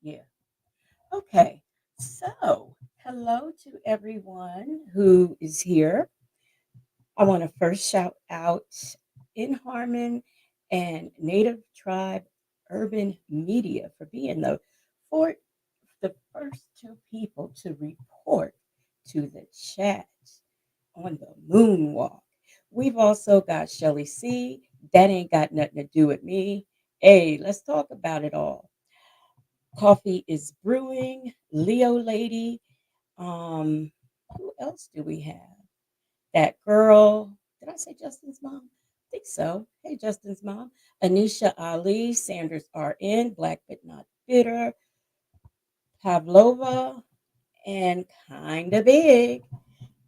Yeah. Okay. So, hello to everyone who is here. I want to first shout out In Harmon and Native Tribe Urban Media for being for the first two people to report to the chat on the moonwalk. We've also got Shelly C. That ain't got nothing to do with me. Hey, let's talk about it all. Coffee is brewing. Leo lady. Um, who else do we have? That girl. Did I say Justin's mom? I think so. Hey, Justin's mom. Anisha Ali, Sanders RN, Black but not bitter, Pavlova, and Kinda Big.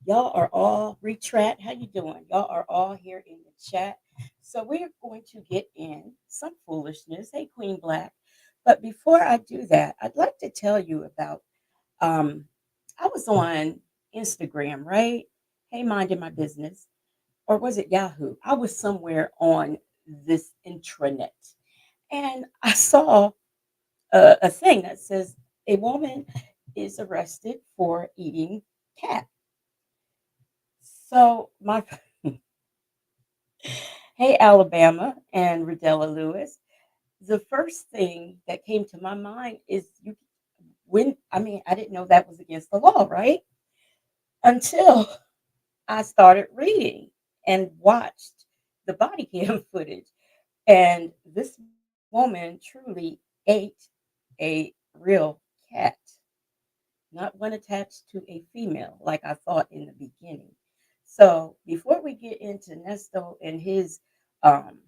Y'all are all retrat. How you doing? Y'all are all here in the chat. So we're going to get in some foolishness. Hey, Queen Black. But before I do that, I'd like to tell you about um I was on Instagram, right? Hey, minding my business. Or was it Yahoo? I was somewhere on this intranet. And I saw a thing that says a woman is arrested for eating cat. So my hey Alabama and Rodella Lewis, the first thing that came to my mind is you when I mean I didn't know that was against the law, right? Until I started reading and watched the body cam footage. And this woman truly ate a real cat, not one attached to a female, like I thought in the beginning. So before we get into Nesto and his um,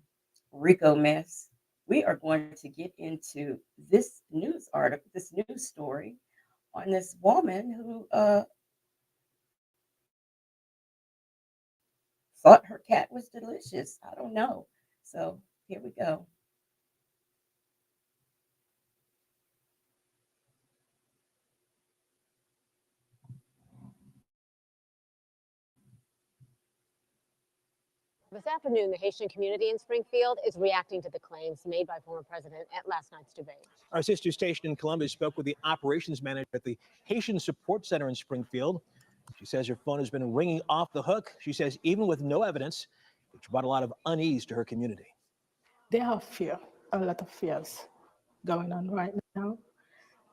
RICO mess, we are going to get into this news article, this news story on this woman who thought her cat was delicious. I don't know. So here we go. This afternoon, the Haitian community in Springfield is reacting to the claims made by former president at last night's debate. Our sister station in Columbus spoke with the operations manager at the Haitian Support Center in Springfield. She says her phone has been ringing off the hook. She says even with no evidence, it's brought a lot of unease to her community. They have fear, a lot of fears going on right now.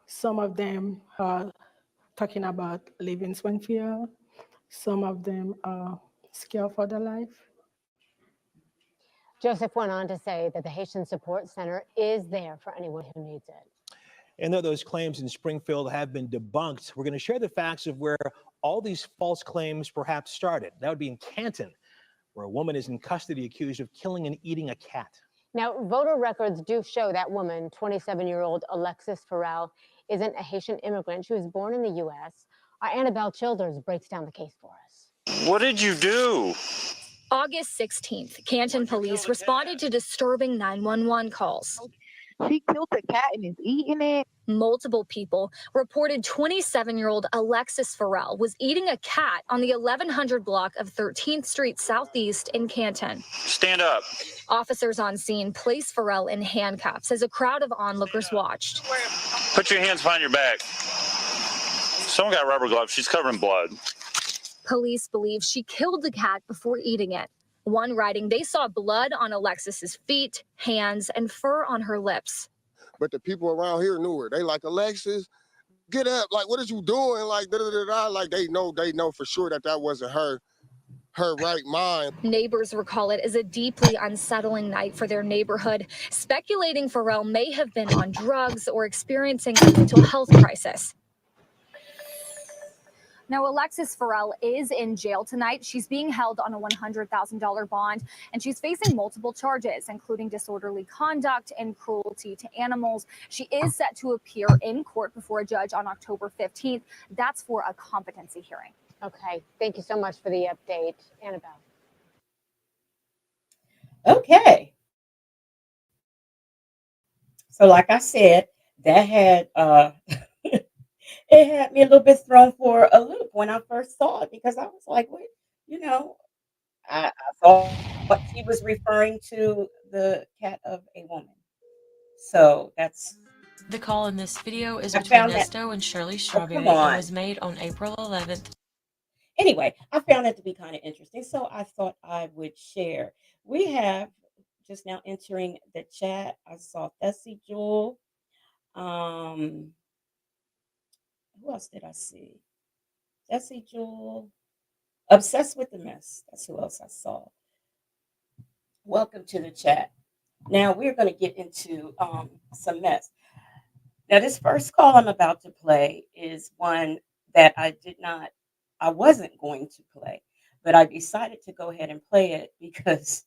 Some of them are talking about leaving Springfield. Some of them are scared for their life. Joseph went on to say that the Haitian Support Center is there for anyone who needs it. And though those claims in Springfield have been debunked, we're going to share the facts of where all these false claims perhaps started. That would be in Canton, where a woman is in custody accused of killing and eating a cat. Now, voter records do show that woman, 27-year-old Alexis Farrell, isn't a Haitian immigrant. She was born in the U.S. Our Annabelle Childers breaks down the case for us. What did you do? August 16th, Canton police responded to disturbing 911 calls. She killed the cat and is eating it. Multiple people reported 27-year-old Alexis Farrell was eating a cat on the 1100 block of 13th Street Southeast in Canton. Stand up. Officers on scene placed Farrell in handcuffs as a crowd of onlookers watched. Put your hands behind your back. Someone got rubber gloves. She's covered in blood. Police believe she killed the cat before eating it. One writing they saw blood on Alexis's feet, hands, and fur on her lips. But the people around here knew her. They like, Alexis, get up. Like, what is you doing? Like, da-da-da-da. Like, they know for sure that wasn't her right mind. Neighbors recall it as a deeply unsettling night for their neighborhood, speculating Farrell may have been on drugs or experiencing a mental health crisis. Now, Alexis Farrell is in jail tonight. She's being held on a $100,000 bond, and she's facing multiple charges, including disorderly conduct and cruelty to animals. She is set to appear in court before a judge on October 15th. That's for a competency hearing. Okay, thank you so much for the update, Annabelle. Okay. So, like I said, that had it had me a little bit thrown for a loop when I first saw it because I was like, wait, you know, I thought he was referring to the cat of a woman. So that's The call in this video is I between found that. Nesto and Shirley Oh, come Strawberry and on. was made on April 11th. Anyway, I found that to be kind of interesting, so I thought I would share. We have just now entering the chat. I saw Tessie Jewel. Um, who else did I see? Tessie Jewel. Obsessed with the mess. That's who else I saw. Welcome to the chat. Now we're going to get into some mess. Now, this first call I'm about to play is one that I wasn't going to play, but I decided to go ahead and play it because,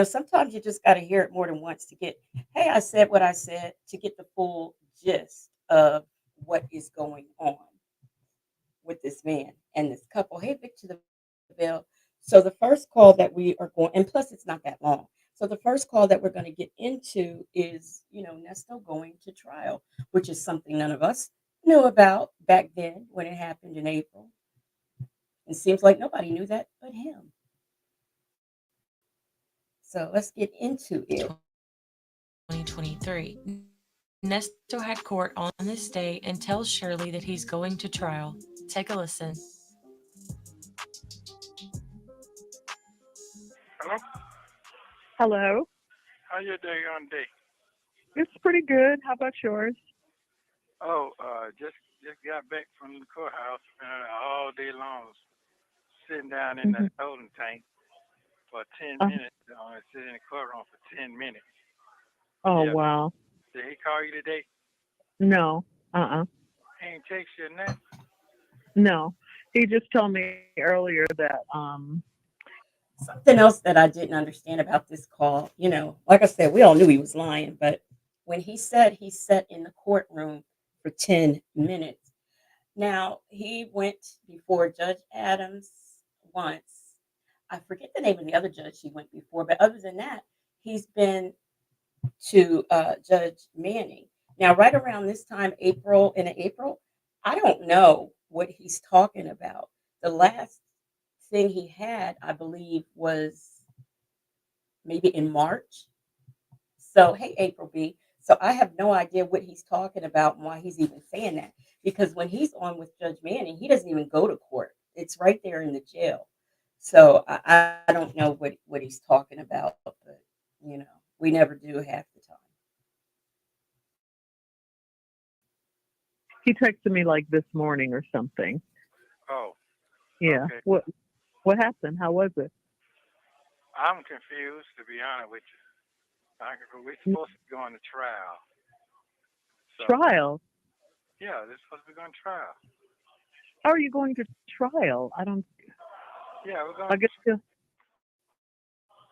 sometimes you just got to hear it more than once to get, hey, I said what I said, to get the full gist of what is going on with this man and this couple. Hey, Victor the Bill. So the first call that we are going, and plus it's not that long. So the first call that we're going to get into is, Nesto going to trial, which is something none of us knew about back then when it happened in April. It seems like nobody knew that but him. So let's get into it. 2023. Nesto had court on this day and tells Shirley that he's going to trial. Take a listen. Hello? Hello. How your day on day? It's pretty good. How about yours? Oh, just got back from the courthouse all day long, sitting down in the holding tank for 10 minutes. Sitting in the courtroom for 10 minutes. Oh, Yeah. wow. Did he call you today? No. He ain't text you nothing? No. He just told me earlier that Something else that I didn't understand about this call, like I said, we all knew he was lying, but when he said he sat in the courtroom for 10 minutes, now he went before Judge Adams once. I forget the name of the other judge he went before, but other than that, he's been to Judge Manning. Now, right around this time, April, I don't know what he's talking about. The last thing he had, I believe, was maybe in March. So, hey, April B. So I have no idea what he's talking about and why he's even saying that. Because when he's on with Judge Manning, he doesn't even go to court. It's right there in the jail. So I don't know what he's talking about, but we never do half the time. he texted me like this morning or something. Oh. Yeah. Okay. What happened? How was it? I'm confused, to be honest with you. We're supposed to be going to trial. So, Trial? yeah, they're supposed to be going to trial. How are you going to trial? I don't. Yeah, we're going. I guess he'll.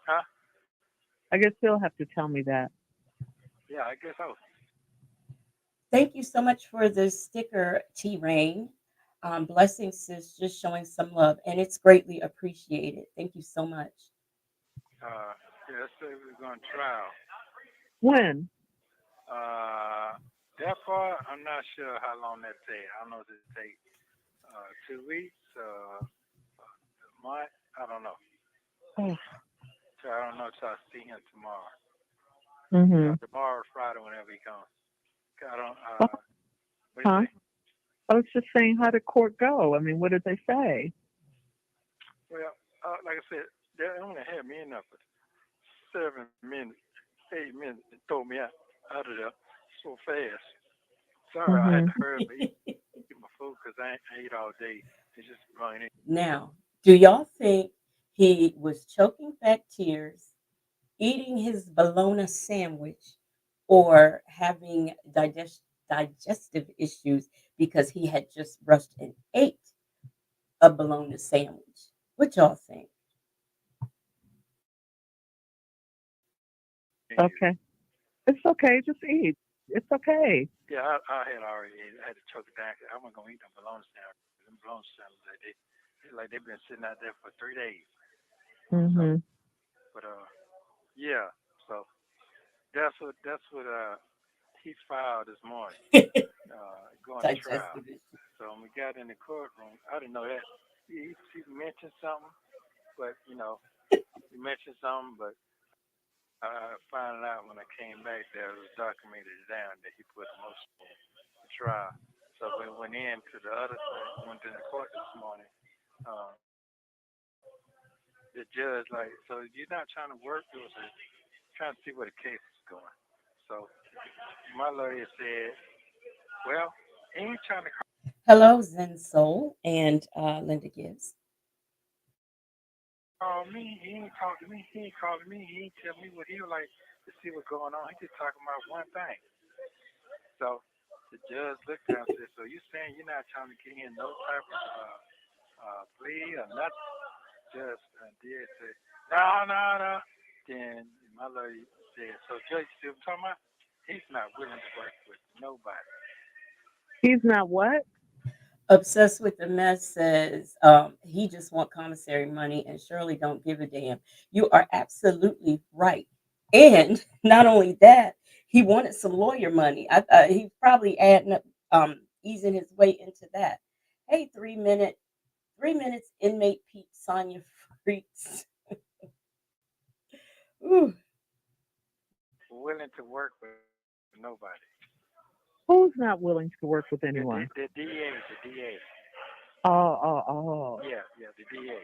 Huh? I guess he'll have to tell me that. Yeah, I guess so. Thank you so much for the sticker, T Rain. Blessings, sis, just showing some love, and it's greatly appreciated. Thank you so much. Yeah, let's say we're going to trial. When? That part, I'm not sure how long that takes. I don't know if it takes 2 weeks, a month. I don't know. Oh. So I don't know till I see him tomorrow. Tomorrow or Friday, whenever he comes. I don't. What do you say? I was just saying, how did court go? I mean, what did they say? Well, like I said, they only had me in there for 7 minutes, 8 minutes, and throw me out of there so fast. Sorry, I had to hurry to eat my food because I ate all day. It's just running. Now, do y'all think he was choking back tears, eating his bologna sandwich, or having digestive issues because he had just rushed and ate a bologna sandwich? What y'all think? Okay. It's okay. Just eat. It's okay. Yeah, I had already ate. I had to choke it down. I wasn't going to eat them bologna sandwiches. Them bologna sandwiches, they've been sitting out there for 3 days. So, but, yeah, so that's what he filed this morning, going to trial. So when we got in the courtroom, I didn't know that. He mentioned something, but, he mentioned something, but I I found out when I came back that it was documented down that he put a motion for trial. So we went into the other thing, went to the court this morning. Um, the judge like, so you're not trying to work with it, trying to see where the case is going. So my lawyer said, well, he ain't trying to Hello, Zen Soul and Linda Gibbs. call me. He ain't talk to me. He ain't calling me. He ain't tell me what he would like to see what's going on. He just talking about one thing. So the judge looked at him and said, so you saying you're not trying to get in no type of plea or nothing? Judge did say, no. Then my lawyer said, so Judge, you see what I'm talking about? He's not willing to work with nobody. He's not what? Obsessed with the mess says he just want commissary money and Shirley don't give a damn. You are absolutely right. And not only that, he wanted some lawyer money. He probably adding up, easing his way into that. Hey, 3 minutes, inmate Pete Sonia Freaks. Ooh. Willing to work with nobody. Who's not willing to work with anyone? The DA. Oh. Yeah, the DA.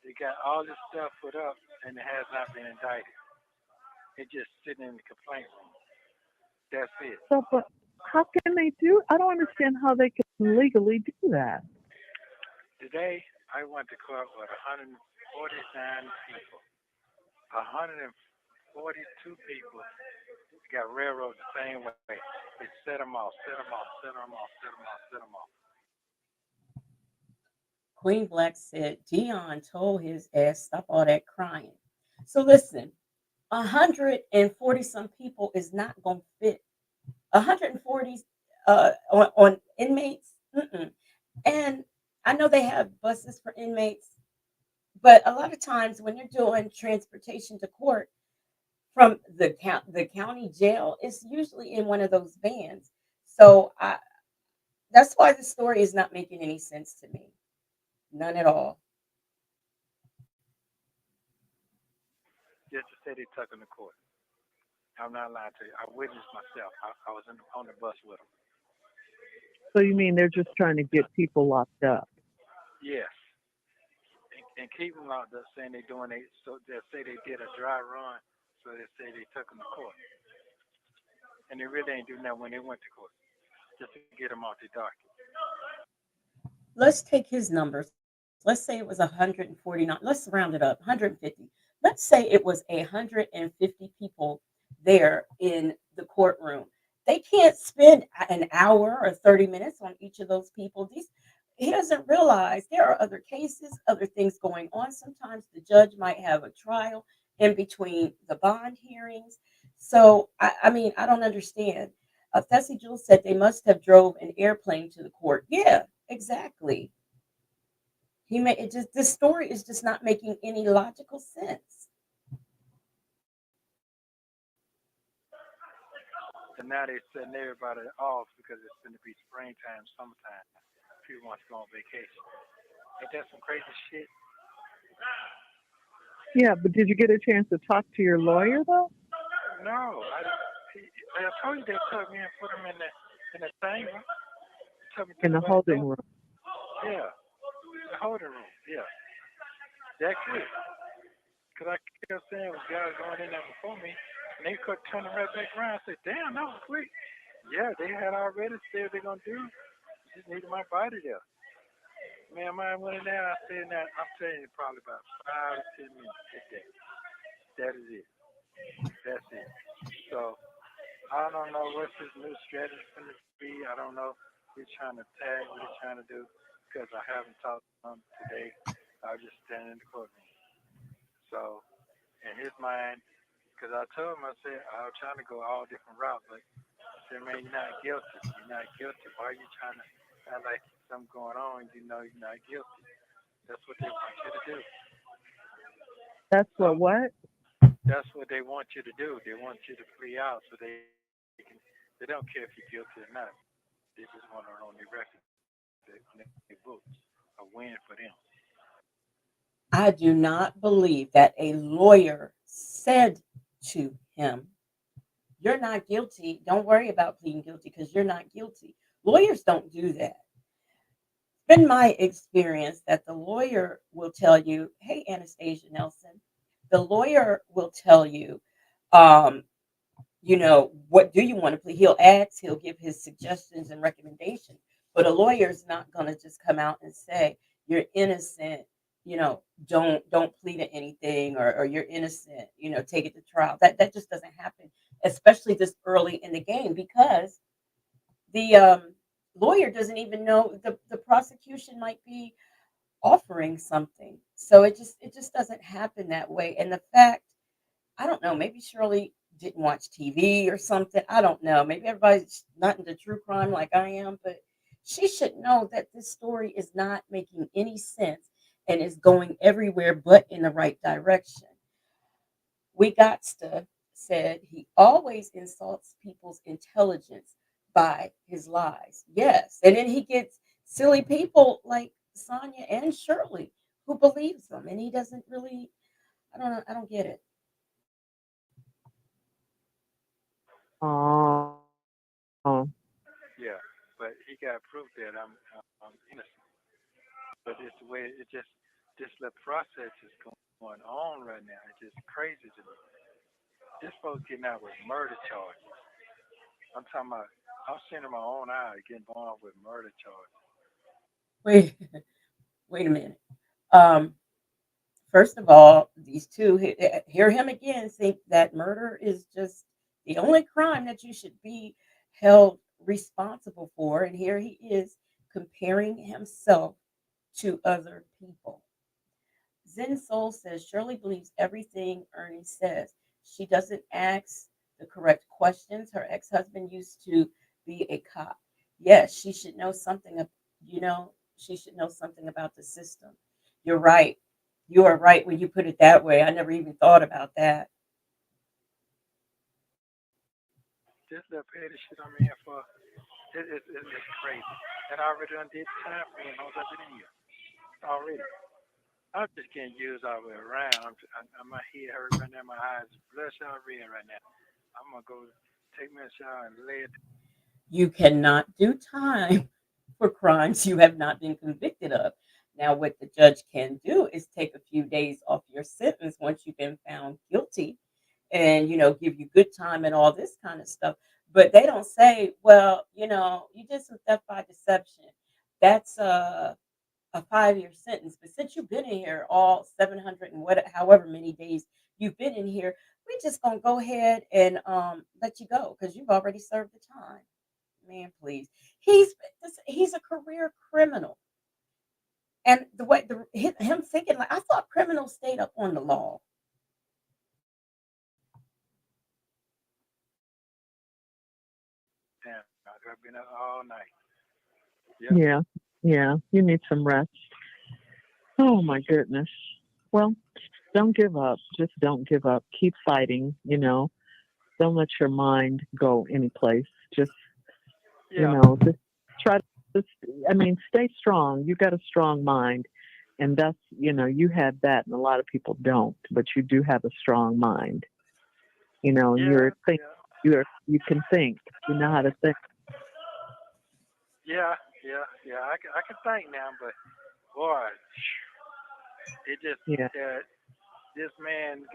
They got all this stuff put up and it has not been indicted. It's just sitting in the complaint room. That's it. So, but how can they do? I don't understand how they can legally do that. Today, I went to court with 149 people. 142 people got railroaded the same way. They set them off. Queen Black said Dion told his ass stop all that crying. So listen, 140 some people is not going to fit. 140 on inmates. Mm-mm. And I know they have buses for inmates, but a lot of times when you're doing transportation to court from the county jail, it's usually in one of those vans. So that's why the story is not making any sense to me. None at all. Just to say they took them to court. I'm not lying to you. I witnessed myself. I was on the bus with them. So you mean they're just trying to get people locked up? Yes. And keep them locked up saying they're doing it. So they'll say they did a dry run. So they say they took them to court. And they really ain't do nothing when they went to court. Just to get them off the docket. Let's take his numbers. Let's say it was 149. Let's round it up, 150. Let's say it was 150 people there in the courtroom. They can't spend an hour or 30 minutes on each of those people. He doesn't realize there are other cases, other things going on. Sometimes the judge might have a trial in between the bond hearings. So, I mean, I don't understand. Fessy Jules said they must have drove an airplane to the court. Yeah, exactly. He made it just this story is just not making any logical sense. And now they're setting everybody off because it's going to be springtime, summertime. People want to go on vacation. Ain't that some crazy shit? Yeah, but did you get a chance to talk to your lawyer though? No, I told you they took me and put them in the thing. In the holding room. Yeah, the holding room. Yeah, that's it. Because I kept saying was guys going in there before me, and they could turn right back around and say, "Damn, that was quick." Yeah, they had already said they're gonna do. Just needed my body there. Man, mine went in there. I said that. I'm telling you, probably about 5 to 10 minutes a day. That is it. That's it. So I don't know what's his new strategy going to be. I don't know. He's trying to tag what he's trying to do because I haven't talked to him today. I was just standing in the courtroom. So in his mind, because I told him, I said, I was trying to go all different routes, but I said, man, you're not guilty. You're not guilty. Why are you trying to act like something going on? You know you're not guilty. That's what they want you to do. That's what? That's what they want you to do. They want you to plea out so they don't care if you're guilty or not. They just want it on their record, their books, a win for them. I do not believe that a lawyer said to him, you're not guilty. Don't worry about pleading guilty because you're not guilty. Lawyers don't do that. It's been my experience that the lawyer will tell you, hey, Anastasia Nelson, the lawyer will tell you, um, what do you want to plead? He'll ask, he'll give his suggestions and recommendations, but a lawyer's not going to just come out and say, you're innocent, don't plead to anything, or you're innocent, take it to trial. That just doesn't happen, especially this early in the game, because the lawyer doesn't even know the prosecution might be offering something. So it just doesn't happen that way. And the fact, I don't know, maybe Shirley didn't watch TV or something. I don't know. Maybe everybody's not into true crime like I am, but she should know that this story is not making any sense and is going everywhere but in the right direction. We got to said he always insults people's intelligence by his lies. Yes. And then he gets silly people like Sonia and Shirley who believes them, and he doesn't really, I don't know, I don't get it. Oh. Yeah, but he got proof that I'm innocent. But it's the way it just this little process is going on right now. It's just crazy to me. This folks getting out with murder charges. I'm talking about. I'm seeing in my own eye getting born with murder charges. Wait, wait a minute. Um, First of all, these two hear him again think that murder is just the only crime that you should be held responsible for, and here he is comparing himself to other people. Zen Soul says Shirley believes everything Ernie says. She doesn't ask the correct questions. Her ex-husband used to be a cop. Yes, she should know something she should know something about the system. You're right. You are right when you put it that way. I never even thought about that. This little petty shit I'm in for, it's crazy. And I already done did time for me and all that in here already. I just can't use all the way around. My head hurt right now. My eyes bloodshot red right now. I'm gonna go take me a shower and lay it. You cannot do time for crimes you have not been convicted of. Now, what the judge can do is take a few days off your sentence once you've been found guilty and, give you good time and all this kind of stuff. But they don't say, well, you did some theft by deception. That's a 5-year sentence. But since you've been in here all 700 and however many days you've been in here, we're just going to go ahead and let you go because you've already served the time. Man, please. He's a career criminal. And the way him thinking like I thought criminals stayed up on the law. Damn, I've been up all night. Yep. Yeah. Yeah. You need some rest. Oh my goodness. Well, don't give up. Just don't give up. Keep fighting, Don't let your mind go anyplace. Just, Yeah. just try to, stay strong. You got a strong mind. And that's, you have that and a lot of people don't, but you do have a strong mind. And Yeah. you can think. You know how to think. Yeah. I can think now, but boy, it just Yeah. this man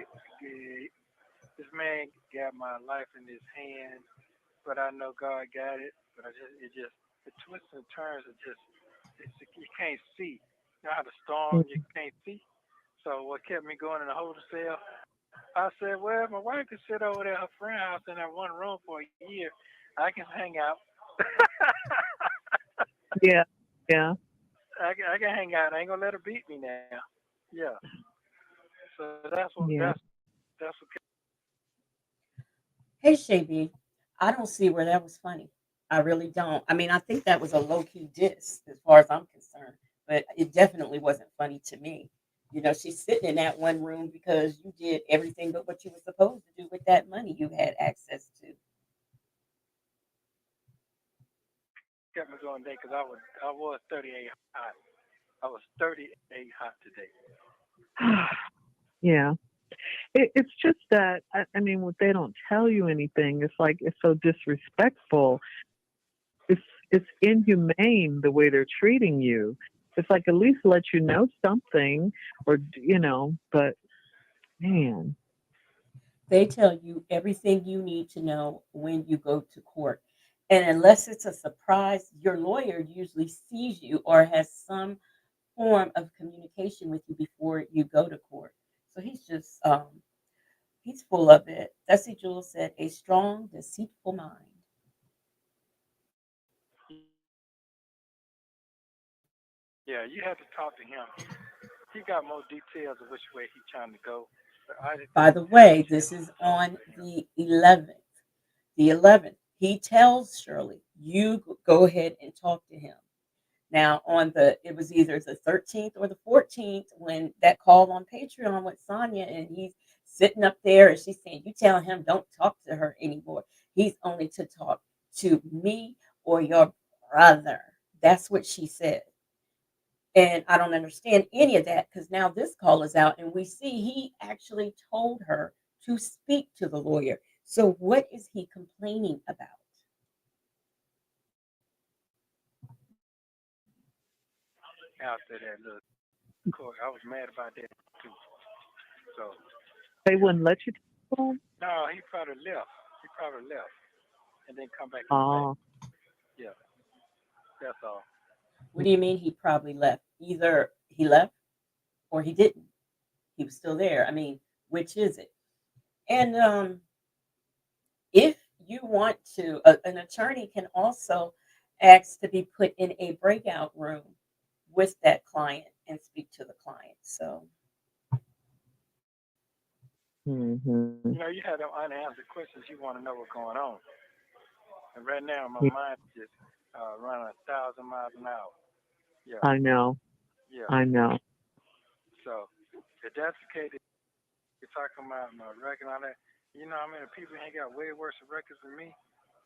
this man got my life in his hand, but I know God got it. But the twists and turns are just you can't see. You know how the storm you can't see. So what kept me going in the holding cell? I said, well, my wife can sit over there at her friend's house in that one room for a year. I can hang out. Yeah. Yeah. I can hang out. I ain't gonna let her beat me now. Yeah. So Yeah. that's what. Hey Shaby, I don't see where that was funny. I really don't. I mean, I think that was a low key diss as far as I'm concerned, but it definitely wasn't funny to me. She's sitting in that one room because you did everything but what you were supposed to do with that money you had access to. Kept me going today because I was 38 hot. I was 38 hot today. Yeah. It's just that I mean, when they don't tell you anything, it's like it's so disrespectful. It's it's inhumane the way they're treating you. It's like at least let you know something, or But man, They tell you everything you need to know when you go to court. And unless it's a surprise, your lawyer usually sees you or has some form of communication with you before you go to court. So he's full of it. Dusty Jules said, a strong, deceitful mind. Yeah, you have to talk to him. He got more details of which way he's trying to go. But I just By think the way, this you have is to talk on to him. the 11th. The 11th. He tells Shirley, you go ahead and talk to him. Now, it was either the 13th or the 14th when that call on Patreon with Sonya, and he's sitting up there and she's saying, you tell him don't talk to her anymore. He's only to talk to me or your brother. That's what she said. And I don't understand any of that because now this call is out and we see he actually told her to speak to the lawyer. So what is he complaining about? After that little court, I was mad about that too. So they yeah, wouldn't let you talk to them. no, he probably left. He probably left and then come back in the back. Oh, Yeah, that's all. What do you mean he probably left? Either he left or he didn't. He was still there. I mean, which is it? And if you want to, an attorney can also ask to be put in a breakout room with that client and speak to the client. So, hmm, You know, you have them unanswered questions. You want to know what's going on. And right now, my yeah, mind is just running 1,000 miles an hour. Yeah, I know, yeah. I know. So if that's the case, you're talking about my record and all that. You know, I mean, people ain't got way worse records than me.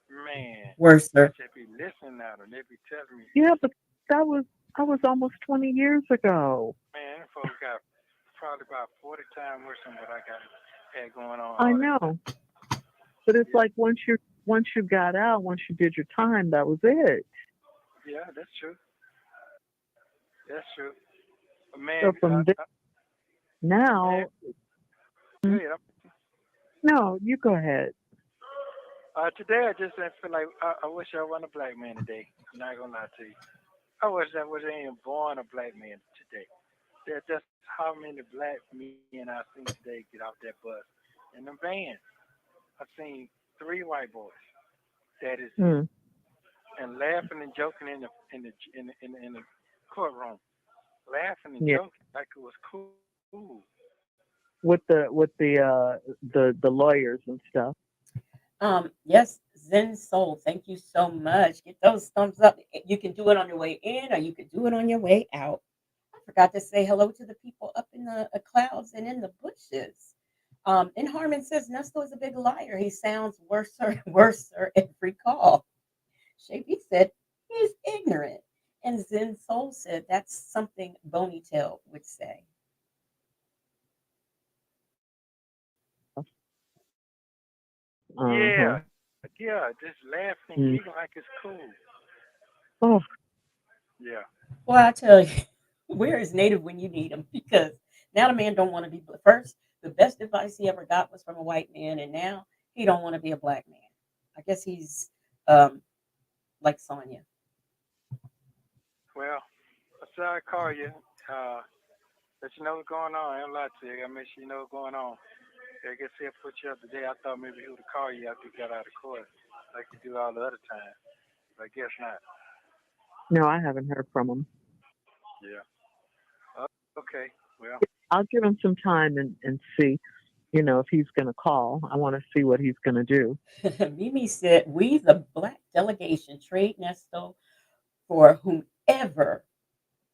Man, I worser. just be listening at them. They be telling me, Yeah, but that was almost 20 years ago. man, them folks got probably about 40 times worse than what I got had going on I all the time. know, but it's Yeah, like once you got out, once you did your time, that was it. yeah, that's true. That's true. So Man, from there, man, now, go hmm, ahead. no, you go ahead. Today I just didn't feel like I wish I wasn't a black man today. I'm not gonna lie to you. I wish I wasn't even born a black man today. There's just how many black men I've seen today get off that bus in the van. I've seen three white boys. That is it. Mm, And laughing and joking in the courtroom, laughing and yeah, joking like it was cool. with the lawyers and stuff. Yes, Zen Soul, thank you so much. Get those thumbs up. You can do it on your way in or you can do it on your way out. I forgot to say hello to the people up in the clouds and in the bushes. And Harmon says Nesto is a big liar. He sounds worser and worser every call. Shapey said he's ignorant. And Zen Soul said that's something Bonytail would say. Uh huh. Yeah, yeah, just laughing and Mm. giggling like it's cool. Oh, Yeah. Well, I tell you, where is native when you need him? Because now the man don't want to be first. The best advice he ever got was from a white man, and now he don't want to be a black man. I guess he's um, like Sonya. Well, so I call you. Uh, Let you know what's going on. I ain't lie to you. I make sure you know what's going on. I guess he'll put you up today. I thought maybe he would call you after you got out of court, like you do all the other time. But I guess not. no, I haven't heard from him. Yeah. Okay. Well, I'll give him some time and see, if he's going to call. I want to see what he's going to do. Mimi said, "We, the black delegation, trade Nesto for whomever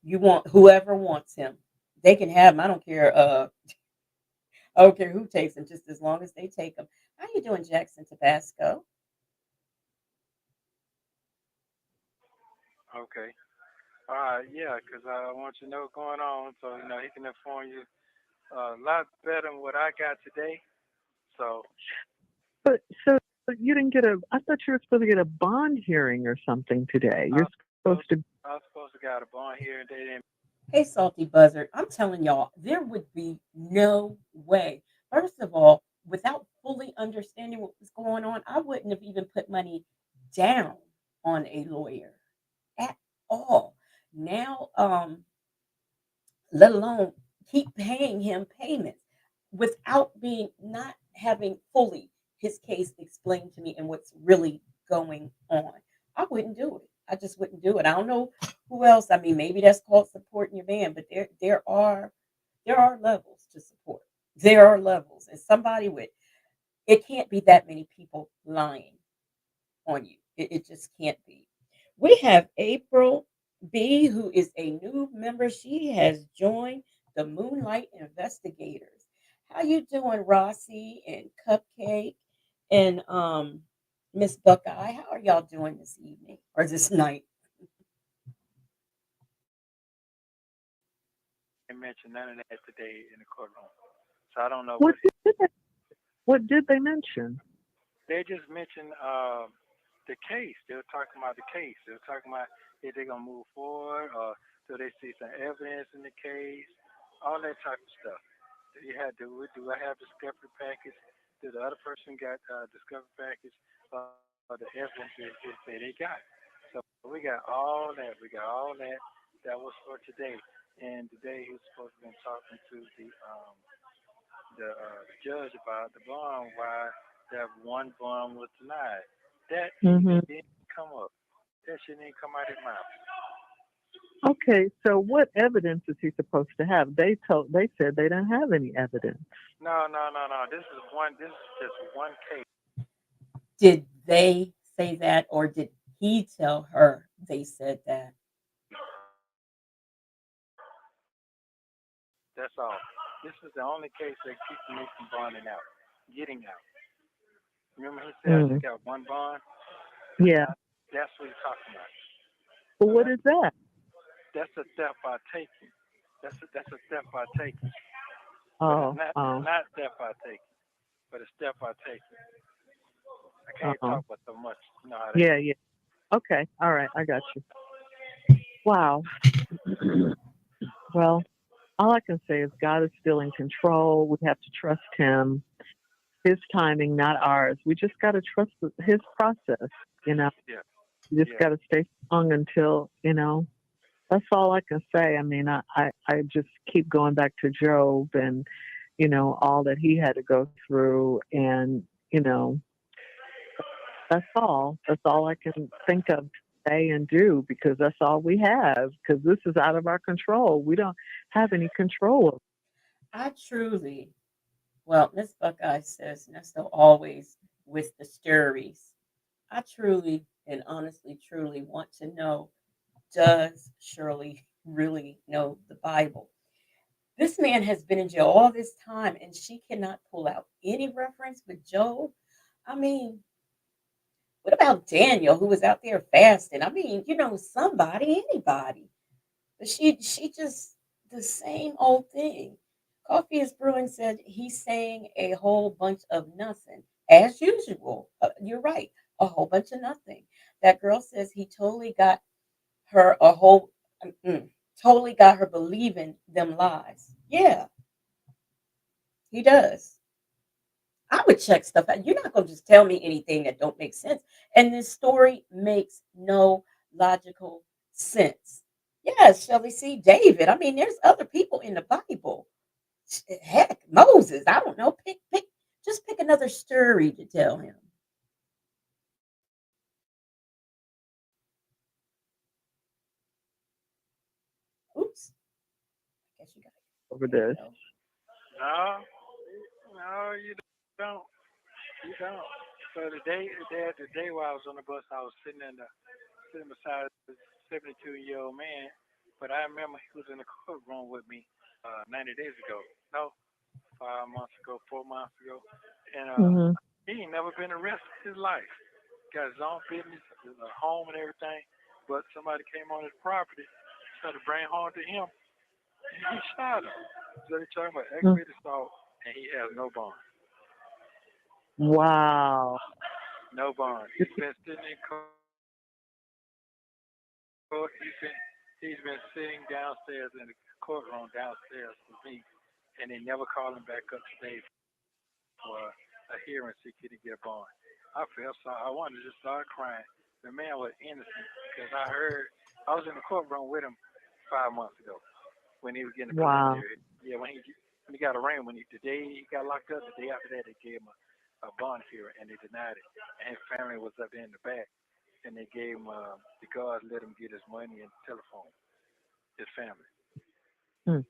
you want, whoever wants him. They can have him. I don't care. I don't care who takes him, just as long as they take him." How you doing, Jackson Tabasco? okay. All right. Yeah, 'cause I want you to know what's going on, so he can inform you a lot better than what I got today. So But so you didn't get a? I thought you were supposed to get a bond hearing or something today. I You're was supposed to. I was supposed to got a bond here, and they didn't. Hey, Salty Buzzard, I'm telling y'all, there would be no way. First of all, without fully understanding what was going on, I wouldn't have even put money down on a lawyer at all. Now, let alone keep paying him payments without being not having fully his case explained to me and what's really going on. I wouldn't do it. I just wouldn't do it. I don't know who else. I mean, maybe that's called supporting your man, but there are levels to support. There are levels, and somebody with it can't be that many people lying on you. It just can't be. We have April B, who is a new member. She has joined the Moonlight Investigators. How you doing, Rossi and Cupcake and Miss Buckeye? How are y'all doing this evening or this night? They mentioned none of that today in the courtroom. So I don't know What what did they, what did they mention? they just mentioned. The case. They were talking about the case. They were talking about if they're gonna move forward or do they see some evidence in the case, all that type of stuff. You had do I have discovery package? Did the other person got discovery package? Or the evidence is say they got. So we got all that. We got all that. That was for today. And today he was supposed to be talking to the judge about the bond, why that one bond was denied. That Hmm. didn't come up. That shit didn't come out of his mouth. Okay, so what evidence is he supposed to have? They said they didn't have any evidence. No, no, no, no. This is one. This is just one case. Did they say that or did he tell her they said that? That's all. This is the only case that keeps me from bonding out, getting out. Remember he said I Mm. just got one bond. Yeah. That's what he's talking about. But So what is that? that's a theft by taking. That's a theft by taking. But it's Oh, oh, not theft by taking. But it's theft by taking. I can't oh. talk about so much. You know how that Yeah, goes. yeah. Okay, all right, I got you. Wow. Well, all I can say is God is still in control. We have to trust Him, His timing, not ours. We just got to trust His process. You know, Yeah. you just Yeah. got to stay strong until That's all I can say. I mean, I just keep going back to Job and all that he had to go through, and that's all. That's all I can think of to say and do because that's all we have. Because this is out of our control. We don't have any control. I truly, well, Miss Buckeye says Nesto always with the stories. I truly and honestly, truly want to know, does Shirley really know the Bible? This man has been in jail all this time and she cannot pull out any reference with Job. I mean, what about Daniel who was out there fasting? I mean, somebody, anybody. But she just the same old thing. Coffee is Brewing said he's saying a whole bunch of nothing. As usual. You're right. A whole bunch of nothing. That girl says he her a whole totally got her believing them lies. Yeah, he does. I would check stuff out. You're not gonna just tell me anything that don't make sense. And this story makes no logical sense. Yes, shall we see David? I mean, there's other people in the Bible. Heck, Moses. I don't know. Just pick another story to tell him. Oops. I guess you got it. Over There you this. go. No, no, you don't. You don't. So the day while I was on the bus, I was sitting beside a 72-year-old man, but I remember he was in the courtroom with me 90 days ago. No, 5 months ago, 4 months ago, and Hmm. he ain't never been arrested in his life. Got his own business, his home and everything, but somebody came on his property, tried to bring home to him, and he shot him. So they're talking about aggravated assault, and he has no bond. Wow. No bond. He's been sitting in court. He's been sitting downstairs in the courtroom downstairs with me, and they never called him back up today for a hearing so he could get a bond. I felt sorry. I wanted to just start crying. The man was innocent because I was in the courtroom with him 5 months ago when he was getting a Wow. preliminary. Yeah, when he got arraigned, the day he got locked up, the day after that they gave him a bond hearing and they denied it. And his family was up there in the back, and they gave him the guards let him get his money and telephone. His family. Mm.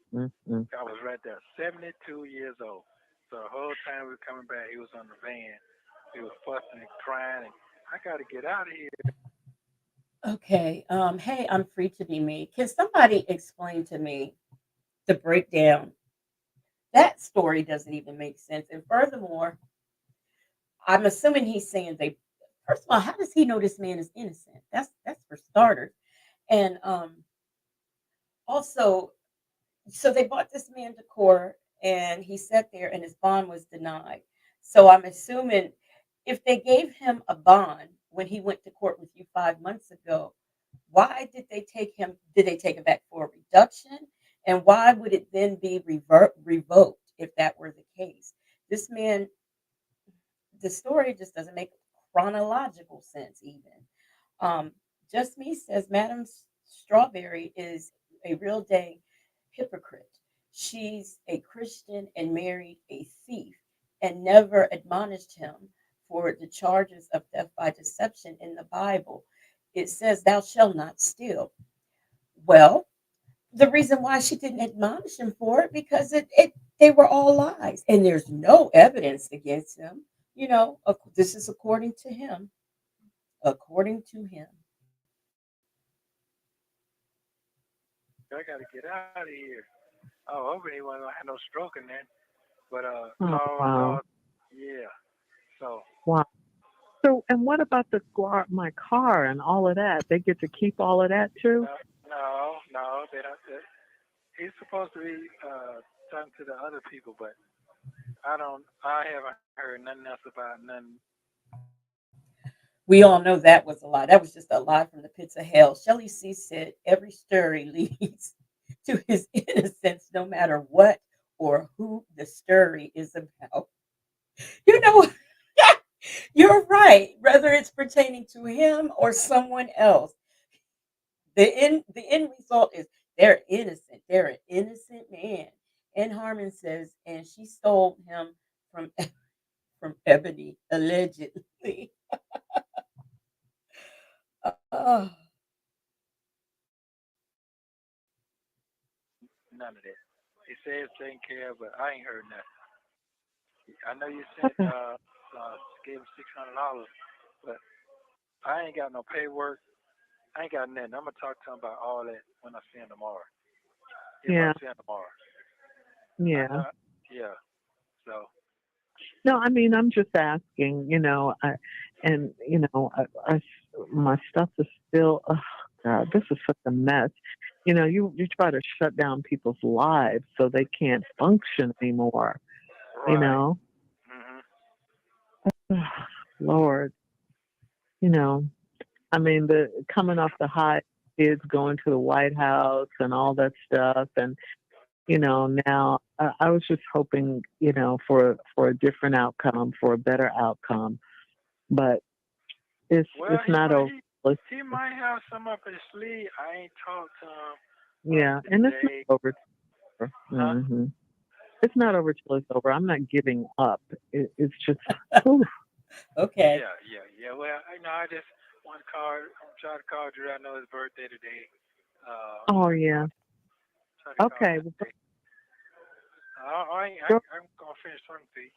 I was right there, 72 years old. So the whole time we were coming back, he was on the van. He was fussing and crying, and I got to get out of here. Okay. Hey, I'm free to be me. Can somebody explain to me the breakdown? That story doesn't even make sense. And furthermore, I'm assuming he's saying they. First of all, how does he know this man is innocent? That's for starters. And also, so they brought this man to court, and he sat there, and his bond was denied. So I'm assuming if they gave him a bond when he went to court with you 5 months ago, why did they take him? Did they take him back for a reduction? And why would it then be revoked if that were the case? This man, the story just doesn't make chronological sense even. Um, Just Me says Madam Strawberry is a real day hypocrite. She's a Christian and married a thief and never admonished him for the charges of theft by deception in the Bible. It says, Thou shalt not steal. Well, the reason why she didn't admonish him for it because it they were all lies and there's no evidence against him. This is according to him. According to him. I got to get out of here. Oh, hoping he wasn't gonna have no stroke in there. But Oh, no, wow. yeah. So Wow. So, and what about my car and all of that? They get to keep all of that too? no, they don't. He's supposed to be talking to the other people, but I haven't heard nothing else about nothing. We all know that was a lie. That was just a lie from the pits of hell. Shelley C. said every story leads to his innocence, no matter what or who the story is about. You know, you're right, whether it's pertaining to him or someone else. The end result is they're innocent. They're an innocent man. And Harmon says, and she stole him from from Ebony, allegedly. Oh, None of that. He said it's taken care of, but I ain't heard nothing. I know you sent Okay. gave him $600, but I ain't got no paperwork. I ain't got nothing. I'm gonna talk to him about all that when I see him tomorrow. If I Yeah. see him tomorrow. I Yeah. know. Yeah. So No, I mean, I'm just asking, and, my stuff is still, oh, God, this is such a mess. You try to shut down people's lives so they can't function anymore, you right. know? Mhm. Lord, you know, I mean, the coming off the high, kids going to the White House and all that stuff, and now I was just hoping, for a different outcome, for a better outcome, but Well, it's not over. he might have some up his sleeve. I ain't talked to him Yeah, and it's today. not over. Huh? It's not over till it's over. I'm not giving up. It's just, whew, okay. Yeah. Well, I just want to call. I'm trying to call Drew. I know his birthday today. oh Try to yeah. call. Try to call Okay. him today. Go- I'm gonna finish talking to you.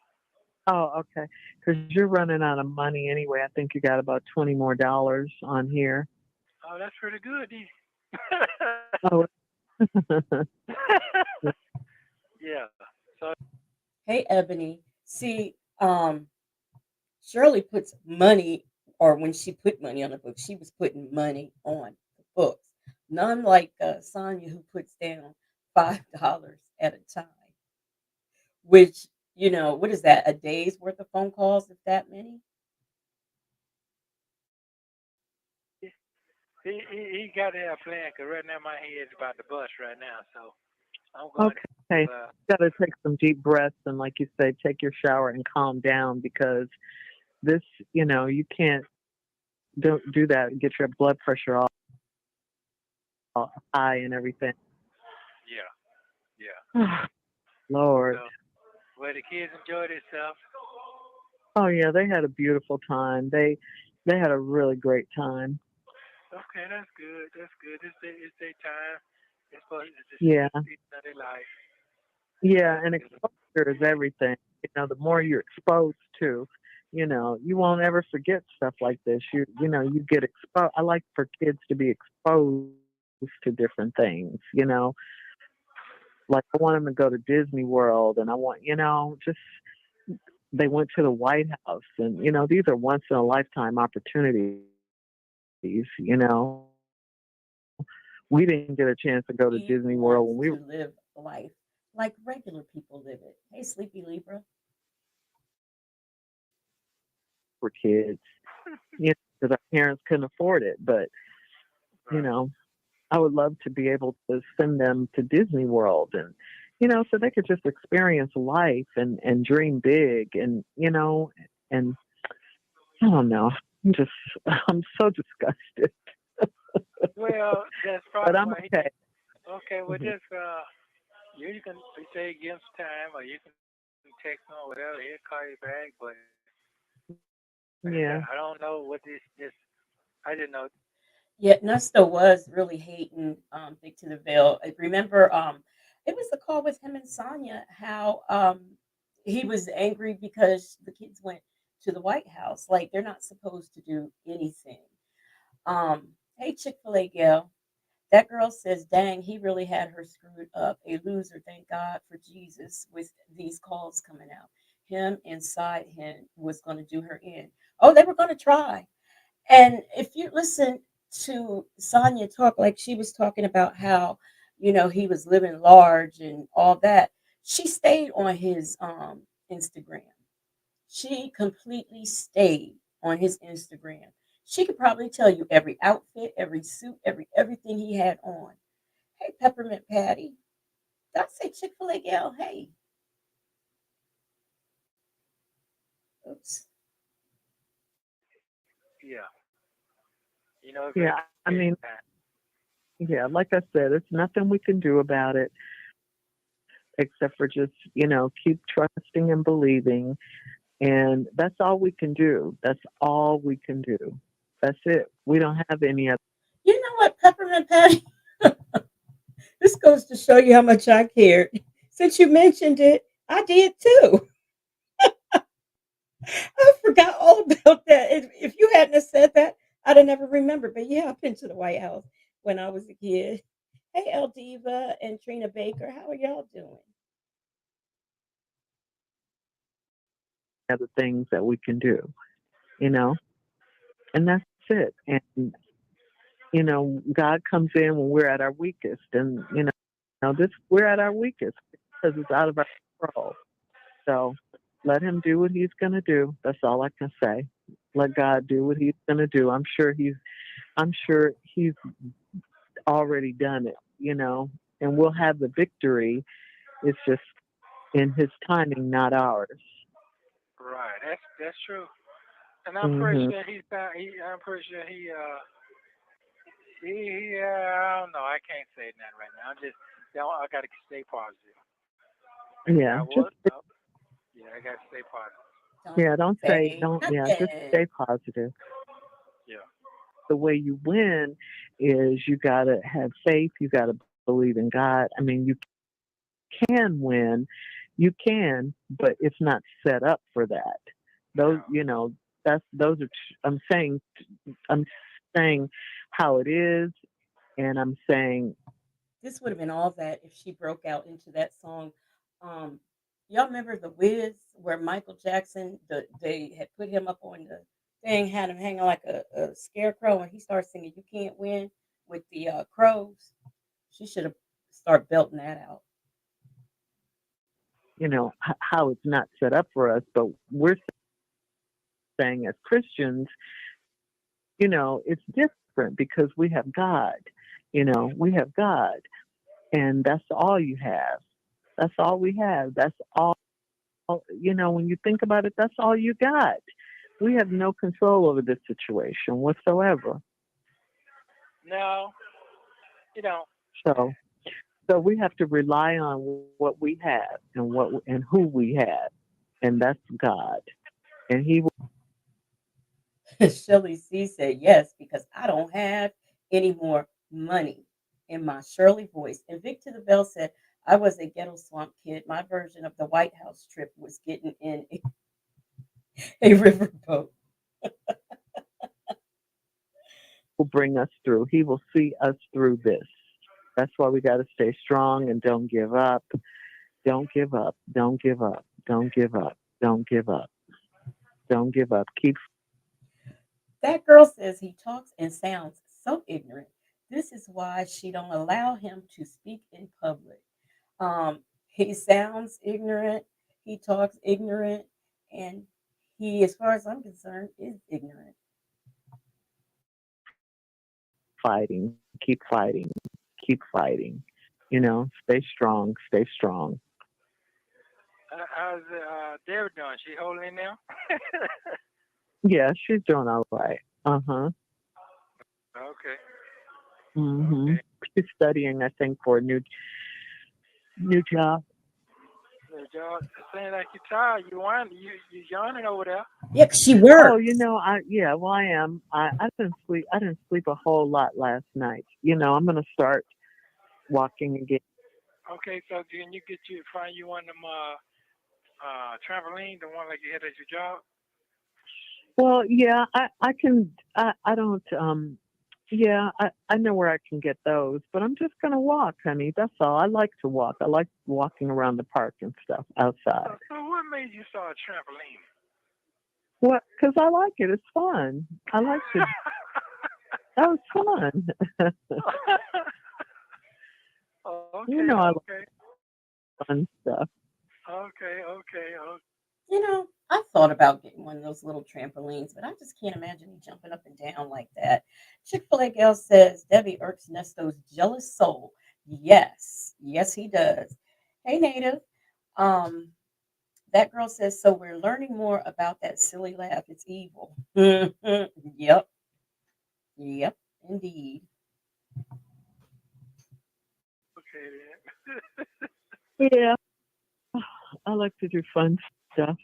Oh, okay. Because you're running out of money anyway. I think you got about $20 more on here. Oh, that's pretty good, D. Oh. Yeah. So Hey, Ebony. See, Shirley puts money, or when she put money on the book, she was putting money on the books. None like Sonia, who puts down $5 at a time, which, what is that? A day's worth of phone calls, if that many? He got to have a plan, because right now my head's about to bust right now. So I'm going Okay, to, got to take some deep breaths and, like you say, take your shower and calm down because this, you can't don't do that and get your blood pressure all high and everything. yeah. Lord. So, well, the kids enjoyed themselves. Oh yeah, they had a beautiful time. They had a really great time. Okay, that's good. That's good. It's their time. It's supposed to Yeah. see their life. Yeah, and exposure is everything. The more you're exposed to, you won't ever forget stuff like this. You get exposed. I like for kids to be exposed to different things. Like I want them to go to Disney World, and I want, just they went to the White House, and these are once in a lifetime opportunities. We didn't get a chance to go to He Disney World wants when we to live life like regular people live it. Hey, Sleepy Libra. were kids, because our parents couldn't afford it. But I would love to be able to send them to Disney World and, so they could just experience life and dream big and I don't know. I'm so disgusted. Well, that's But probably I'm why okay. Okay, well, Mhm. just you can say give him some time, or you can text him or whatever. He'll call you back. But like I said, Yeah. I don't know what this. I didn't know. Yeah, Nesto was really hating Big to the Veil. I remember it was the call with him and Sonya, how he was angry because the kids went to the White House. Like they're not supposed to do anything. Hey, Chick-fil-A gal. That girl says, dang, he really had her screwed up. A loser, thank God for Jesus, with these calls coming out. Him inside him was going to do her in. Oh, they were going to try. And if you listen to Sonya talk, like she was talking about how, he was living large and all that, she stayed on his Instagram. She completely stayed on his Instagram. She could probably tell you every outfit, every suit, everything he had on. Hey, Peppermint Patty. Did I say Chick-fil-A gal? Hey. Oops. Yeah, if Yeah. I mean, yeah, like I said, it's nothing we can do about it except for just, keep trusting and believing. And that's all we can do. That's all we can do. That's it. We don't have any other. You know what, Peppermint Patty? This goes to show you how much I cared. Since you mentioned it, I did too. I forgot all about that. If you hadn't have said that, I'd have never remembered. But yeah, I've been to the White House when I was a kid. Hey, El Diva and Trina Baker, how are y'all doing? Other things that we can do, you know, and that's it. And, God comes in when we're at our weakest. And, this we're at our weakest because it's out of our control. So let him do what he's going to do. That's all I can say. Let God do what he's going to do. I'm sure he's already done it, and we'll have the victory. It's just in his timing, not ours. right. That's true. And I'm pretty Hmm. sure I'm pretty sure I don't know. I can't say that right now. I gotta stay positive. Like I said, Yeah, I just was. Yeah, I gotta stay positive. Don't yeah, don't say say don't yeah, just nothing. stay positive. Yeah. The way you win is you gotta have faith. You gotta believe in God. I mean, you can win, you can, but it's not set up for that. Those, those are. I'm saying how it is, and I'm saying This would have been all that if she broke out into that song. Um, y'all remember the Wiz where Michael Jackson, they had put him up on the thing, had him hanging like a scarecrow, and he started singing "You Can't Win" with the crows. She should have start belting that out. You know, how it's not set up for us, but we're saying as Christians, you know, it's different because we have God. You know, we have God, and that's all you have. That's all we have. That's all, you know, when you think about it, that's all you got. We have no control over this situation whatsoever. Now, you know, So we have to rely on what we have and who we have, and that's God. And He Shirley C said yes, because I don't have any more money in my Shirley voice. And Victor the Bell said, I was a ghetto swamp kid. My version of the White House trip was getting in a riverboat. will bring us through. He will see us through this. That's why we got to stay strong and don't give up. Don't give up. Don't give up. Don't give up. Don't give up. Don't give up. Keep. That girl says he talks and sounds so ignorant. This is why she don't allow him to speak in public. He sounds ignorant. He talks ignorant, and he, as far as I'm concerned, is ignorant. Fighting. Keep fighting. Keep fighting. You know, stay strong. Stay strong. how's David doing? She holding in now? Yeah, she's doing all right. Okay. Mhm. She's studying, I think, for a new job. Y'all saying like you're tired. You yawning over there. Yeah, 'cause she Oh, works. you know, I am. I didn't sleep. I didn't sleep a whole lot last night. You know, I'm gonna start walking again. Okay, so can you find you one of them trampoline, the one like you had at your job? Well, yeah, I can. I don't. Yeah, I know where I can get those, but I'm just gonna walk, honey. That's all. I like to walk. I like walking around the park and stuff outside. So what made you start a trampoline? What? Because I like it. It's fun. I like to. That was fun. Okay, You know, I like okay, fun stuff. okay. You know, I thought about getting one of those little trampolines, but I just can't imagine me jumping up and down like that. Chick-fil-A gal says Debbie irks Nesto's jealous soul. Yes, yes, he does. Hey, Native. Um, that girl says, so we're learning more about that silly laugh. It's evil. Yep, yep, indeed. Okay then. Yeah, I like to do fun stuff.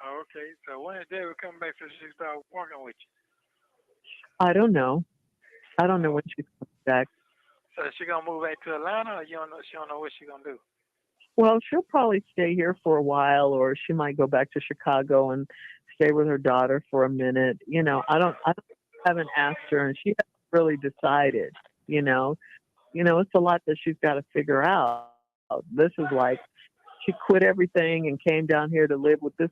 Okay, so when is David coming back so she start working with you? I don't know. I don't know when she's coming back. So is she gonna move back to Atlanta, or you don't know? She don't know what she gonna do. Well, she'll probably stay here for a while, or she might go back to Chicago and stay with her daughter for a minute. You know, I haven't asked her, and she hasn't really decided. You know, it's a lot that she's got to figure out. This is like she quit everything and came down here to live with this.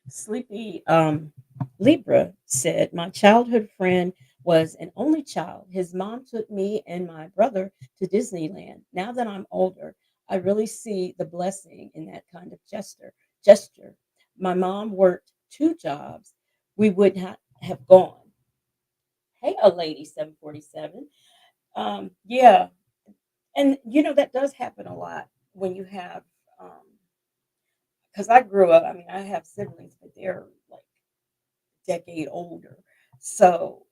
Sleepy Libra said, my childhood friend was an only child. His mom took me and my brother to Disneyland. Now that I'm older, I really see the blessing in that kind of gesture. My mom worked two jobs. We would not have gone. Hey, a lady 747. Yeah. And you know, that does happen a lot when you have because I grew up, I mean, I have siblings, but they're like decade older. So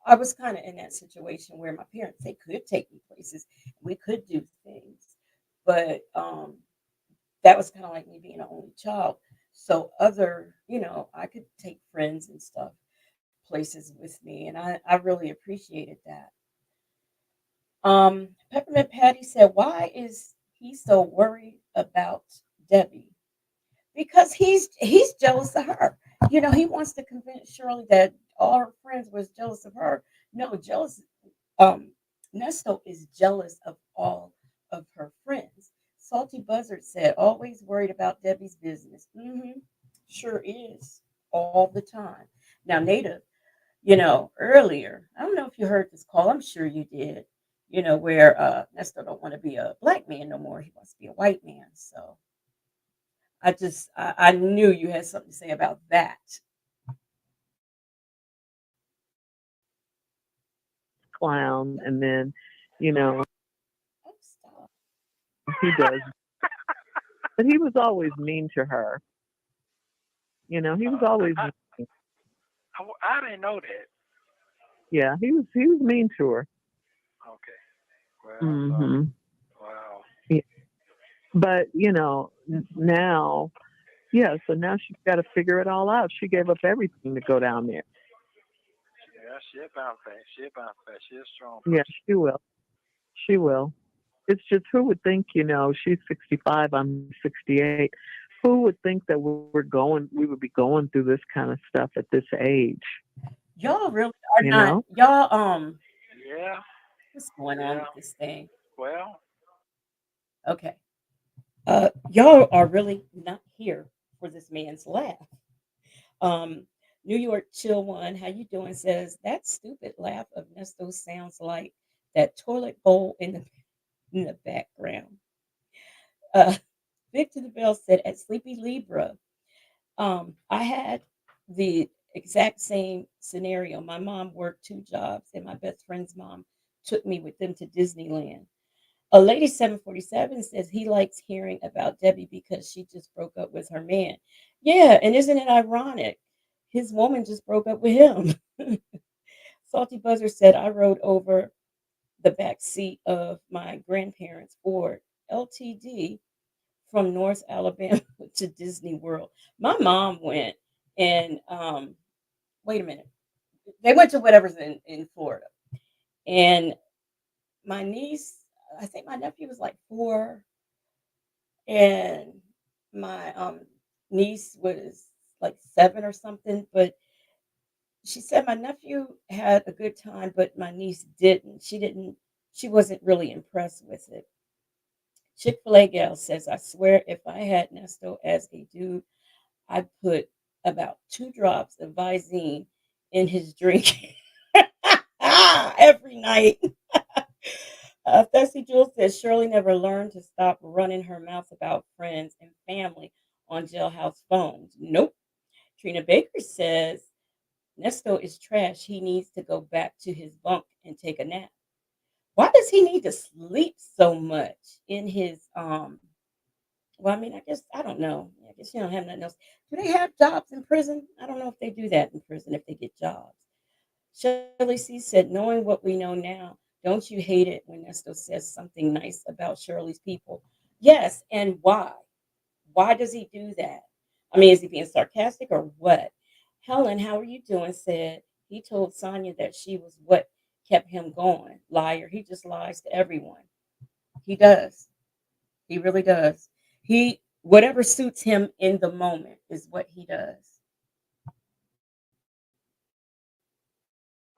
I was kind of in that situation where my parents, they could take me places, we could do things, but that was kind of like me being an only child. So other, you know, I could take friends and stuff places with me, and I really appreciated that. Peppermint Patty said, "Why is he so worried about Debbie?" Because he's jealous of her. You know, he wants to convince Shirley that all her friends was jealous of her. No, jealous. Um, Nesto is jealous of all of her friends. Salty Buzzard said, "Always worried about Debbie's business." Sure is all the time. Now, Native, you know, earlier, I don't know if you heard this call. I'm sure you did. where Nesto don't want to be a black man no more. He wants to be a white man. So I knew you had something to say about that. Clown, and then, you know, Oh, stop. he does. But he was always mean to her. You know, he was always mean. I didn't know that. Yeah, he was mean to her. Okay. Well, Hmm. wow. Yeah. But now, yeah. So now she's got to figure it all out. She gave up everything to go down there. Yeah, she'll bounce back. She'll bounce back. She's a strong Yeah, person. she will. She will. It's just, who would think, she's 65, I'm 68. Who would think that we would be going through this kind of stuff at this age? Y'all really are You not. know? Y'all Yeah. what's going on Yeah. with this thing? Well, Okay. Y'all are really not here for this man's laugh. Um, New York Chill One, how you doing? Says that stupid laugh of Nesto sounds like that toilet bowl in the background. Uh, Victor the Bell said at Sleepy Libra, I had the exact same scenario. My mom worked 2 jobs, and my best friend's mom took me with them to Disneyland. A lady 747 says he likes hearing about Debbie because she just broke up with her man. Yeah, and isn't it ironic? His woman just broke up with him. Salty Buzzer said I rode over the back seat of my grandparents' Ford LTD from North Alabama to Disney World. My mom went and wait a minute. They went to whatever's in Florida. And my niece, I think my nephew was like 4, and my niece was like 7 or something. But she said my nephew had a good time, but my niece didn't. She wasn't really impressed with it. Chick-fil-A gal says, I swear if I had Nesto as a dude, I'd put about 2 drops of Visine in his drink every night. Thursday Jules says Shirley never learned to stop running her mouth about friends and family on jailhouse phones. Nope. Trina Baker says Nesto is trash. He needs to go back to his bunk and take a nap. Why does he need to sleep so much in his well, I mean, I guess I don't know. I guess you don't have nothing else. Do they have jobs in prison? I don't know if they do that in prison if they get jobs. Shirley C said, knowing what we know now, don't you hate it when Nesto says something nice about Shirley's people? Yes, and why? Why does he do that? I mean, is he being sarcastic or what? Helen, how are you doing? Said he told Sonia that she was what kept him going. Liar. He just lies to everyone. He does. He really does. He whatever suits him in the moment is what he does.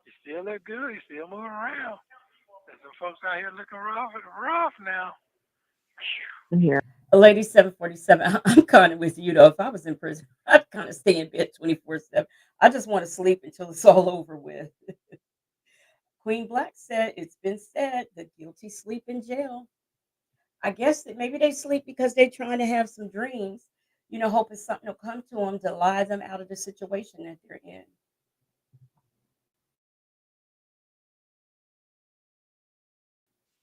you still look good. You still moving around. There's some folks out here looking rough now. In here. A lady 747. I'm kind of with you though. If I was in prison, I'd kind of stay in bed 24/7. I just want to sleep until it's all over with. Queen Black said, it's been said the guilty sleep in jail. I guess that maybe they sleep because they're trying to have some dreams, hoping something will come to them to lie them out of the situation that they're in.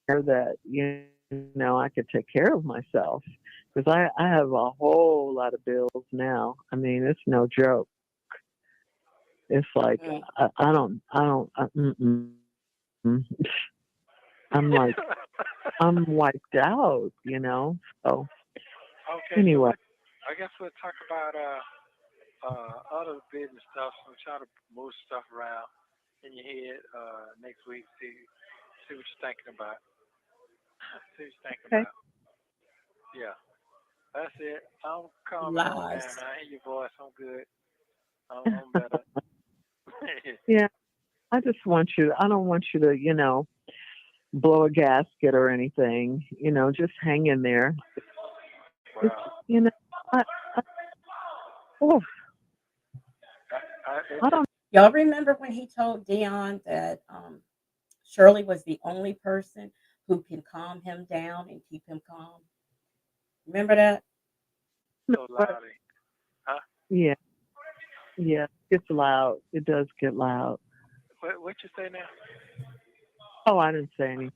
That, I could take care of myself, because I have a whole lot of bills now. I mean, it's no joke. It's like, Mm. mm-mm. I'm like, I'm wiped out, So Okay, anyway, I guess we'll talk about other business stuff. We'll try to move stuff around in your head next week. See what you're thinking about. See what you're thinking okay. about. Yeah, that's it. I'm calming on down. Lies. I hear your voice. I'm good. I'm better. Yeah, I don't want you to, blow a gasket or anything. Just hang in there. It's, Wow. I, I, oh, I don't. Y'all remember when he told Dion that Shirley was the only person who can calm him down and keep him calm. Remember that? So But loud. Huh? yeah, yeah, it gets loud. It does get loud. What you say now? Oh, I didn't say anything.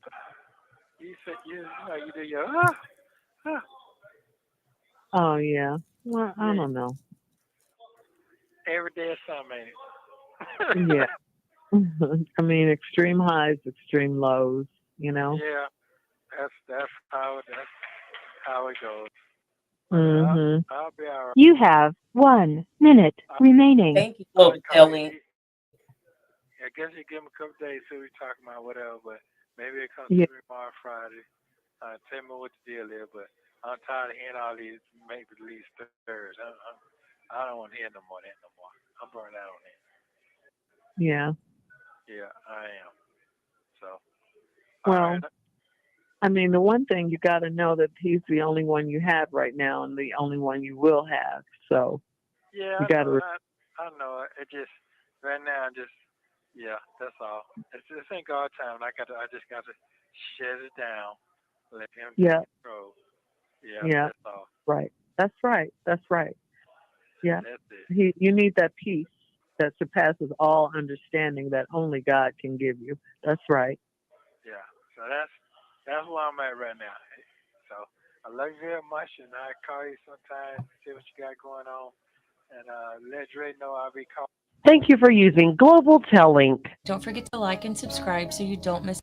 You said you do your ah. Oh, yeah. Well, I Yeah. don't know. Every day or something, ain't Yeah. it? I mean, extreme highs, extreme lows, you know? Yeah. That's how it goes. But Hmm. I'll be all right. You have 1 minute I, remaining. Thank you, I Global call you. Telling. I guess you give him a couple days, see what we're talking about, whatever. But maybe it comes Yeah. to me tomorrow, Friday. Tell me what the deal is. But I'm tired of hearing all these make believe stirs. I don't want to hear no more of that no more. I'm burned out on that. Yeah. Yeah, I am. So, all right. Well, I mean, the one thing you got to know that he's the only one you have right now and the only one you will have. So Yeah, you I got know. to, I know. It just right now, just yeah, that's all. This ain't God time. I just got to shut it down, let him take yeah, control. Yeah, yeah, that's all. right. That's right. That's right. Yeah. That's it. You need that peace that surpasses all understanding that only God can give you. That's right. Yeah. So that's where I'm at right now. So I love you very much, and I call you sometime, see what you got going on, and let Dre know I'll be calling. Thank you for using Global Tel Link. Don't forget to like and subscribe so you don't miss.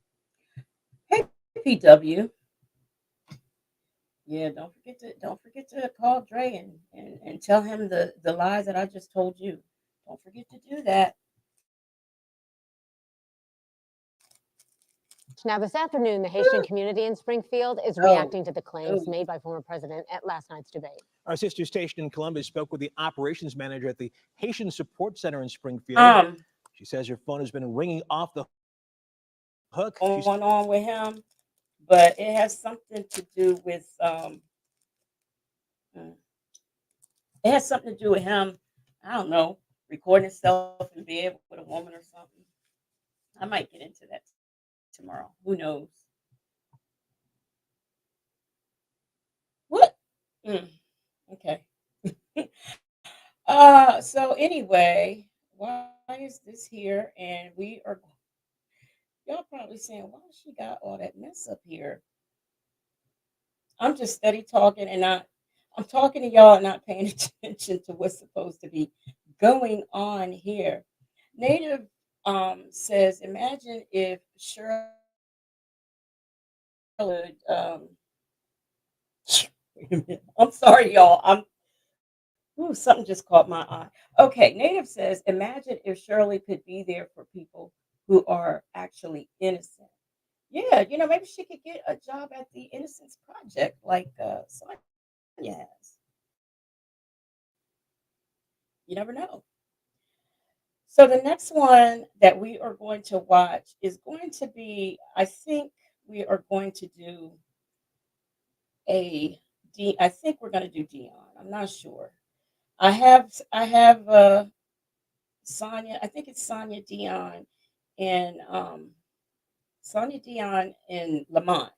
Hey, PW. Yeah, don't forget to call Dre and tell him the lies that I just told you. Don't forget to do that. Now, this afternoon, the Haitian community in Springfield is Oh, reacting to the claims oh, made by former president at last night's debate. Our sister station in Columbus spoke with the operations manager at the Haitian Support Center in Springfield. um, She says her phone has been ringing off the hook. She's going on with him, but it has something to do with mm, it has something to do with him. I don't know, recording himself in bed with a woman or something. I might get into that tomorrow. Who knows? What? Mm, okay. So anyway, why is this here? And we are y'all probably saying, why she got all that mess up here? I'm just steady talking and I'm talking to y'all and not paying attention to what's supposed to be going on here. Native says, imagine if Shirley wait a minute. I'm sorry, y'all. Ooh, something just caught my eye. Okay, Native says, imagine if Shirley could be there for people who are actually innocent. Yeah, maybe she could get a job at the Innocence Project like Sonia has. You never know. So the next one that we are going to watch is going to be, I think we are going to do a I think we're going to do Dion. I'm not sure. I have Sonia, I think it's Sonia Dion and Lamont.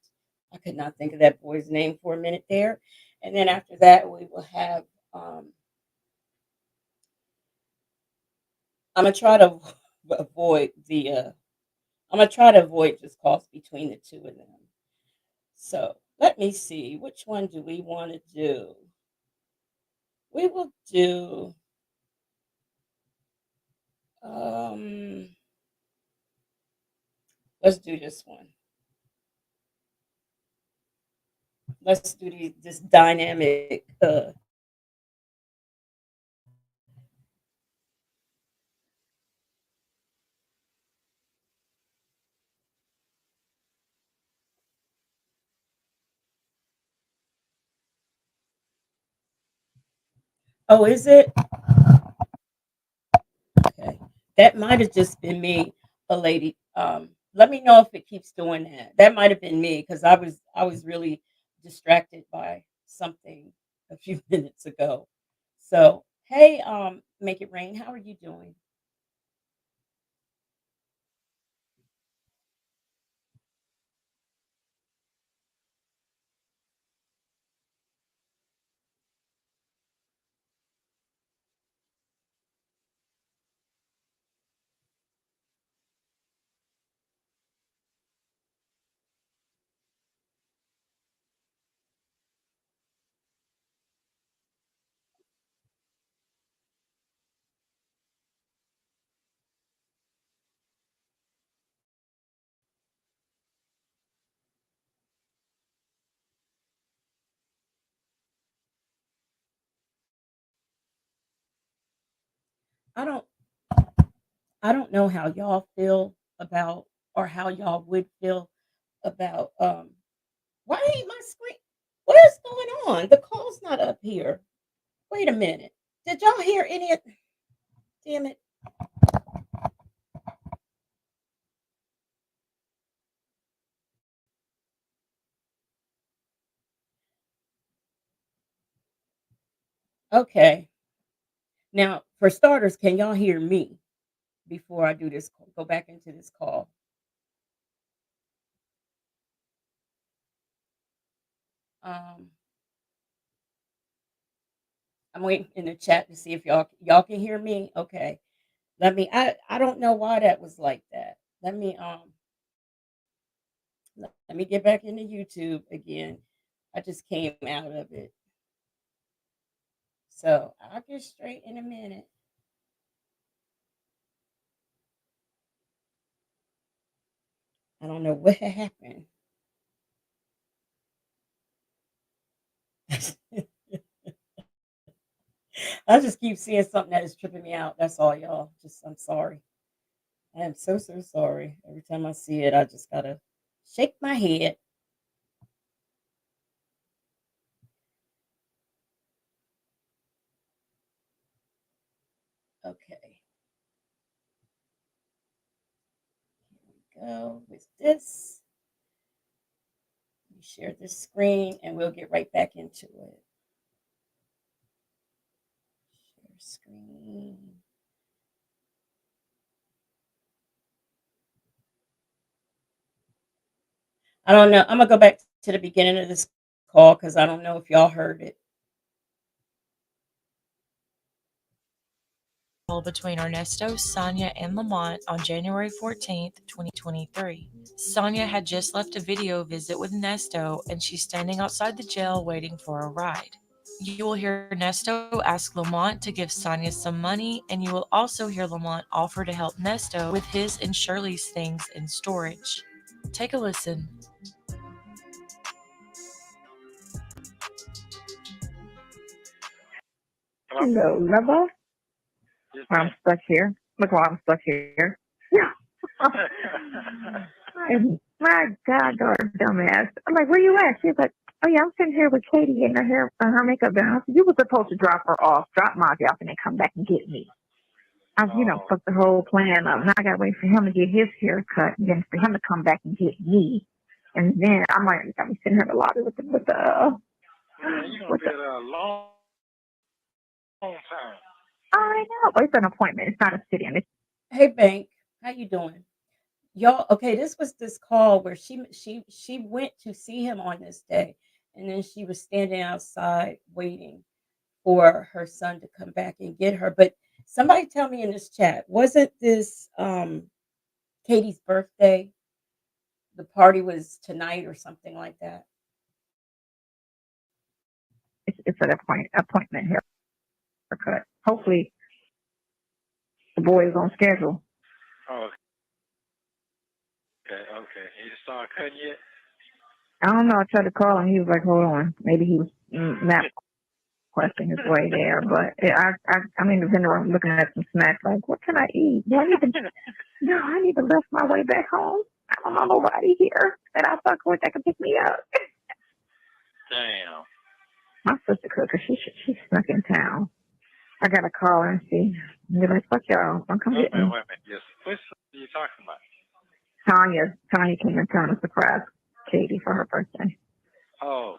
I could not think of that boy's name for a minute there. And then after that, we will have. I'm gonna try to avoid the. I'm gonna try to avoid just calls between the two of them. So let me see. Which one do we want to do? We will do. Um, let's do this one. Let's do this dynamic. Oh, is it? Okay. That might have just been me, a lady. Let me know if it keeps doing that. That might have been me because I was really distracted by something a few minutes ago. So hey, make it rain. How are you doing? I don't know how y'all feel about, or how y'all would feel about, why ain't my screen, what is going on? The call's not up here. Wait a minute. Did y'all hear any of, damn it. Okay. Now, for starters, can y'all hear me before I do this? Go back into this call. Um, I'm waiting in the chat to see if y'all can hear me. Okay. I don't know why that was like that. Let me get back into YouTube again. I just came out of it. So I'll get straight in a minute. I don't know what happened. I just keep seeing something that is tripping me out. That's all, y'all. I'm sorry. I am so sorry. Every time I see it, I just gotta shake my head. Okay. Here we go with this. Let me share this screen and we'll get right back into it. Share screen. I don't know. I'm gonna go back to the beginning of this call because I don't know if y'all heard it. Between Ernesto, Sonia, and Lamont on January 14th, 2023. Sonia had just left a video visit with Nesto, and she's standing outside the jail waiting for a ride. You will hear Nesto ask Lamont to give Sonia some money, and you will also hear Lamont offer to help Nesto with his and Shirley's things in storage. Take a listen. Hello, lover. I'm stuck here. Look why I'm stuck here. Yeah. My God, daughter, dumbass. I'm like, where you at? She's like, oh yeah, I'm sitting here with Katie getting her hair, her makeup done. I said, you were supposed to drop her off, drop Margie off, and then come back and get me. I, fucked the whole plan up. Now I gotta wait for him to get his hair cut, and then for him to come back and get me. And then I might be sitting here in the lobby with the you're gonna be at a long time. I know. But it's an appointment. It's not a sit-in. Hey Bank, how you doing? Y'all, okay, this was this call where she went to see him on this day, and then she was standing outside waiting for her son to come back and get her. But somebody tell me in this chat, wasn't this Katie's birthday? The party was tonight or something like that. It's an appointment haircut. Hopefully, the boy is on schedule. Oh, okay. He just started cutting yet? I don't know. I tried to call him. He was like, "Hold on." Maybe he was not questing his way there. But I'm in the vending room looking at some snacks. Like, what can I eat? Do I need to? No, I need to lift my way back home. I don't know nobody here that I fuck with that can pick me up. Damn. My sister could, cause she snuck in town. I gotta call her and see. And they're like, fuck y'all. Don't come get me. Wait a minute. Yes. What are you talking about? Tanya came in town to surprise Katie for her birthday. Oh.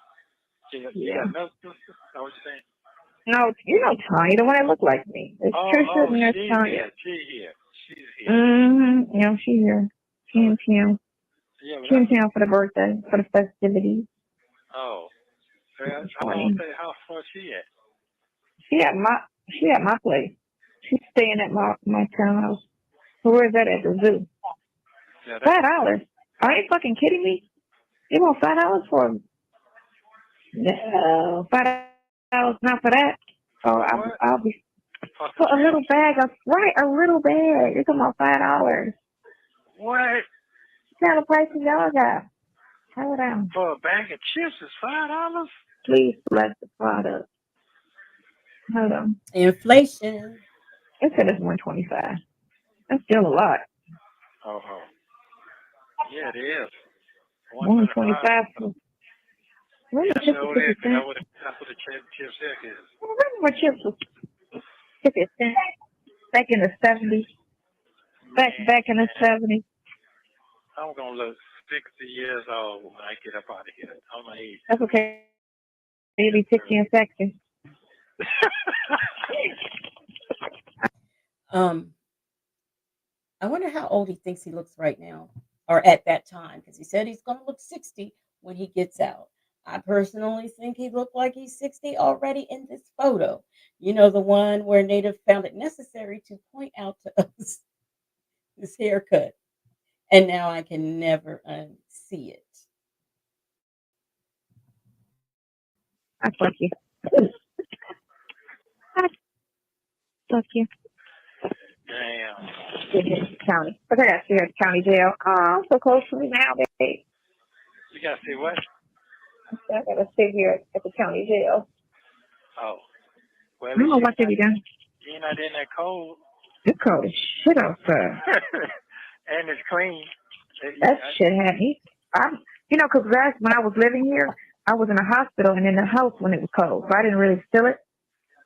Yeah. No, what you saying? No, you know Tanya, the one that looked like me. It's Trisha and there's Tanya. She's here. Yeah, she's here. She in town. Yeah, she in town for the birthday, for the festivities. Oh. How far she at? She at my place. She's staying at my townhouse. So where's that at? The zoo. Yeah, $5. Are you fucking kidding me? You want $5 for? No, $5 not for that. Oh, I'll be for a little bag of a little bag. You're talking about $5. What? What kind of prices y'all got? Hold on. For a bag of chips is $5? Please select the product. Hold on. Inflation. It said it's 125. That's still a lot. Oh, yeah, it is. 125. Remember Yeah, chips so was it is. 50 cents? That's what the chip check is. Remember when chips was 50 cents back in the 70s? Back in the 70s. I'm gonna look 60 years old when I get up out of here. I'm my age. That's okay. You'll be 60 and sexy. I wonder how old he thinks he looks right now, or at that time, because he said he's going to look 60 when he gets out. I personally think he looked like he's 60 already in this photo. You know, the one where Native found it necessary to point out to us his haircut, and now I can never unsee it. I fuck you. I fuck you. Damn. County. But I got to see her at the county jail. I'm so close to me now, babe. You gotta see what? I got to sit here at the county jail. Oh. Well, I don't know what to be done. You're not in that cold. It's cold as shit outside. And it's clean. That shit had me. You know, because last when I was living here, I was in a hospital and in the house when it was cold, so I didn't really feel it.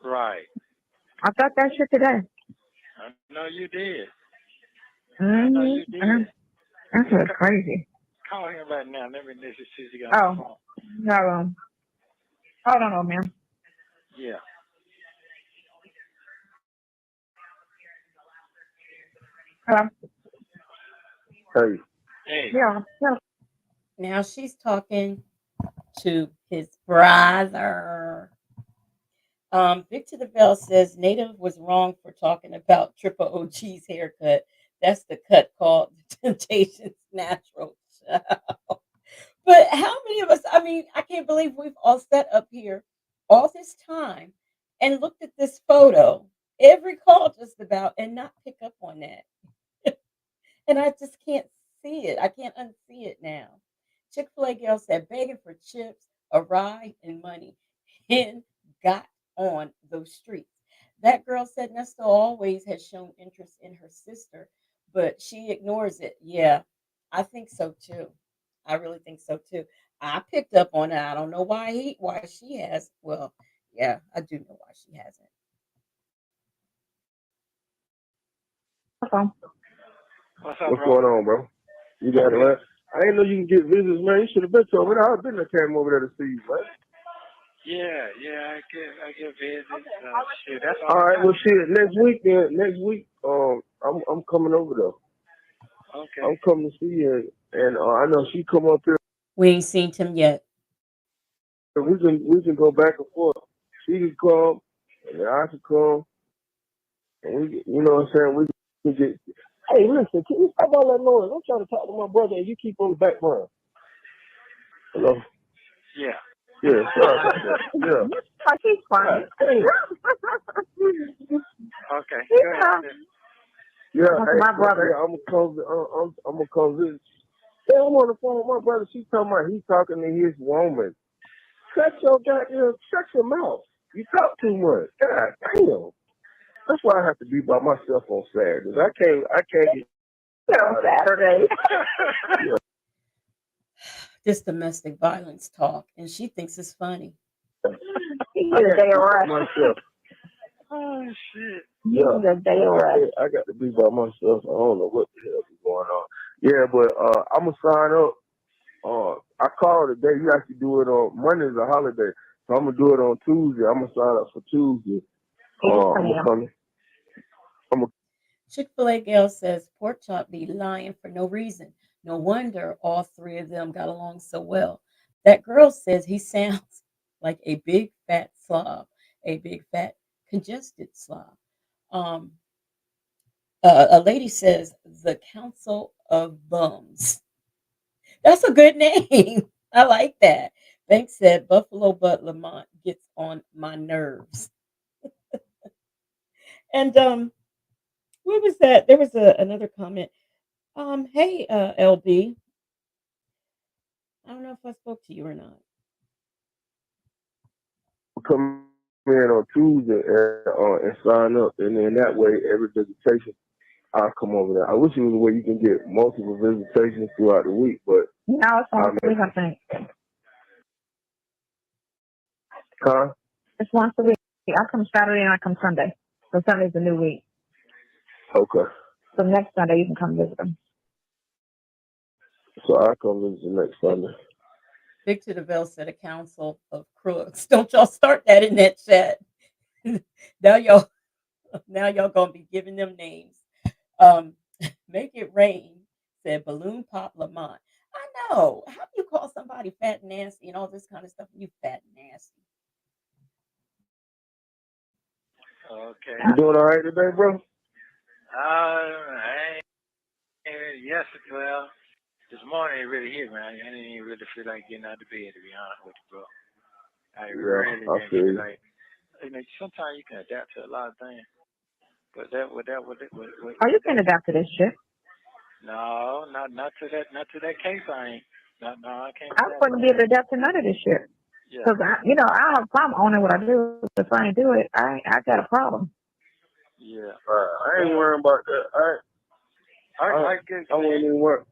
Right. I thought that shit today. I know you did. Mm-hmm. That's what's crazy. Call him right now. Let me see if you got on the phone. No. Hold on, man. Yeah. Hello. Hey. Yeah. Now she's talking to his brother. Victor DeVille says Native was wrong for talking about Triple OG's haircut. That's the cut called the Temptations Natural. But how many of us, I mean, I can't believe we've all sat up here all this time and looked at this photo, every call just about, and not pick up on that. And I just can't see it. I can't unsee it now. Chick-fil-A girl said begging for chips, a ride, and money. And got on those streets. That girl said Nesto always has shown interest in her sister, but she ignores it. Yeah, I think so too. I really think so too. I picked up on it. I don't know why she has. Well, yeah, I do know why she hasn't. What's up, What's going on, bro? You got it right. I didn't know you can get visits, man. You should have been told me. I've been there, came over there to see you, man. Yeah, I get visits. Shit, that's all right. Well, shit. Next week, I'm coming over there. Okay. I'm coming to see you, and I know she come up here. We ain't seen him yet. We can go back and forth. She can come, and I can come, and we, you know what I'm saying. We can get. Hey, listen, can you stop all that noise? I'm trying to talk to my brother, and you keep on the background. Hello. Yeah. Yeah, sorry about that. Yeah. Oh, she's fine. Okay. Go ahead. Yeah, hey, my brother. Yeah, I'm gonna come visit. Yeah, I'm on the phone with my brother. She's talking about he's talking to his woman. Shut your mouth. You talk too much. God damn. That's why I have to be by myself on Saturdays. I can't get on Saturday. Yeah. This domestic violence talk, and she thinks it's funny. You get a day of rest. Myself. Oh shit. You get a day of rest. I got to be by myself. I don't know what the hell is going on. Yeah, but I'm gonna sign up. I called today. You actually do it on Monday's a holiday, so I'm gonna do it on Tuesday. I'm gonna sign up for Tuesday. I'm coming. Chick-fil-A gal says pork chop be lying for no reason. No wonder all three of them got along so well. That girl says he sounds like a big fat slob, a big fat congested slob. Um, a lady says the Council of Bums. That's a good name. I like that. Banks said Buffalo Butt Lamont gets on my nerves. And what was that? There was another comment. Hey, LB. I don't know if I spoke to you or not. Come in on Tuesday and sign up, and then that way every visitation I'll come over there. I wish it was a way you can get multiple visitations throughout the week, but No, it's once a week, I think. huh? It's once a week. I come Saturday and I come Sunday. So Sunday's a new week. Okay. So next Sunday you can come visit them. So I'll come visit next Sunday. Victor DeVille said a council of crooks. Don't y'all start that in that chat. now y'all gonna be giving them names. Um, Make It Rain said balloon pop Lamont. I know. How do you call somebody fat and nasty and all this kind of stuff? You fat and nasty. Okay. You doing all right today, bro? Yes, well, this morning it really hit me. I didn't even really feel like getting out of bed, to be honest with you, bro. I really didn't feel like, sometimes you can adapt to a lot of things. But Oh, you can adapt to this shit. No, not to that case. I ain't. No, I can't. I wouldn't be able to adapt to none of this shit. Because I don't have a problem owning what I do. If I ain't do it, I got a problem. Yeah. I ain't worrying about that. I wouldn't even worry.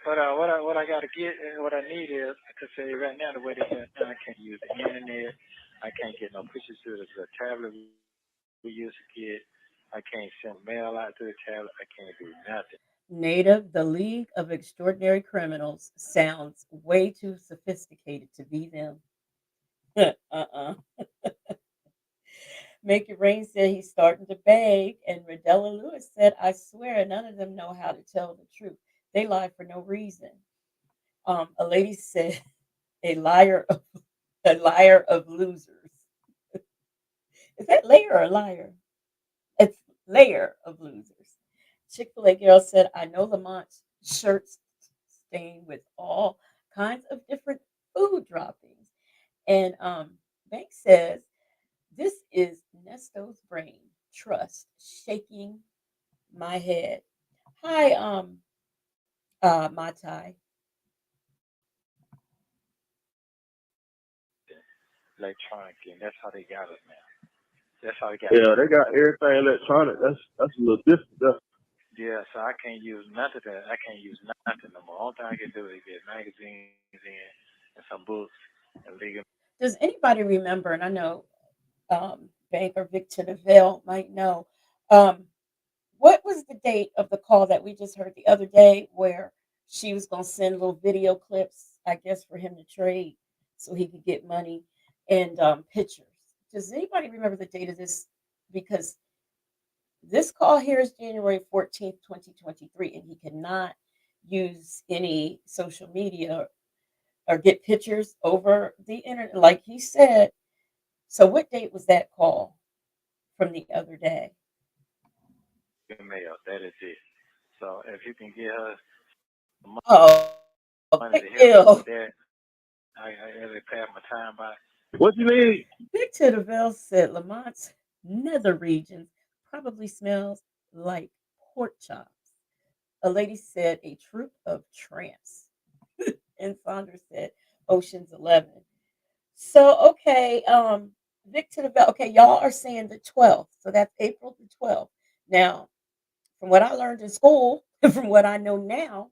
But what I gotta get and what I need is to say right now the way they got done, I can't use the internet. I can't get no pictures to the tablet we used to get. I can't send mail out to the tablet. I can't do nothing. Native, the League of Extraordinary Criminals sounds way too sophisticated to be them. Make It Rain said he's starting to beg, and Radella Lewis said, I swear none of them know how to tell the truth. They lie for no reason. A lady said, a liar of losers. Is that layer or liar? It's layer of losers. Chick-fil-A girl said, I know Lamont's shirts stained with all kinds of different food droppings. And Bank says, this is Nesto's brain. Trust. Shaking my head. Hi, Matai. Electronic, and that's how they got us now. That's how they got. Yeah, they got everything electronic. That's a little different. Yeah, so I can't use none of that. I can't use nothing no more. All thing I can do is get magazines in and some books and legal. Does anybody remember? And I know Bank or Victor DeVille might know. What was the date of the call that we just heard the other day where she was going to send little video clips, I guess, for him to trade so he could get money and pictures? Does anybody remember the date of this? Because this call here is January 14th, 2023, and he cannot use any social media or get pictures over the internet, like he said. So, what date was that call from the other day? Mail. That is it. So if you can get her money to help me with that, I really pass my time by. What you need? Victor DeVille said Lamont's nether region probably smells like pork chops. A lady said a troop of tramps. And Sandra said Ocean's 11. So, okay, Victor DeVille, okay, y'all are saying the 12th. So that's April the 12th. Now, from what I learned in school, from what I know now,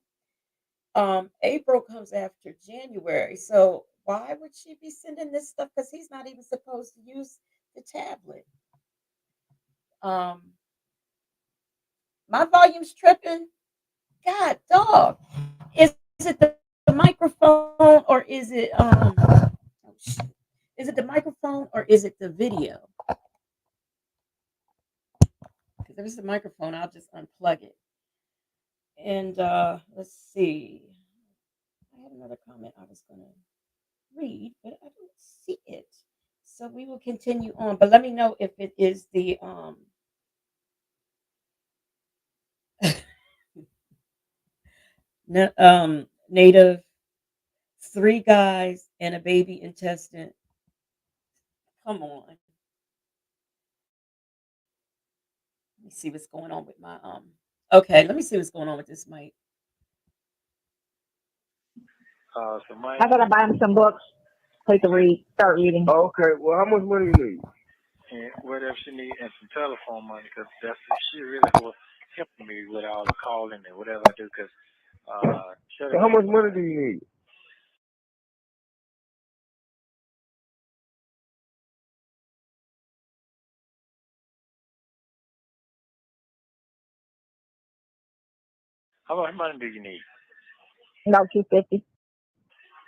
April comes after January. So why would she be sending this stuff? Because he's not even supposed to use the tablet. My volume's tripping. God, dog. Is it the microphone or is it is it the microphone or is it the video? Because if it's the microphone, I'll just unplug it. And let's see. I had another comment I was going to read, but I don't see it. So we will continue on. But let me know if it is the native 3 guys and a baby intestine. Come on. Let me see what's going on with my okay, let me see what's going on with this mic. I gotta buy him some books. Take a read. Start reading. Okay. Well, how much money you need? And whatever she need and some telephone money, because she really was helping me with all the calling and whatever I do. Because So how much money do you need? how much money do you need? About $250.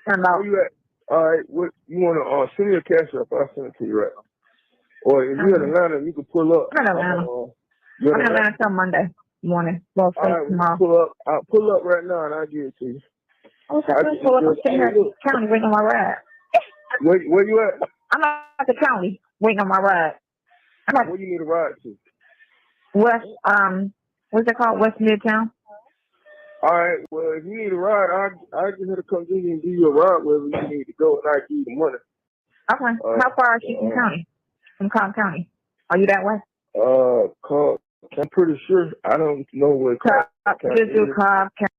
Where you at? All right. What you want to send me a cash up? I'll send it to you right now. Or if you're in Atlanta, you can pull up. I'm in Atlanta. I'm in Atlanta till Monday morning. Well, all right, tomorrow. pull up. I'll pull up right now and I'll give it to you. Okay, I'm pull up. I'm sitting here at the county waiting on my ride. Where you at? I'm at the county waiting on my ride. Where you need a ride to? West, what's it called? West Midtown. All right. Well, if you need a ride, I'll get her to come get you and give you a ride wherever you need to go, and I'll give you the money. Okay. How far is she from county? From Cobb County? Are you that way? I'm pretty sure. I don't know where Cobb County just do Cobb County.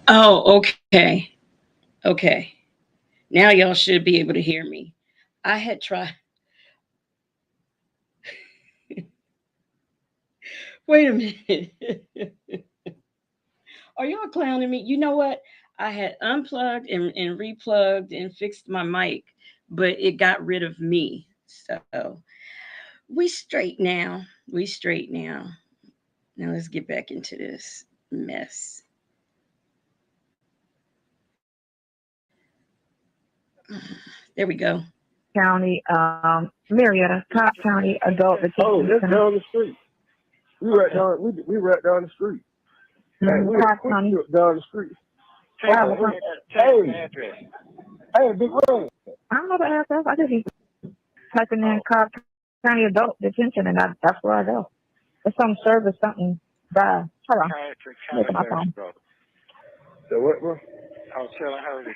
Oh, okay. Okay. Now y'all should be able to hear me. I had tried. Wait a minute. Are y'all clowning me? You know what? I had unplugged and replugged and fixed my mic, but it got rid of me. So we straight now. We straight now. Now let's get back into this mess. There we go. County, Marietta, Cobb County Adult Detention Oh, that's Center. down the street. We right down the street. Hey, we Cobb County. down the street. Hey, Big Red. I don't know the address. I just be typing in Cobb County Adult Detention, and that's where I go. It's some service, something. Hold on. Look at my phone. So what, bro? I was telling her to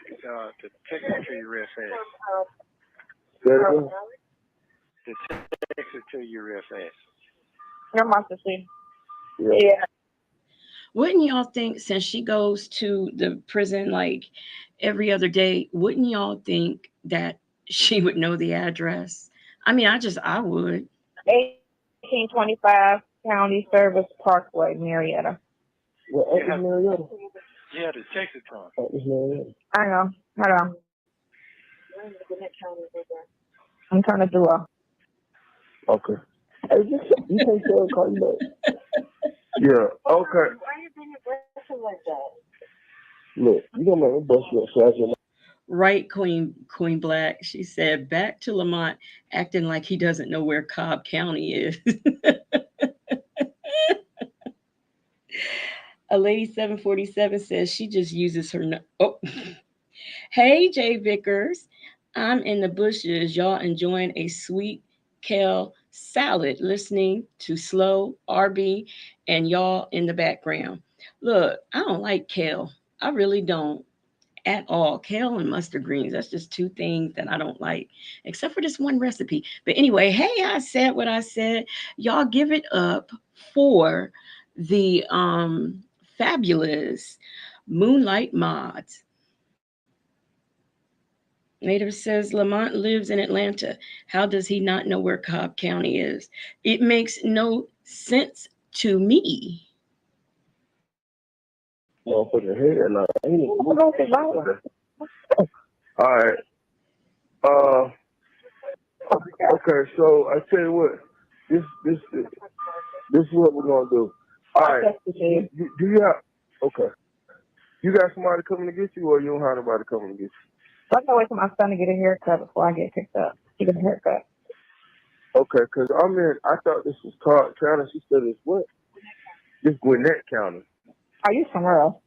text it to you real fast. To text it to you real fast. Your must have seen. Yeah. Wouldn't y'all think, since she goes to the prison like every other day, wouldn't y'all think that she would know the address? I mean, I would. 1825 County Service Parkway, Marietta. Well, You have, Marietta. you have to text it to him. Marietta. I know. Hold on. I'm trying to do a. Okay. Hey, you can't tell him call you back. Yeah. Okay. Why you being aggressive like that? Look, you gonna make me bust your ass. Right, Queen Black. She said, back to Lamont acting like he doesn't know where Cobb County is. A lady 747 says she just uses her. Oh, hey, Jay Vickers. I'm in the bushes. Y'all enjoying a sweet kale salad, listening to slow RB and y'all in the background. Look, I don't like kale. I really don't at all. Kale and mustard greens. That's just two things that I don't like, except for this one recipe. But anyway, hey, I said what I said. Y'all give it up for the fabulous Moonlight Mods. Native says Lamont lives in Atlanta. How does he not know where Cobb County is? It makes no sense to me. Motherfucking head, like, all right. Okay, so I tell you what, this is what we're gonna do. All right. Do you have? Okay. You got somebody coming to get you, or you don't have nobody coming to get you? I'm gonna wait for my son to get a haircut before I get picked up. He get a haircut. Okay, because I thought this was Cobb County. She said it's what? This Gwinnett County. Are you somewhere else?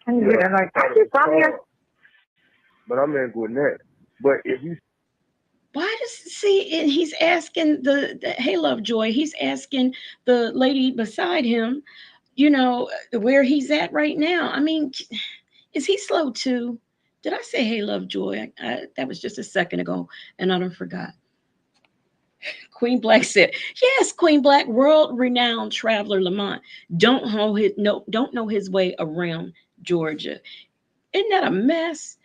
Can you get it? Like, are you from here? But I'm in Gwinnett. But if you Why does and he's asking the hey Lovejoy, he's asking the lady beside him, where he's at right now. I mean, is he slow too? Did I say hey Lovejoy? That was just a second ago, and I don't forgot. Queen Black said, "Yes, Queen Black, world-renowned traveler Lamont don't know his way around Georgia. Isn't that a mess?"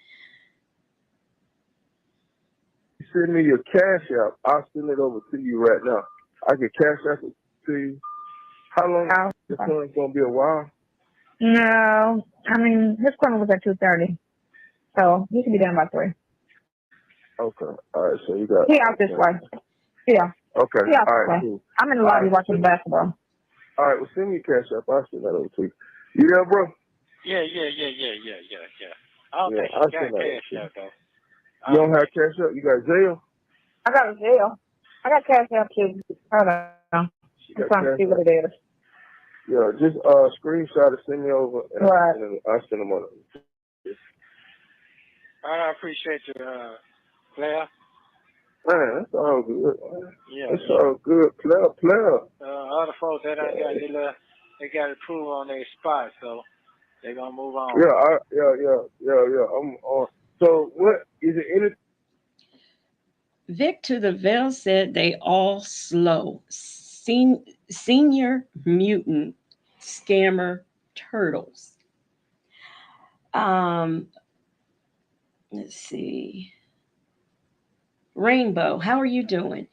send me your cash app, I'll send it over to you right now. I can cash app it to you. How long? This one's gonna be a while. No, I mean his appointment was at 2:30, so he should be done by 3. Okay, all right. So you got. He out this way. Yeah. Okay. He out All this right. way. Cool. I'm in the lobby watching basketball. All right. Well, send me your cash app. I'll send that over to you. You there, bro? Yeah. I don't think he got cash out though. You don't have cash app? You got Zelle? I got a Zelle. I got cash app too. Hold on. I'm trying to see what it is. Yeah, just screenshot it, send me over, and right. I'll send them on. I appreciate you, Claire. Man, that's all good. Yeah, it's all good. Player. Other folks that I got, they got to prove on their spot, so they're gonna move on. Yeah. I'm on. So, what is it? Vic to the Veil said they all slow. Senior mutant scammer turtles. Let's see. Rainbow, how are you doing?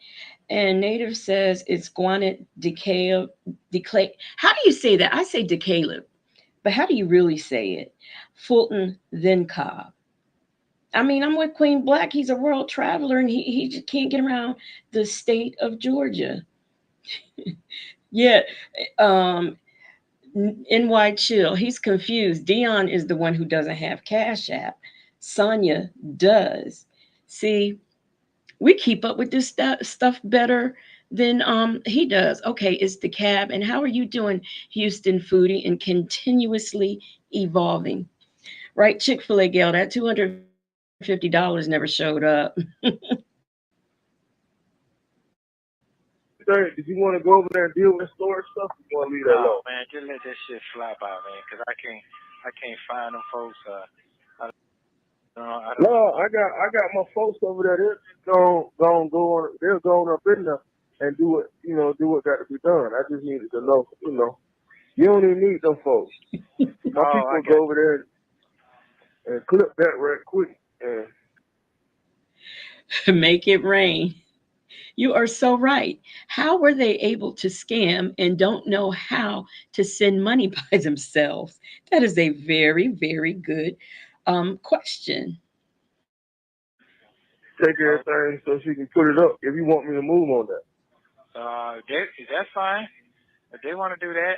And Native says it's Guanet Decaleb. How do you say that? I say Decaleb, but how do you really say it? Fulton, then Cobb. I mean, I'm with Queen Black. He's a world traveler, and he just can't get around the state of Georgia. Yeah. NY Chill, he's confused. Dion is the one who doesn't have Cash App. Sonia does. See, we keep up with this stuff better than he does. Okay, it's the cab. And how are you doing, Houston Foodie? And continuously evolving. Right, Chick-fil-A gal, that $250 never showed up. Did you want to go over there and deal with storage stuff? Or you want to leave that alone? Man, just let that shit fly by, man, because I can't find them folks. No, I got my folks over there. They're go on. They're going up in there and do what got to be done. I just needed to know. You don't even need them folks. My people go over there and clip that right quick and make it rain. You are so right. How were they able to scam and don't know how to send money by themselves? That is a very, very good question. Take everything so she can put it up if you want me to move on that. That's fine. If they want to do that,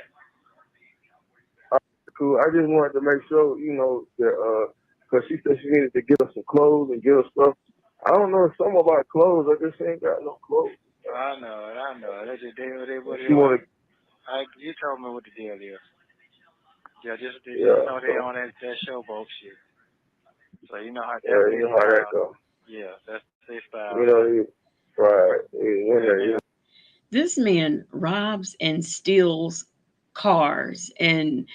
Cool. I just wanted to make sure, that because she said she needed to get us some clothes and get us stuff. I don't know if some of our clothes. I just ain't got no clothes. I know. That's the deal. What She wanted. you told me what the deal is. Yeah, just Yeah. know they on that showboat shit. So you know how Yeah, that's you their know how that style. goes. Yeah, that's their style. Right. This man robs and steals cars and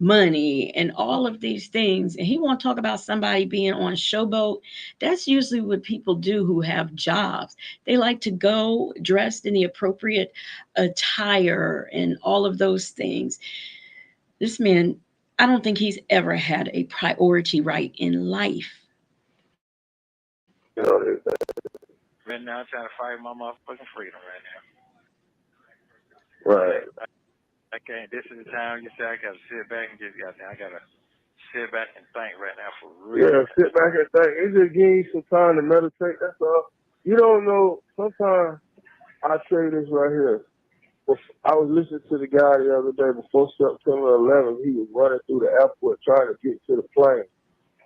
money and all of these things, and he want to talk about somebody being on showboat. That's usually what people do who have jobs. They like to go dressed in the appropriate attire and all of those things. This man, I don't think he's ever had a priority right in life. Right now, I'm trying to fight my motherfucking freedom right now. Right. I can't. This is the time you say I gotta sit back and I gotta sit back and think right now for real. Yeah, sit back and think. It just gives you some time to meditate. That's all. You don't know. Sometimes I say this right here. I was listening to the guy the other day before September 11th. He was running through the airport trying to get to the plane.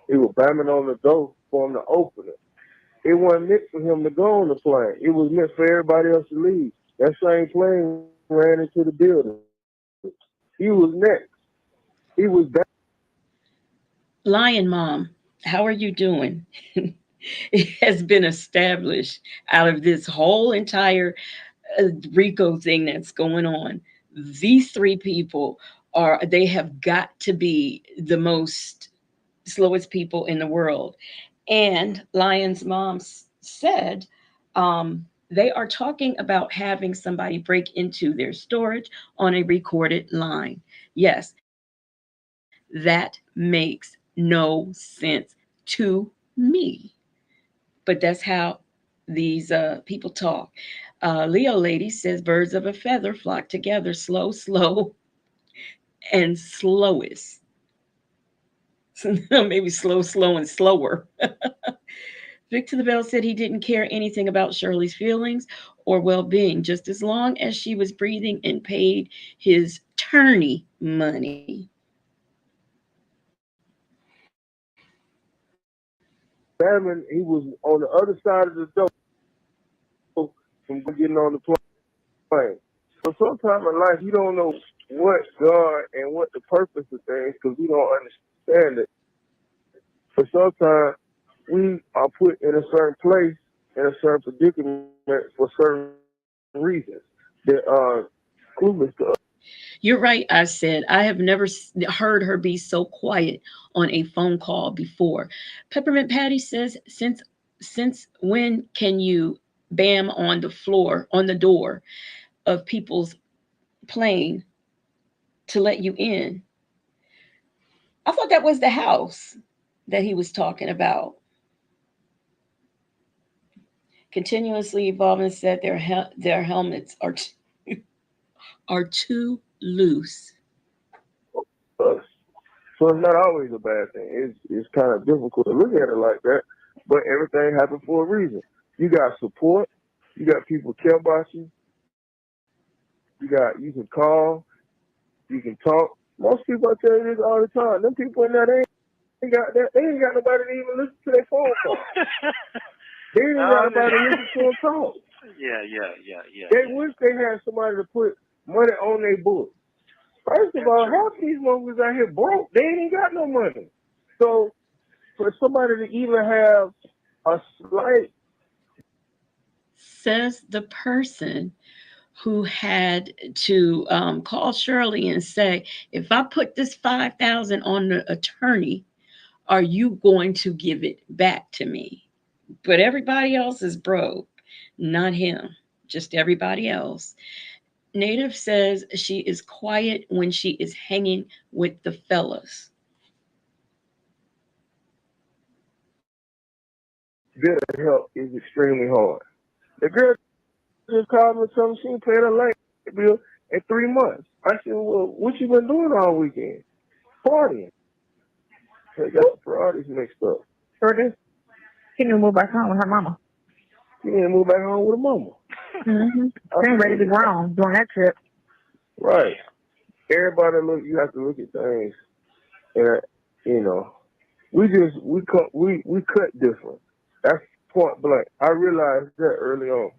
He was banging on the door for him to open it. It wasn't meant for him to go on the plane. It was meant for everybody else to leave. That same plane ran into the building. He was next. He was back. Lion Mom, how are you doing? It has been established out of this whole entire RICO thing that's going on. These three people they have got to be the most slowest people in the world. And Lion's mom said they are talking about having somebody break into their storage on a recorded line. Yes, that makes no sense to me. But that's how these people talk. Leo Lady says birds of a feather flock together, slow, slow, and slowest. Maybe slow, slow, and slower. Victor the Bell said he didn't care anything about Shirley's feelings or well being, just as long as she was breathing and paid his tourney money. Batman, he was on the other side of the door from getting on the plane. So sometimes in life, you don't know what God and what the purpose of things because we don't understand it. But sometimes we are put in a certain place, in a certain predicament for certain reasons that are clueless to us. You're right, I said. I have never heard her be so quiet on a phone call before. Peppermint Patty says, since when can you bam on the floor, on the door of people's plane to let you in? I thought that was the house that he was talking about. Continuously evolving said their helmets are too loose. Us. So it's not always a bad thing. It's kind of difficult to look at it like that, but everything happens for a reason. You got support. You got people care about you. You can call. You can talk. Most people I tell you this all the time. Them people in there, they ain't got that. They ain't got nobody to even listen to their phone call. They ain't got nobody to listen to them talk. Yeah. They wish they had somebody to put money on their books. First of all, half these motherfuckers out here broke. They ain't got no money. So for somebody to even have a slight, Says the person who had to call Shirley and say, if I put this 5,000 on the attorney, are you going to give it back to me? But everybody else is broke, not him, just everybody else. Native says she is quiet when she is hanging with the fellas. bitter help is extremely hard. The girl just called me and told me she ain't paying her light bill in 3 months. I said, well, what you been doing all weekend? Partying. They got the priorities mixed up. Sure did. She didn't move back home with her mama. She didn't move back home with her mama. Mm-hmm. She ain't ready to be grown during that trip. Right. Everybody you have to look at things, and you know, we cut different. That's point blank. I realized that early on.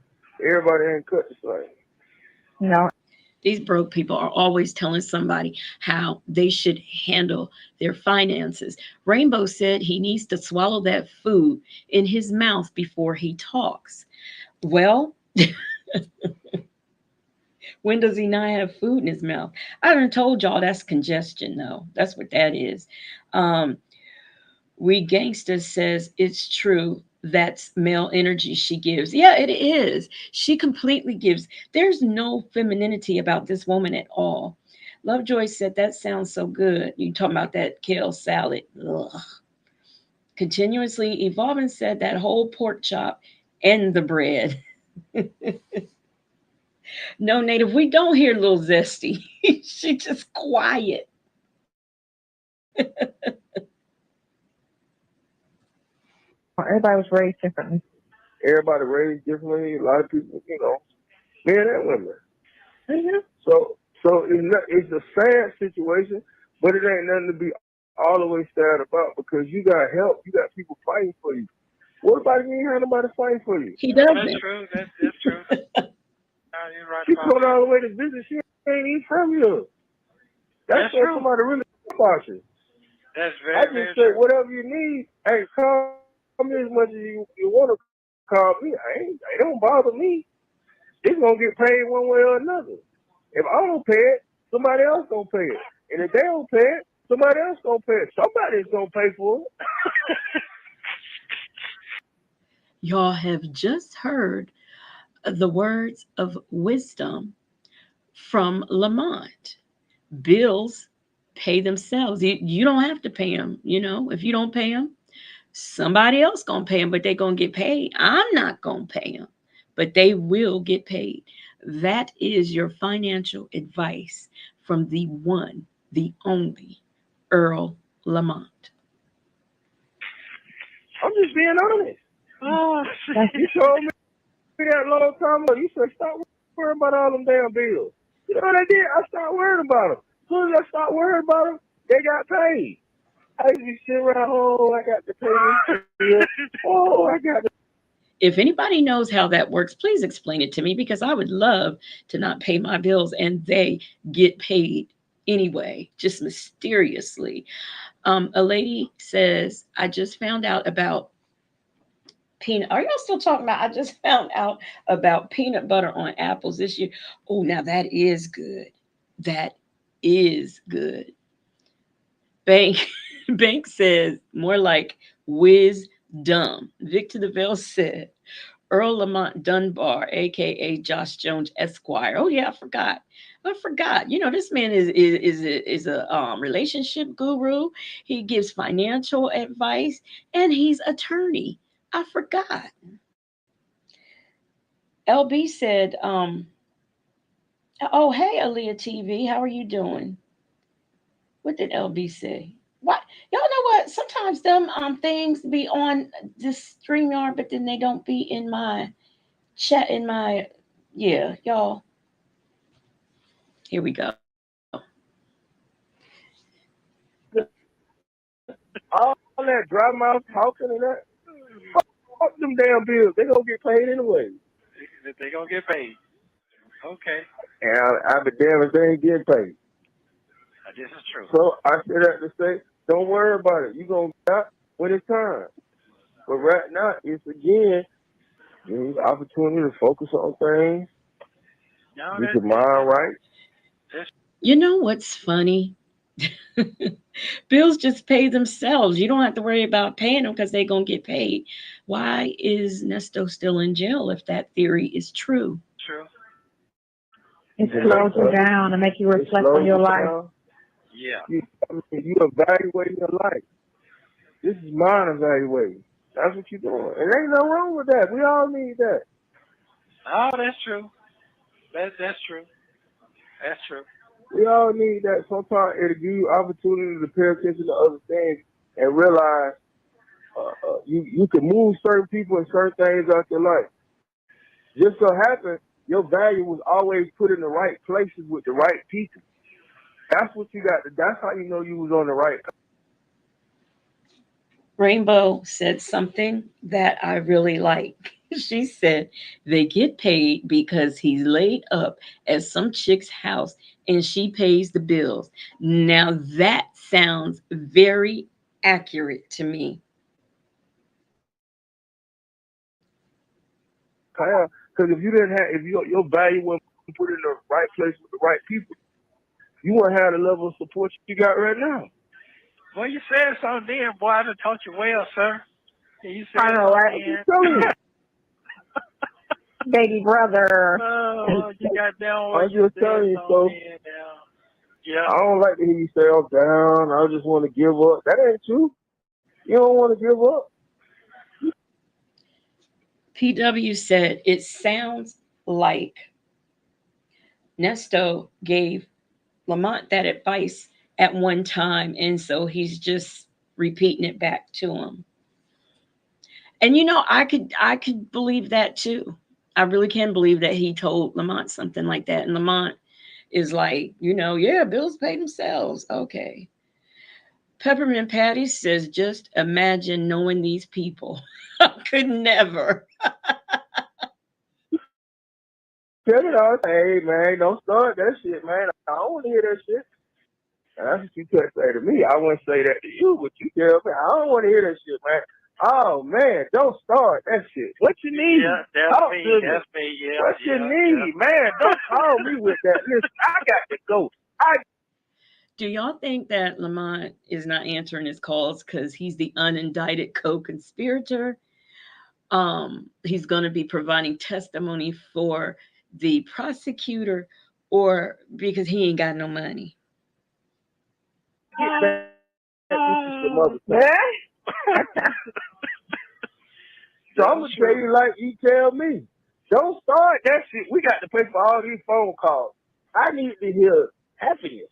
Everybody ain't cut the same. No. These broke people are always telling somebody how they should handle their finances. Rainbow said he needs to swallow that food in his mouth before he talks. Well, when does he not have food in his mouth? I done told y'all that's congestion, though. That's what that is. We Gangsta says it's true. That's male energy she gives. Yeah, it is. She completely gives. There's no femininity about this woman at all. Lovejoy said that sounds so good. You talking about that kale salad? Ugh. Continuously evolving said that whole pork chop and the bread. No, Native, we don't hear little Zesty. She just quiet. Everybody was raised differently. Everybody raised differently. A lot of people, men and women. Mm-hmm. So it's a sad situation, but it ain't nothing to be all the way sad about because you got help. You got people fighting for you. What about you ain't have nobody fighting for you? He doesn't. That's true. That's true. You're right She about going that. all the way to visit. She ain't even from you. That's true. Somebody really about you. That's I just say true. whatever you need. Hey, call me as much as you want to call me. It don't bother me. It's gonna get paid one way or another. If I don't pay it, somebody else gonna pay it. And if they don't pay it, somebody else gonna pay it. Somebody's gonna pay for it. Y'all have just heard the words of wisdom from Lamont. Bills pay themselves. You don't have to pay them. If you don't pay them, somebody else gonna pay them, but they gonna get paid. I'm not gonna pay them, but they will get paid. That is your financial advice from the one, the only Earl Lamont. I'm just being honest. You told me that a long time ago. You said stop worrying about all them damn bills. You know what I did? I stopped worrying about them. As soon as I stopped worrying about them, they got paid. I used to be sitting around, I got to pay this bill. I got to. If anybody knows how that works, please explain it to me because I would love to not pay my bills and they get paid anyway, just mysteriously. A lady says, I just found out about peanut. Are y'all still talking about? I just found out about peanut butter on apples this year. Oh, now that is good. That is good. Bank Bank says more like wisdom. Victor DeVille said Earl Lamont Dunbar, aka Josh Jones Esquire. Oh yeah, I forgot. This man is a relationship guru. He gives financial advice and he's attorney. I forgot. LB said, "Oh hey, Aaliyah TV, how are you doing?" What did LB say? What y'all know? What sometimes them things be on this StreamYard, but then they don't be in my chat. Yeah, y'all. Here we go. All that dry mouth talking and that. Fuck them damn bills. They gonna get paid anyway. They gonna get paid. Okay. And I'll be damned if they ain't getting paid. This is true. So I said that to say, don't worry about it. You gonna get when it's time. But right now, it's again, the opportunity to focus on things. Get your mind right. You know what's funny? Bills just pay themselves. You don't have to worry about paying them because they're going to get paid. Why is Nesto still in jail if that theory is true? True. It slows you down and make you reflect on your life. Yeah. You evaluating your life. This is mind evaluating. That's what you're doing. And ain't no wrong with that. We all need that. Oh, that's true. That's true. That's true. We all need that. Sometimes it'll give you opportunity to pay attention to other things and realize you can move certain people and certain things out your life. Just so happens your value was always put in the right places with the right people. That's what you got. That's how you know you was on the right. Rainbow said something that I really like. She said they get paid because he's laid up at some chick's house and she pays the bills. Now that sounds very accurate to me. Because if you didn't have, if your value wasn't put in the right place with the right people, you wouldn't have the level of support you got right now. Well, you said something then, boy. I done taught you well, sir. You said I know, something right? I'm then. telling you. Baby brother. Oh, you got down I'm what you just said telling you, something so then now. Yeah. I don't like to hear you say I'm down. I just want to give up. That ain't true. You don't want to give up. PW said it sounds like Nesto gave Lamont that advice at one time, and so he's just repeating it back to him. And I could believe that too. I really can believe that he told Lamont something like that, and Lamont is like, yeah, bills pay themselves. Okay. Peppermint Patty says, just imagine knowing these people. I could never. Tell it all. Hey, man, don't start that shit, man. I don't want to hear that shit. That's what you could say to me. I wouldn't say that to you, but you tell me. I don't want to hear that shit, man. Oh, man, don't start that shit. What you need? Yeah, that's Talk me. to me. That's me. Yeah, What you need, man? Don't call me with that. Listen, I got to go. Do y'all think that Lamont is not answering his calls because he's the unindicted co-conspirator? He's going to be providing testimony for the prosecutor, or because he ain't got no money? Get back to some other thing. So I'm going to tell you like you tell me. Don't start that shit. We got to pay for all these phone calls. I need to hear happiness.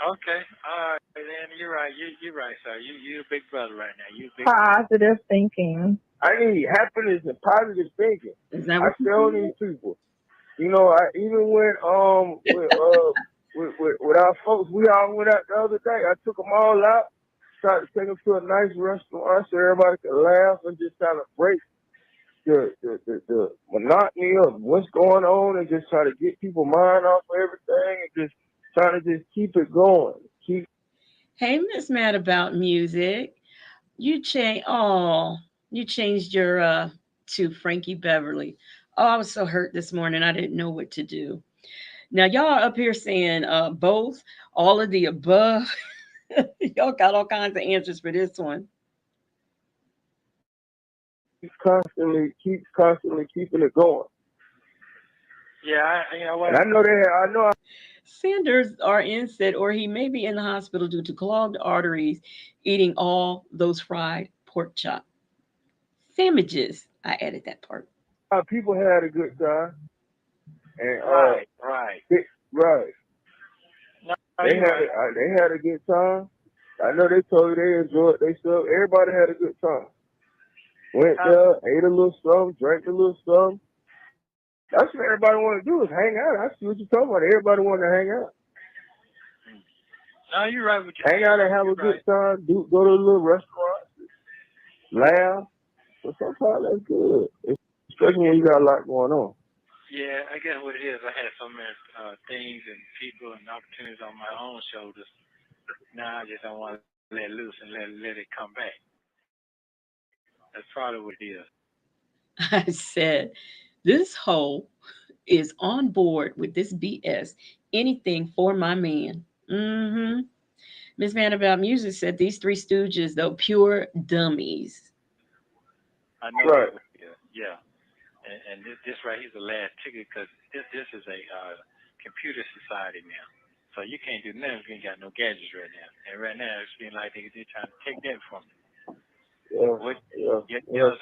Okay. All right, then you're right. You're right, sir. You a big brother right now. You a big Positive thinking. I need happiness and positive thinking. Is that I what tell these people. I even went with our folks, we all went out the other day. I took them all out, tried to take them to a nice restaurant so everybody could laugh and just kind of break the monotony of what's going on and just try to get people's mind off of everything and just trying to just keep it going. Hey, Miss Mad About Music. You changed your to Frankie Beverly. Oh, I was so hurt this morning. I didn't know what to do. Now y'all up here saying both, all of the above. Y'all got all kinds of answers for this one. Keep constantly keeping it going. Yeah, you know what? And I know. Sanders RN said, or he may be in the hospital due to clogged arteries, eating all those fried pork chop sandwiches. I added that part. People had a good time. And right. Right. No, they had a good time. I know they told you they enjoyed themselves. Everybody had a good time. Went there, ate a little something, drank a little something. That's what everybody want to do is hang out. I see what you're talking about. Everybody want to hang out. No, you're right with you. Hang out and have a good time. Go to a little restaurant, laugh. So sometimes that's good, especially when you got a lot going on. Yeah, I guess what it is, I had so many things and people and opportunities on my own shoulders. Now I just don't want to let loose and let it come back. That's probably what it is. I said, this hoe is on board with this BS. Anything for my man. Mm-hmm. Miss Man About Music said these three stooges, though, pure dummies. I know that. Yeah. And this right here is the last ticket because this is a computer society now. So you can't do nothing if you ain't got no gadgets right now. And right now it's been like they're trying to take that from you. You know what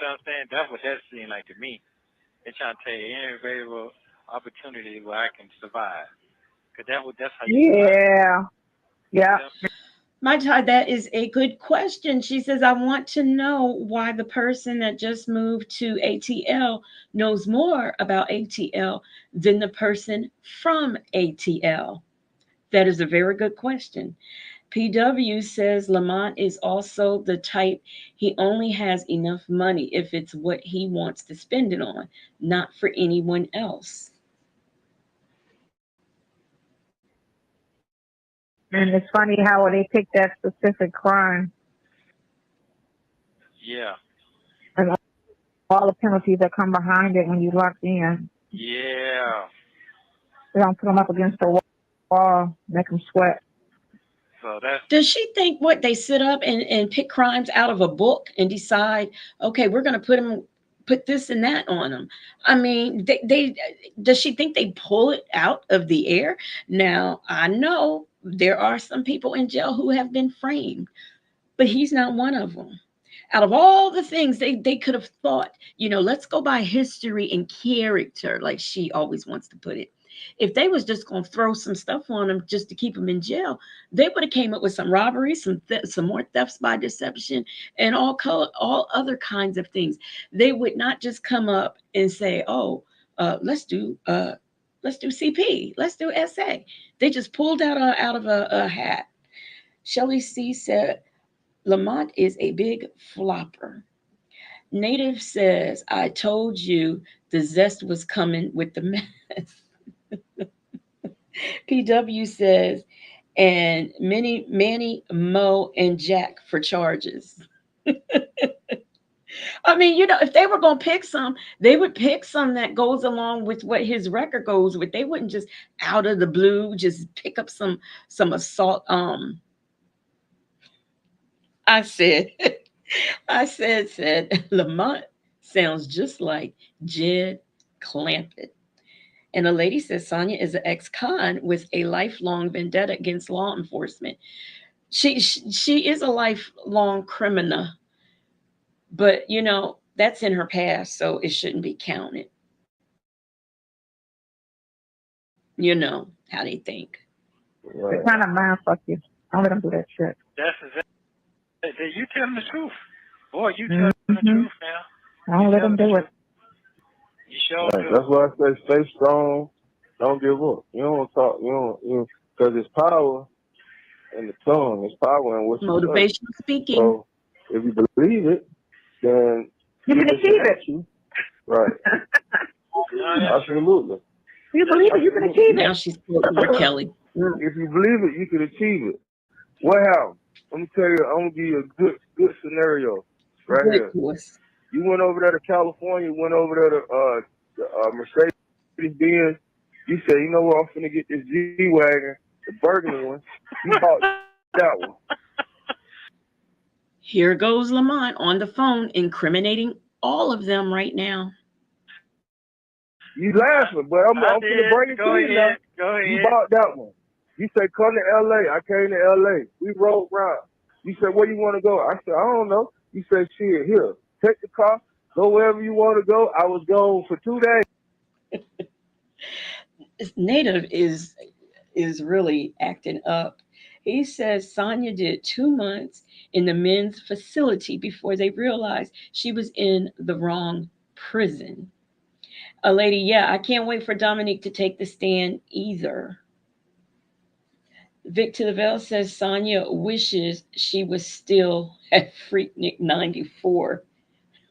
I'm saying? That's what that seemed like to me. They're trying to take any available opportunity where I can survive. Cause that's how you survive. Yeah. My child, that is a good question. She says, I want to know why the person that just moved to ATL knows more about ATL than the person from ATL. That is a very good question. PW says Lamont is also the type he only has enough money if it's what he wants to spend it on, not for anyone else. And it's funny how they picked that specific crime Yeah. and all the penalties that come behind it when you locked in. Yeah. They don't put them up against the wall, make them sweat. So that's. Does she think what they sit up and pick crimes out of a book and decide, okay, we're going to put this and that on them? I mean, they does she think they pull it out of the air? Now, I know there are some people in jail who have been framed, but he's not one of them. Out of all the things they could have thought, let's go by history and character, like she always wants to put it. If they was just going to throw some stuff on them just to keep them in jail, they would have came up with some robberies, some more thefts by deception, and all other kinds of things. They would not just come up and say, "Oh, let's do CP, let's do SA." They just pulled out of a hat. Shelly C said, Lamont is a big flopper. Native says, I told you the zest was coming with the mess. PW says, and Manny, Mo, and Jack for charges. I mean, if they were going to pick some, they would pick some that goes along with what his record goes with. They wouldn't just out of the blue just pick up some assault. I said, said Lamont sounds just like Jed Clampett. And a lady says Sonia is an ex-con with a lifelong vendetta against law enforcement. She is a lifelong criminal, but that's in her past, so it shouldn't be counted. You know how they think. They're trying to mind fuck you. Don't let them do that shit. That's exactly. You telling the truth, boy. You telling the truth now. Don't let them do it. You sure do. That's why I say stay strong. Don't give up. You don't talk. Because it's power in the tongue. It's power in what you say. Motivational speaking. So if you believe it, then you can achieve it. Right. Absolutely. You believe it, you can achieve it. Now she's quoting Kelly. If you believe it, you can achieve it. What happened? Let me tell you. I'm gonna give you a good scenario right here. You went over there to California. Went over there to Mercedes-Benz. You said, you know what? I'm finna get this G-Wagon, the burgundy one. You bought that one. Here goes Lamont on the phone incriminating all of them right now. You laughing, but I'm finna bring it to you now. Go ahead. You bought that one. You said, come to L.A. I came to L.A. We rode around. You said, where you want to go? I said, I don't know. You said, shit, here, take the car, go wherever you want to go. I was gone for 2 days. Native is really acting up. He says Sonia did 2 months in the men's facility before they realized she was in the wrong prison. A lady, yeah, I can't wait for Dominique to take the stand either. Vic to the Veil says Sonia wishes she was still at Freaknik 94.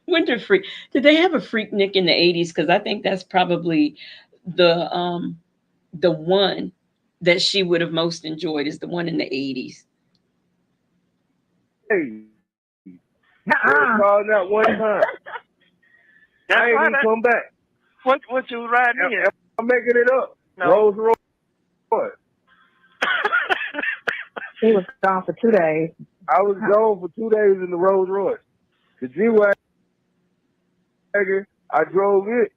When did they have a Freaknik in the 80s? Because I think that's probably the one that she would have most enjoyed is the one in the 80s. Hey, called that one time. I ain't even come back. What you riding in? I'm making it up. No. Rolls-Royce. He was gone for 2 days. I was gone for 2 days in the Rolls-Royce. The G-Wagon, I drove it.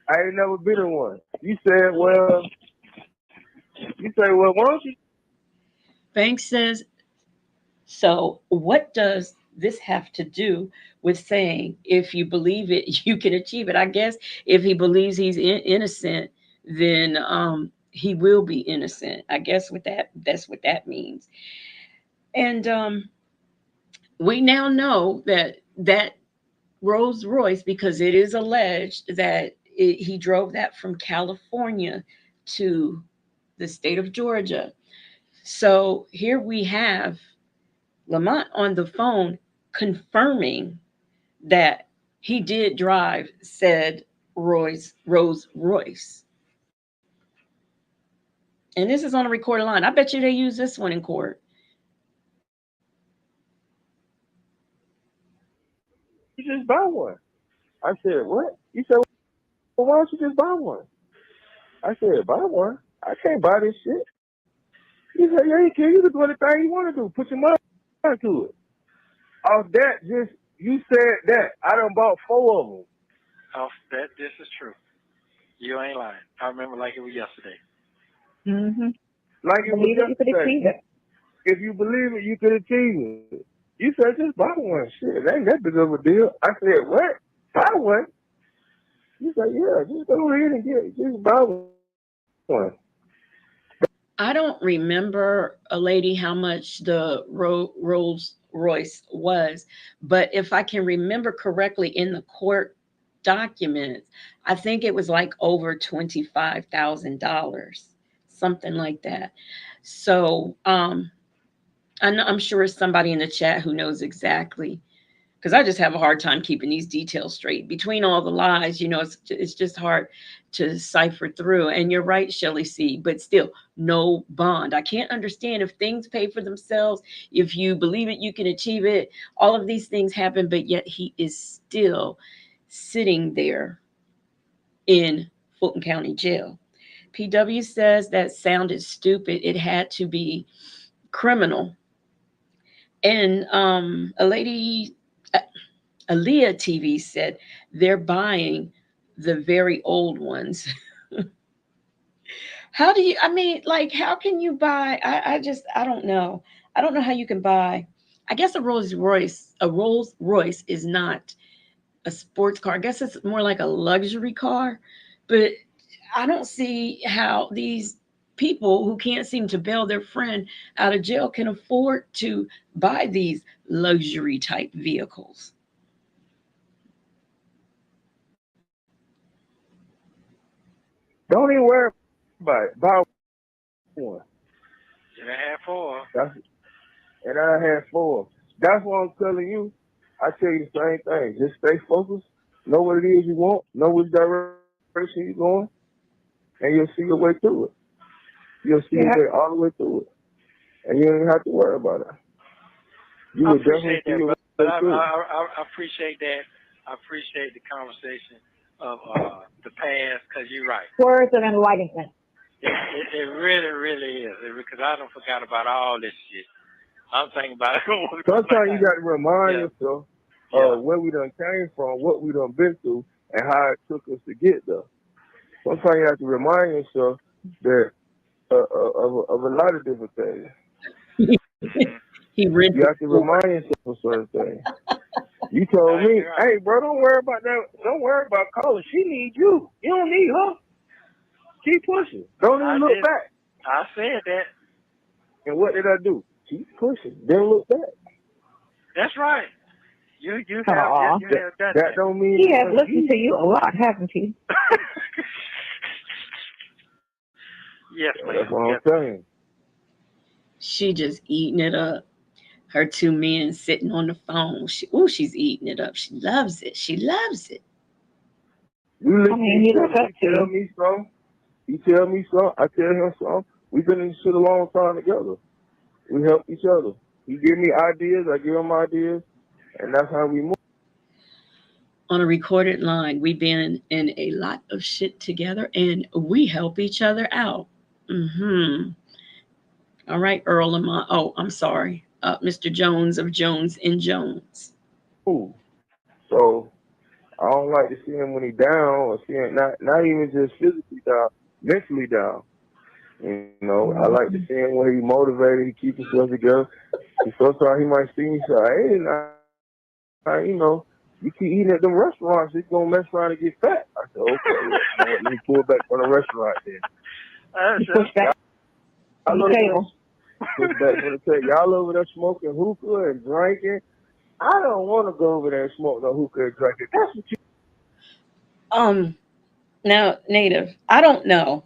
I ain't never been in one. You said, well, why don't you? Banks says, so what does this have to do with saying if you believe it, you can achieve it? I guess if he believes he's innocent, then he will be innocent. I guess that's what that means. And we now know that Rolls-Royce, because it is alleged that he drove that from California to the state of Georgia. So here we have Lamont on the phone confirming that he did drive said Rolls-Royce. And this is on a recorded line. I bet you they use this one in court. You just buy one. I said, what? You said, well, why don't you just buy one? I said, buy one? I can't buy this shit. He said, yeah, you can. You can do anything you want to do. Put your money into it. Off that, just, you said that. I done bought 4 of them. Off that, this is true. You ain't lying. I remember like it was yesterday. Mm-hmm. Like it was yesterday. If you believe it, you can achieve it. You said, just buy one. Shit, it ain't that big of a deal. I said, what? Buy one? You said, yeah, just go ahead and get it. Just buy one. I don't remember, a lady, how much the Rolls-Royce was, but if I can remember correctly in the court documents, I think it was like over $25,000, something like that. So I'm sure somebody in the chat who knows exactly, because I just have a hard time keeping these details straight. Between all the lies, it's just hard to decipher through. And you're right, Shelly C., but still, no bond. I can't understand if things pay for themselves, if you believe it, you can achieve it. All of these things happen, but yet he is still sitting there in Fulton County Jail. PW says that sounded stupid. It had to be criminal. And a lady, Aaliyah TV said they're buying the very old ones. How do you, how can you buy? I don't know. I don't know how you can buy. I guess a Rolls-Royce is not a sports car. I guess it's more like a luxury car, but I don't see how these people who can't seem to bail their friend out of jail can afford to buy these luxury type vehicles. Don't even worry about it. Buy one. And I had 4. And I had 4. That's what I'm telling you. I tell you the same thing. Just stay focused. Know what it is you want. Know which direction you're going. And you'll see your way through it. You'll see your way all the way through it. And you don't even have to worry about it. You will definitely see your way through it. I appreciate that. I appreciate the conversation of the past, because you're right. Words of enlightenment. It really, really is. Because I done forgot about all this shit. I'm thinking about it. Sometimes you got to remind yourself of where we done came from, what we done been through, and how it took us to get there. Sometimes you have to remind yourself that of a lot of different things. You have to remind yourself of certain things. You told me, hey, bro, don't worry about that. Don't worry about calling. She needs you. You don't need her. Keep pushing. Don't even look back. I said that. And what did I do? Keep pushing. Don't look back. That's right. You have done that. That don't mean he has listened to you a lot, haven't he? Yes, ma'am. That's what I'm saying. She just eating it up. Her 2 men sitting on the phone. She's eating it up. She loves it. She loves it. You listen, he tell me something. He tell me something. I tell him something. We've been in this shit a long time together. We help each other. He give me ideas. I give him ideas. And that's how we move. On a recorded line, we've been in a lot of shit together, and we help each other out. All right, Earl Lamont. Oh, I'm sorry. Mr. Jones of Jones and Jones. Ooh. So I don't like to see him when he's down, or see him not even just physically down, mentally down. You know, I like to see him when he's motivated, he keeps himself together. Sometimes he might see me say, hey, you know, you keep eating at them restaurants, it's gonna mess around and get fat. I said, okay, well, you know what, let me pull back from the restaurant then. You push back on the table. Push back from the table. Y'all over there smoking hookah and drinking. I don't want to go over there and smoke no hookah and drink it. That's what you. Now, Native, I don't know.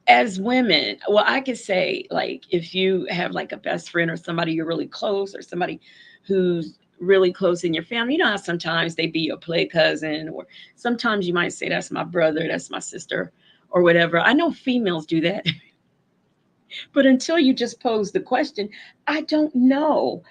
As women, well, I could say, like, if you have like a best friend or somebody you're really close, or somebody who's really close in your family, you know how sometimes they be your play cousin, or sometimes you might say, that's my brother, that's my sister, or whatever. I know females do that. But until you just pose the question, I don't know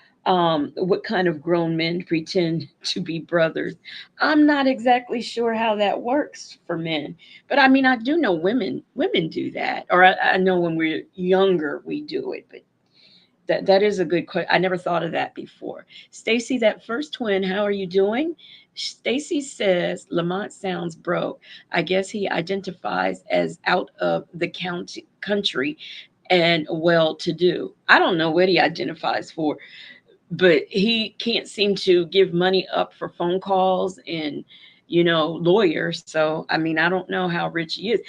what kind of grown men pretend to be brothers. I'm not exactly sure how that works for men, but I mean, I do know women do that, or I know when we're younger we do it. But that is a good question. I never thought of that before. Stacy, that first twin, how are you doing? Stacy says Lamont sounds broke. I guess he identifies as out of the country and well to do. I don't know what he identifies for, but he can't seem to give money up for phone calls and, lawyers. So, I mean, I don't know how rich he is.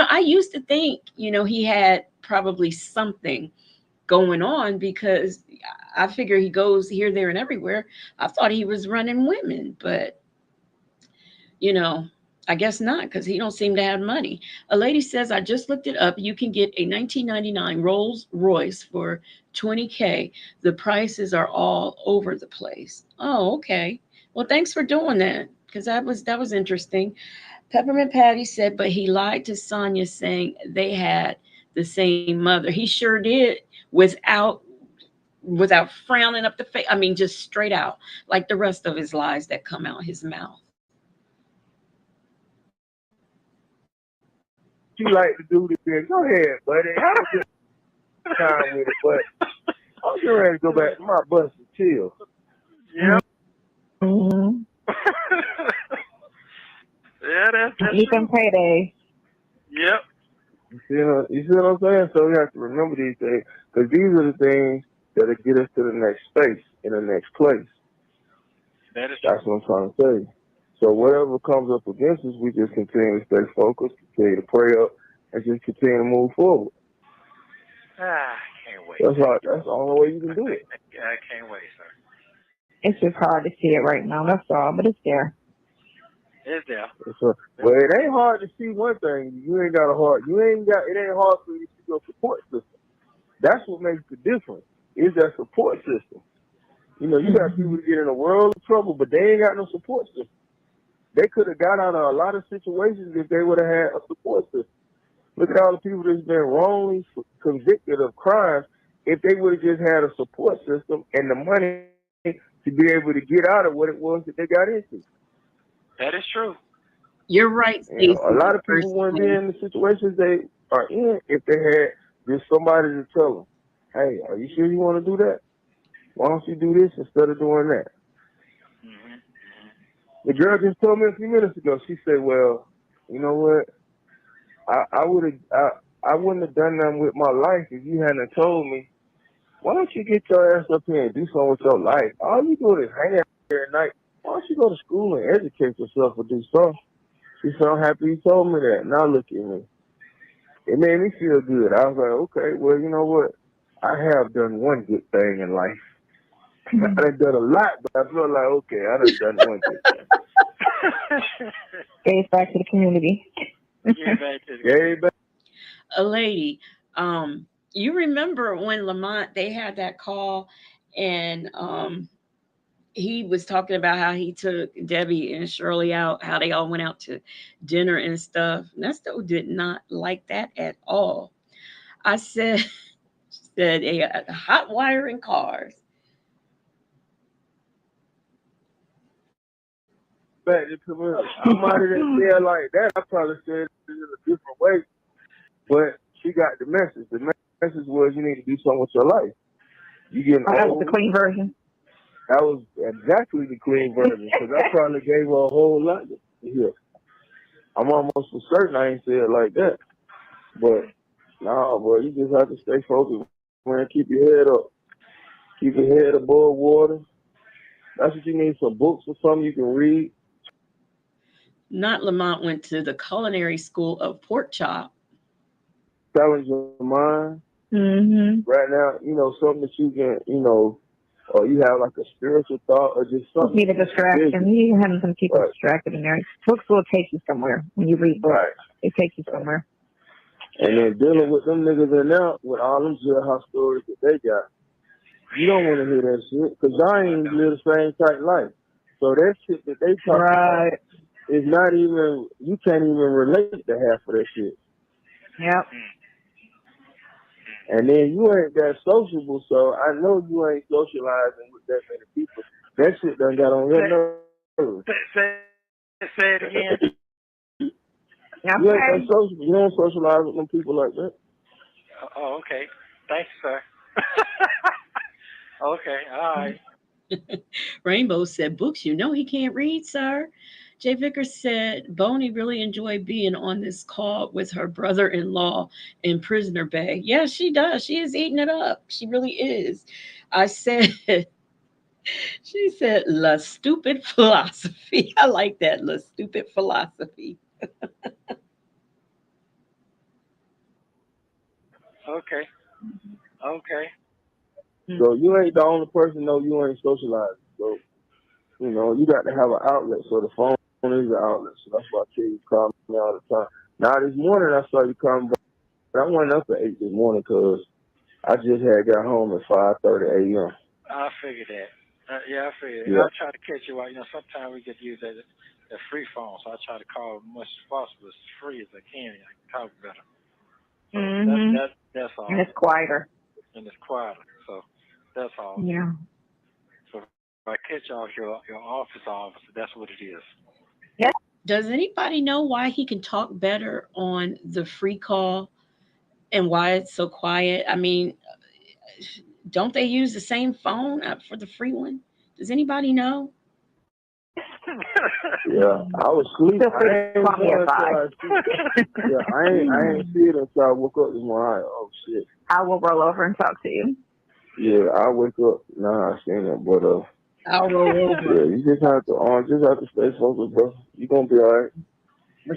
I used to think, he had probably something going on, because I figure he goes here, there, and everywhere. I thought he was running women, but you know, I guess not, because he don't seem to have money. A lady says, I just looked it up. You can get a 1999 Rolls-Royce for 20K. The prices are all over the place. Oh, okay. Well, thanks for doing that, because that was interesting. Peppermint Patty said, but he lied to Sonia saying they had the same mother. He sure did, without without frowning up the face. I mean, just straight out, like the rest of his lies that come out his mouth. You like to do this thing. Go ahead, buddy. Have a good time with it, but I'm getting ready to go back to my bus and chill. Yep. Mm-hmm. Yeah, that's Eat true. them paydays. Yep. You see what I'm saying? So we have to remember these things, because these are the things that'll get us to the next space, in the next place. That is true. That's what I'm trying to say. So whatever comes up against us, we just continue to stay focused, continue to pray up, and just continue to move forward. Can't wait. That's the only way you can do it. I can't wait, sir. It's just hard to see it right now. That's all, but it's there. It's there. Well, it ain't hard to see one thing. It ain't hard for you to see your support system. That's what makes the difference, is that support system. You got people that get in a world of trouble, but they ain't got no support system. They could have got out of a lot of situations if they would have had a support system. Look at all the people that's been wrongly convicted of crimes. If they would have just had a support system and the money to be able to get out of what it was that they got into. That is true. You're right, Stacey. A lot of people wouldn't be in the situations they are in if they had just somebody to tell them, hey, are you sure you want to do that? Why don't you do this instead of doing that? Mm-hmm. The girl just told me a few minutes ago, she said, well, you know what? I wouldn't have done nothing with my life if you hadn't told me, why don't you get your ass up here and do something with your life? All you do is hang out here at night. Why don't you go to school and educate yourself or do something? She said, I'm happy you told me that. Now look at me. It made me feel good. I was like, okay, well, you know what? I have done one good thing in life. I done done a lot, but I feel like, okay, I done one good thing. Gave back to the community. Give back to the community. A lady, you remember when Lamont, they had that call, and he was talking about how he took Debbie and Shirley out, how they all went out to dinner and stuff. Nesto did not like that at all. I said, hot wiring cars. Back to somebody that said like that, I probably said it in a different way, but she got the message. The message was, you need to do something with your life. You getting old. That was the clean version. That was exactly the clean version, because I probably gave her a whole lot to hear. I'm almost for certain I ain't said it like that. But, nah, boy, you just have to stay focused, man. Keep your head up. Keep your head above water. That's what you need, some books or something you can read. Not Lamont went to the culinary school of pork chop. Challenge your mind. Mm-hmm. Right now, something that you can, or you have like a spiritual thought or just something. Need a distraction. You having some people Right. distracted in there. Books will take you somewhere when you read books. Right. They take you somewhere. And then dealing with them niggas in there with all them jailhouse stories that they got. You don't want to hear that shit because y'all ain't live the same type life. So that shit that they talk about is not even, you can't even relate to half of that shit. Yep. And then you ain't that sociable, so I know you ain't socializing with that many people. That shit done got on your nerves. Say it again. You ain't that sociable. You don't socialize with them people like that. Oh, okay. Thanks, sir. Okay, all right. Rainbow said, books, he can't read, sir. Jay Vickers said, Boney really enjoyed being on this call with her brother-in-law in Prisoner Bay. Yeah, she does. She is eating it up. She really is. I said, she said, La Stupid Philosophy. I like that, La Stupid Philosophy. Okay. Okay. So you ain't the only person know you ain't socializing. So, you got to have an outlet. So the phone is an outlet. So that's why I tell you to call me all the time. Now this morning I saw you come, but I went up at 8 this morning because I just had got home at 5:30 a.m. I figured that. Yeah, I figured. Yeah. I try to catch you out. Sometimes we get to use that free phone, so I try to call as much as possible, as free as I can. I can talk better. So that's all. And it's quieter. And it's quieter. So that's all. Yeah. So if I catch off your office, that's what it is. Yeah. Does anybody know why he can talk better on the free call and why it's so quiet? I mean, don't they use the same phone for the free one? Does anybody know? Yeah, I was sleeping. I ain't see it until I woke up this morning. Oh shit! I will roll over and talk to you. Yeah, I wake up. Nah, I seen it, but I'll roll over. Yeah, you just have to stay focused, bro. You gonna be all right. You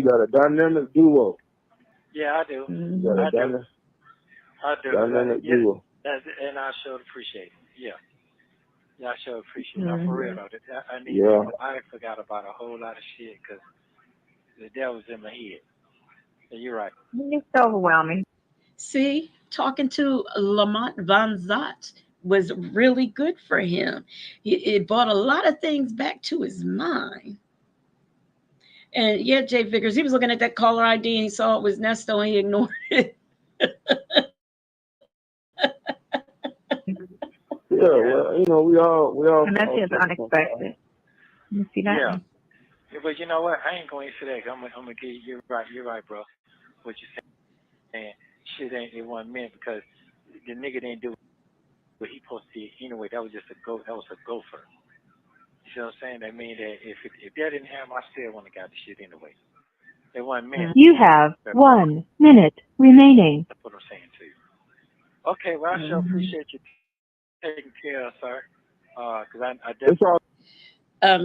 got a dynamic duo. Yeah, I do. I do. Dynamic duo. And I sure appreciate it. Yeah. Yeah, I sure appreciate it. Now, for real, though, I forgot about a whole lot of shit because the devil's in my head. So you're right. It's overwhelming. See, talking to Lamont Van Zot was really good for him. It brought a lot of things back to his mind. And yeah, Jay Vickers, he was looking at that caller ID and he saw it was Nesto and he ignored it. Yeah, well, we all. And that's just unexpected. You see that? Yeah. But you know what? I ain't going to say that. I'm gonna give you. You're right, bro. What you saying? Shit ain't it 1 minute because the nigga didn't do what he supposed to do anyway. That was just a go. That was a gopher. You see what I'm saying? That mean that if that didn't happen, I still wouldn't have got the shit anyway. It 1 minute. You have 1 minute remaining. That's what I'm saying to you. Okay, well, I sure appreciate you taking care of, sir. Because I definitely.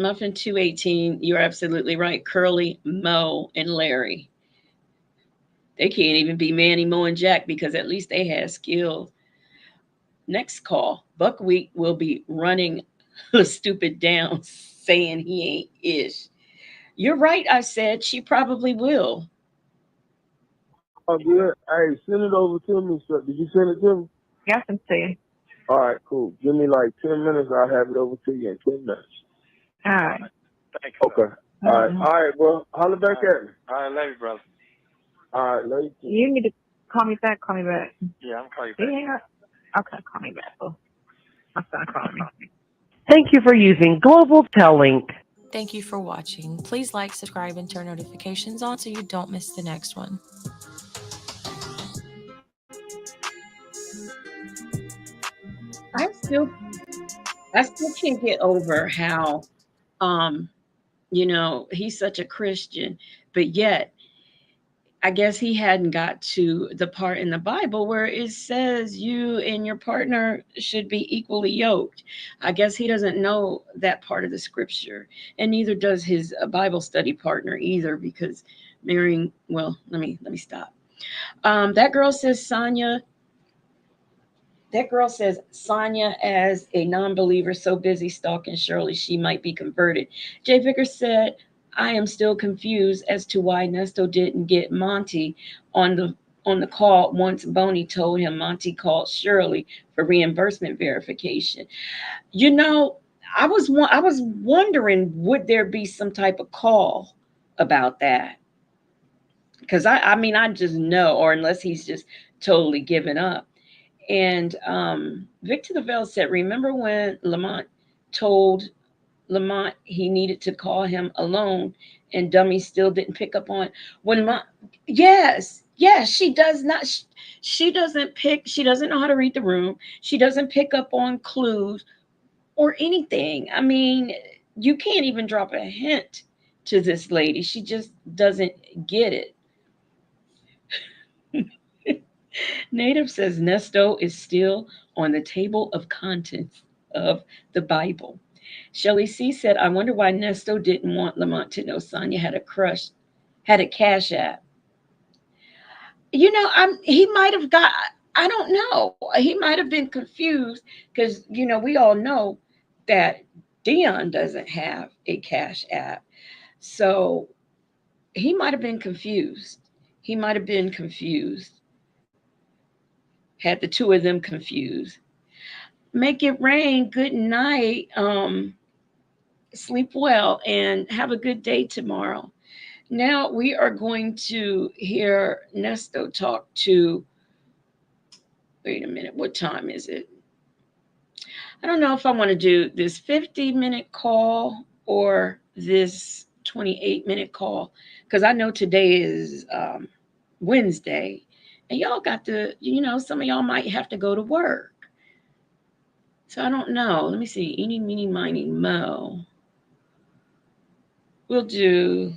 Muffin 218, you're absolutely right. Curly, Mo, and Larry. They can't even be Manny, Mo, and Jack because at least they have skills. Next call, Buckwheat will be running stupid down, saying he ain't ish. You're right, I said. She probably will. Oh, good. Hey, send it over to me. So, did you send it to me? Yes, I'm saying. All right, cool. Give me like 10 minutes. I'll have it over to you in 10 minutes. All right. Thank you. Okay. All right, bro. Holler back at me. All right, love you, brother. All right, love you. You need to call me back. Call me back. Yeah, I'm calling you back. Yeah. Okay, call me back. Oh, my son calling me. Thank you for using Global Tel Link. Thank you for watching. Please like, subscribe, and turn notifications on so you don't miss the next one. I still can't get over how he's such a Christian, but yet I guess he hadn't got to the part in the Bible where it says you and your partner should be equally yoked. I guess he doesn't know that part of the scripture, and neither does his Bible study partner either. Because marrying, well, let me stop. That girl says Sonya. That girl says Sonya, as a non-believer, so busy stalking Shirley, she might be converted. Jay Vickers said, "I am still confused as to why Nesto didn't get Monty on the call once Boney told him Monty called Shirley for reimbursement verification." You know, I was wondering, would there be some type of call about that? Because I mean, I just know, or unless he's just totally given up. And Victor Lavelle said, "Remember when Lamont told Lamont he needed to call him alone, and Dummy still didn't pick up on when Lamont?" Yes, yes, she does not. She doesn't pick. She doesn't know how to read the room. She doesn't pick up on clues or anything. I mean, you can't even drop a hint to this lady. She just doesn't get it. Native says Nesto is still on the table of contents of the Bible. Shelley C said, "I wonder why Nesto didn't want Lamont to know Sonya had a cash app." You know, he might have got, I don't know. He might have been confused because, we all know that Dion doesn't have a cash app. So he might have been confused. He might have been confused. Had the two of them confused. Make it rain. Good night. Sleep well and have a good day tomorrow. Now we are going to hear Nesto talk to. Wait a minute. What time is it? I don't know if I want to do this 50-minute call or this 28-minute call, because I know today is Wednesday, and y'all got to, some of y'all might have to go to work. So I don't know. Let me see. Eeny, meeny, miny, mo. We'll do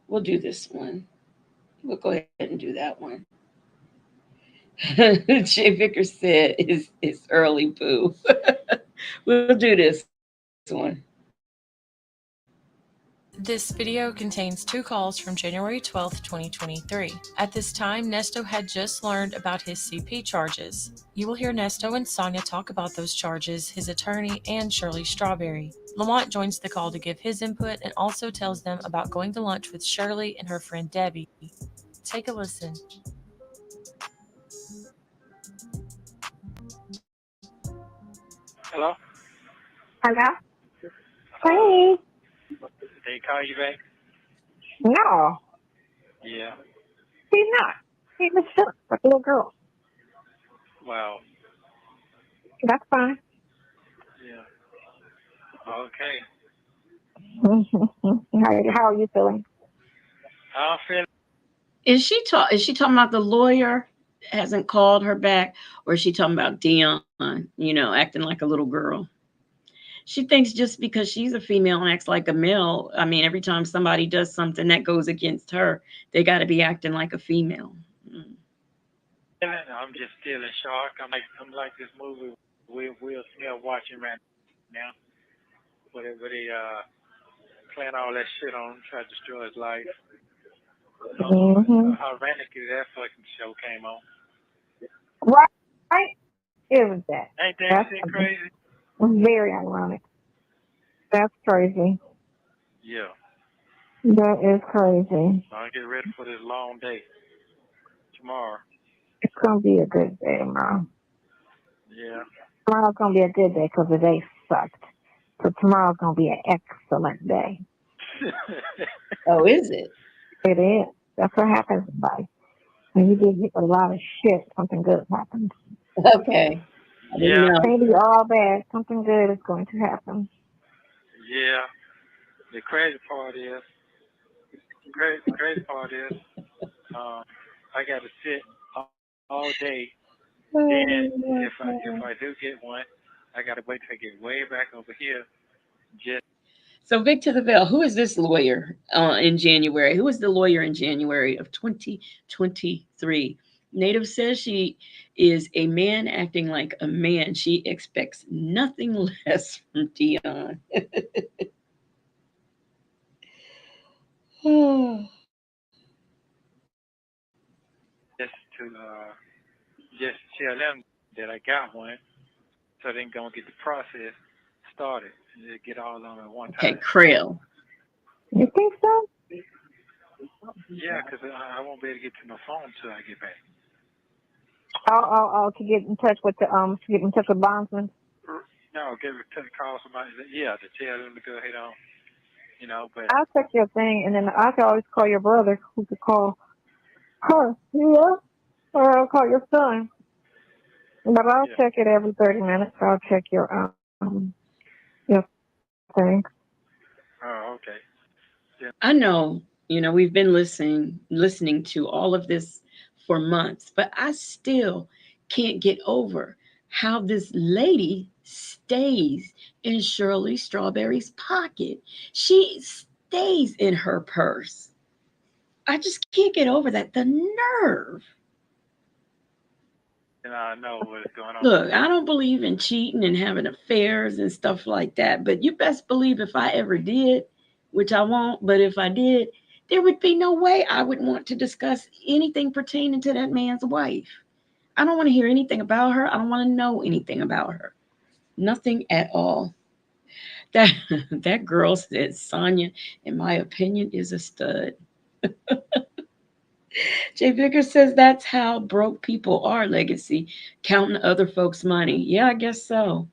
this one. We'll go ahead and do that one. Jay Vickers said it's early, boo. We'll do this one. This video contains two calls from January 12th, 2023. At this time, Nesto had just learned about his CP charges. You will hear Nesto and Sonya talk about those charges, his attorney, and Shirley Strawberry. Lamont joins the call to give his input and also tells them about going to lunch with Shirley and her friend Debbie. Take a listen. Hello? Hello? Hey. Did they call you back? No, Yeah. he's not. He was shook with the little girl. Wow. That's fine. Yeah. Okay. How are you feeling? I'm feeling. Is she talking about the lawyer hasn't called her back, or is she talking about Dion, acting like a little girl? She thinks just because she's a female and acts like a male, I mean, every time somebody does something that goes against her, they got to be acting like a female. Mm. I'm just still in shock. I'm like this movie Will Smith watching right now, where they playing all that shit on him, try to destroy his life. How ironically that fucking show came on. Right? It was that. Ain't that shit crazy? Very ironic. That's crazy. Yeah. That is crazy. I'll get ready for this long day tomorrow. It's going to be a good day tomorrow. Yeah. Tomorrow's going to be a good day because the day sucked. So tomorrow's going to be an excellent day. Oh, is it? It is. That's what happens in life. When you get hit with a lot of shit, something good happens. Okay. Yeah. Maybe all bad, something good is going to happen. Yeah. The crazy part is, I got to sit all day. Then if I do get one, I got to wait till I get way back over here. Just So Victor the Veil, who is this lawyer in January? Who is the lawyer in January of 2023? Native says she is a man acting like a man. She expects nothing less from Dion. Just tell them that I got one, so they can go and get the process started and just get all of them at one Okay, time. Krill. You think so? Yeah, because I won't be able to get to my phone until I get back. Oh, to get in touch with bondsman. No, call somebody. Yeah, to tell them to go ahead on. You know, but I'll check your thing, and then I can always call your brother, who could call her. Yeah, or I'll call your son. But I'll check it every 30 minutes. I'll check your thing. oh, okay. I know, we've been listening to all of this for months, but I still can't get over how this lady stays in Shirley Strawberry's pocket. She stays in her purse. I just can't get over that. The nerve. And I know what's going on. Look, I don't believe in cheating and having affairs and stuff like that, but you best believe if I ever did, which I won't, but if I did, there would be no way I would want to discuss anything pertaining to that man's wife. I don't want to hear anything about her. I don't want to know anything about her. Nothing at all. That that girl said Sonya, in my opinion, is a stud. Jay Vickers says that's how broke people are, Legacy, counting other folks' money. Yeah, I guess so.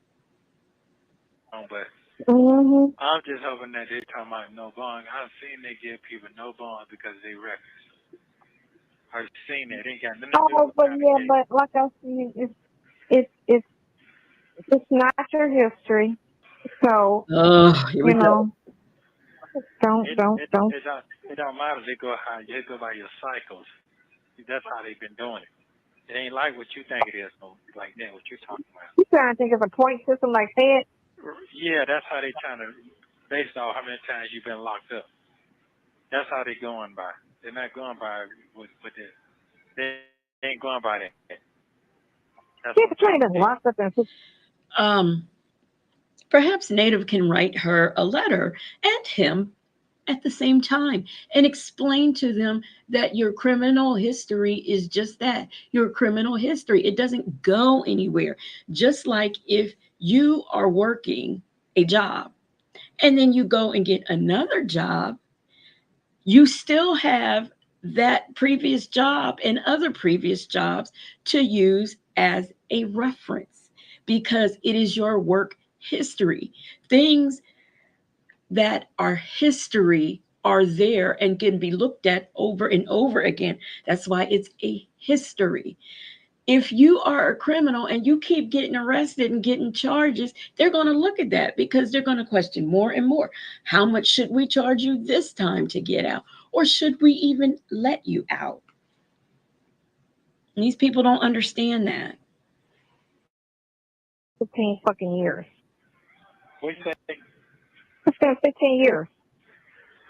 But I'm just hoping that they're talking about no bond. I've seen they give people no bond because they records. I've seen that. They ain't got nothing to do with but like I said, it's not your history, so here we go. Don't. It don't matter. They go by your cycles. That's how they've been doing it. It ain't like what you think it is, like that. What you're talking about. You trying to think of a point system like that? Yeah, that's how they trying to, based on how many times you've been locked up. That's how they going by. They're not going by with this. They ain't going by that. Locked up in. Perhaps Native can write her a letter and him at the same time and explain to them that your criminal history is just that, your criminal history. It doesn't go anywhere. Just like if you are working a job and then you go and get another job, you still have that previous job and other previous jobs to use as a reference because it is your work history. Things that are history are there and can be looked at over and over again. That's why it's a history. If you are a criminal and you keep getting arrested and getting charges, they're going to look at that because they're going to question more and more. How much should we charge you this time to get out? Or should we even let you out? And these people don't understand that. 15 fucking years. What you say? It's been 15 years.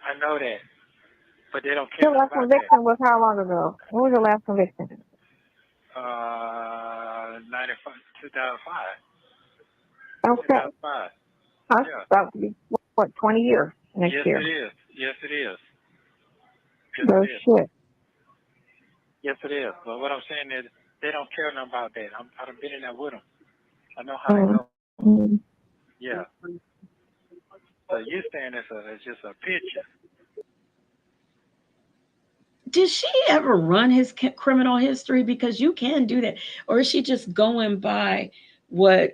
I know that, but they don't care Your last about conviction was how long ago? When was your last conviction? 2005. Okay. 2005. That's about to be, 20 years next year? Yes, it is. No shit. Yes, it is. But what I'm saying is, they don't care nothing about that. I've been in there with them. I know how they go. Yeah. So you're saying it's just a picture. Did she ever run his criminal history? Because you can do that. Or is she just going by what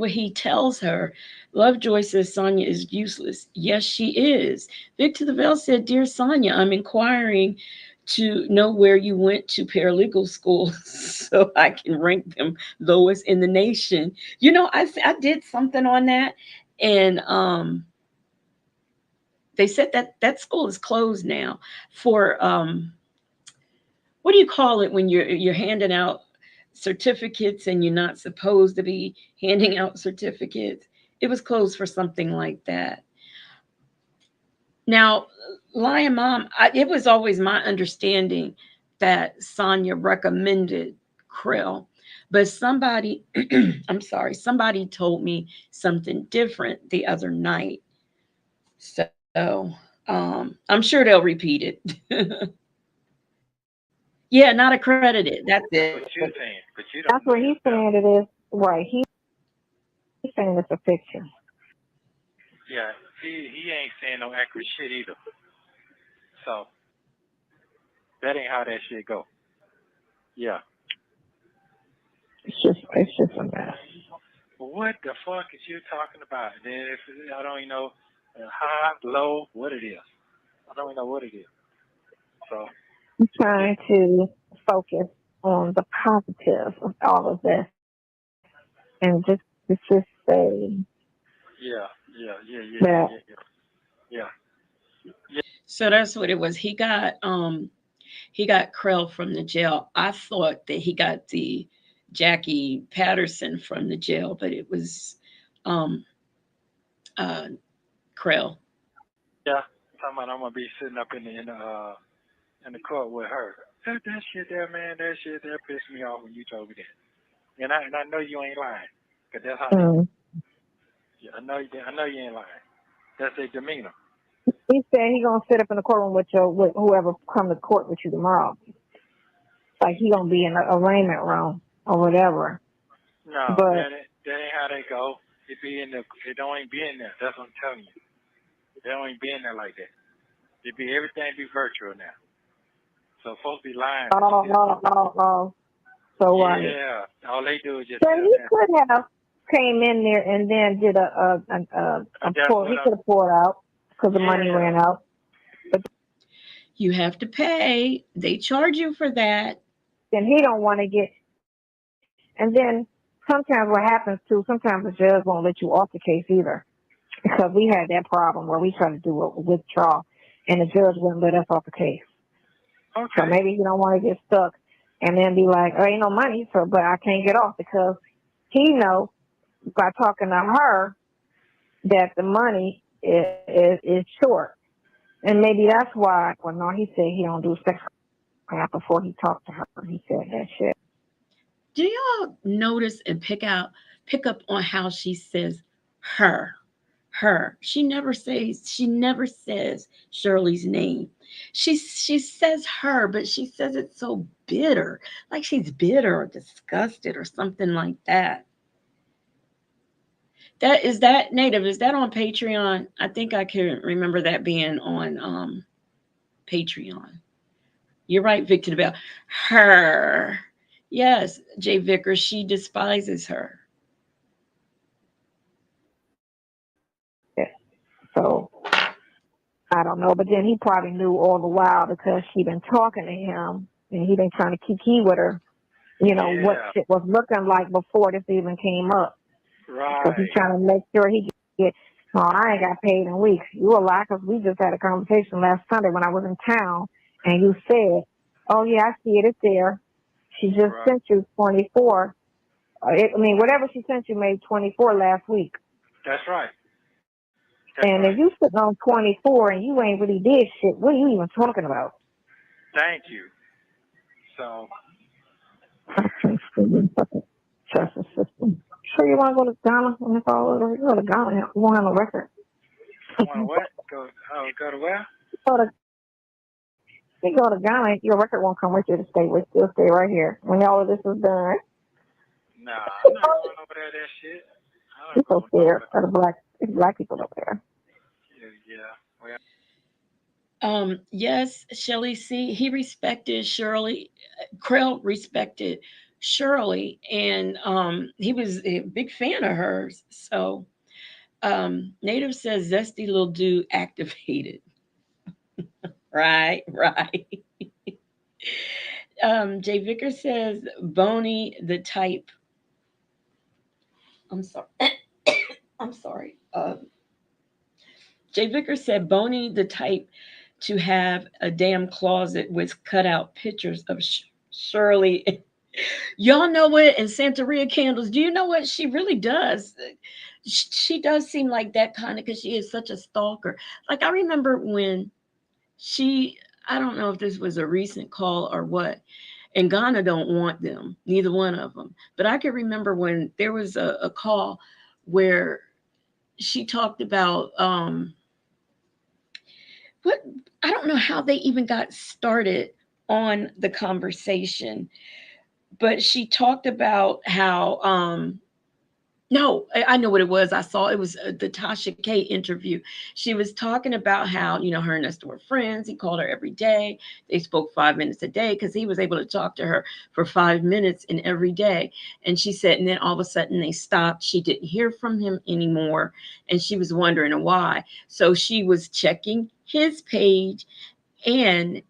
he tells her? Lovejoy says Sonya is useless. Yes, she is. Victor the Veil said, Dear Sonya, I'm inquiring to know where you went to paralegal school so I can rank them lowest in the nation. I did something on that, and they said that school is closed now for what do you call it when you're handing out certificates and you're not supposed to be handing out certificates? It was closed for something like that. Now, Lion Mom, it was always my understanding that Sonya recommended krill, but somebody, I'm sorry, somebody told me something different the other night. So I'm sure they'll repeat it. Yeah, not accredited. That's it. What you saying? But you don't. That's what he's saying it is. Right. He's saying it's a fiction. Yeah, he ain't saying no accurate shit either. So that ain't how that shit go. Yeah. It's just a mess. What the fuck is you talking about? Then if I don't even know high, low, what it is. I don't even know what it is. So I'm trying to focus on the positive of all of this and just say yeah. So that's what it was. He got Krell from the jail. I thought that he got the Jackie Patterson from the jail, but it was Krell. Yeah. Talking about I'm gonna be sitting up in the court with her. That shit there, man, that shit there pissed me off when you told me that. And I know you ain't lying. Cause that's how yeah, I know you ain't lying. That's their demeanor. he said he gonna sit up in the courtroom with whoever come to court with you tomorrow. Like he gonna be in the arraignment room or whatever. No, but that ain't how they go. It don't ain't be in there. That's what I'm telling you. They don't ain't be in there like that. Everything be virtual now. So folks be lying. Oh. So yeah, all they do is just. So he could have came in there and then did a pour. He could have poured out because the money ran out. But you have to pay. They charge you for that. Then he don't want to get. And then sometimes what happens too, sometimes the judge won't let you off the case either. Because we had that problem where we tried to do a withdrawal and the judge wouldn't let us off the case. Okay. So maybe you don't want to get stuck and then be like, oh, ain't no money, but I can't get off because he knows by talking to her that the money is short. And maybe that's why, well, no, he said he don't do sex before he talked to her. He said that shit. Do y'all notice and pick up on how she says her? She never says Shirley's name. She says her, but she says it so bitter, like she's bitter or disgusted or something like that. Is that Native? Is that on Patreon? I think I can remember that being on Patreon. You're right, Victor Bell. Her. Yes, Jay Vickers, she despises her. So I don't know, but then he probably knew all the while because she been talking to him and he been trying to kiki with her. You know what shit was looking like before this even came up. Right. So he's trying to make sure he get. Oh, I ain't got paid in weeks. You a lie because we just had a conversation last Sunday when I was in town, and you said, "Oh yeah, I see it. It's there. She just sent you 24. Whatever she sent you made 24 last week." That's right. And if you sitting on 24 and you ain't really did shit, what are you even talking about? Thank you. So. Justice system. Sure you want to go to Ghana when it's all over? You go to Ghana. You won't have no record. You want to what? Go to where? You go to Ghana, your record won't come with you to stay with. You'll stay right here when all of this is done. Nah, I'm not going over there. That shit. You're so scared of the black people over there. Yeah. Yes, Shelley C. He respected Shirley. Krell respected Shirley, and he was a big fan of hers. So Native says zesty little dude activated. Right. Jay Vickers says Boney the type. I'm sorry. I'm sorry. Jay Vickers said Boney the type to have a damn closet with cutout pictures of Shirley. Y'all know what? And Santeria candles. Do you know what she really does? She does seem like that kind of, because she is such a stalker. Like I remember when I don't know if this was a recent call or what, and Ghana don't want them, neither one of them. But I can remember when there was a call where she talked about what, I don't know how they even got started on the conversation, but she talked about how no, I know what it was. I saw it was the Tasha K interview. She was talking about how, her and Nesto were friends. He called her every day. They spoke 5 minutes a day because he was able to talk to her for 5 minutes in every day. And she said, and then all of a sudden they stopped. She didn't hear from him anymore. And she was wondering why. So she was checking his page, and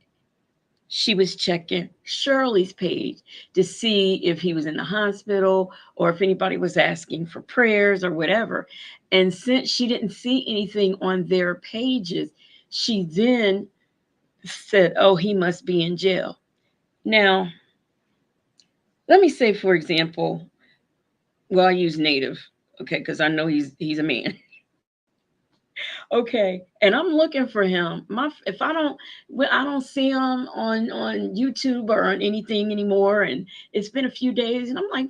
she was checking Shirley's page to see if he was in the hospital or if anybody was asking for prayers or whatever. And since she didn't see anything on their pages, she then said, oh, he must be in jail. Now, let me say, for example, well, I use native, okay, because I know he's a man. Okay, and I'm looking for him. If I don't see him on YouTube or on anything anymore, and it's been a few days, and I'm like,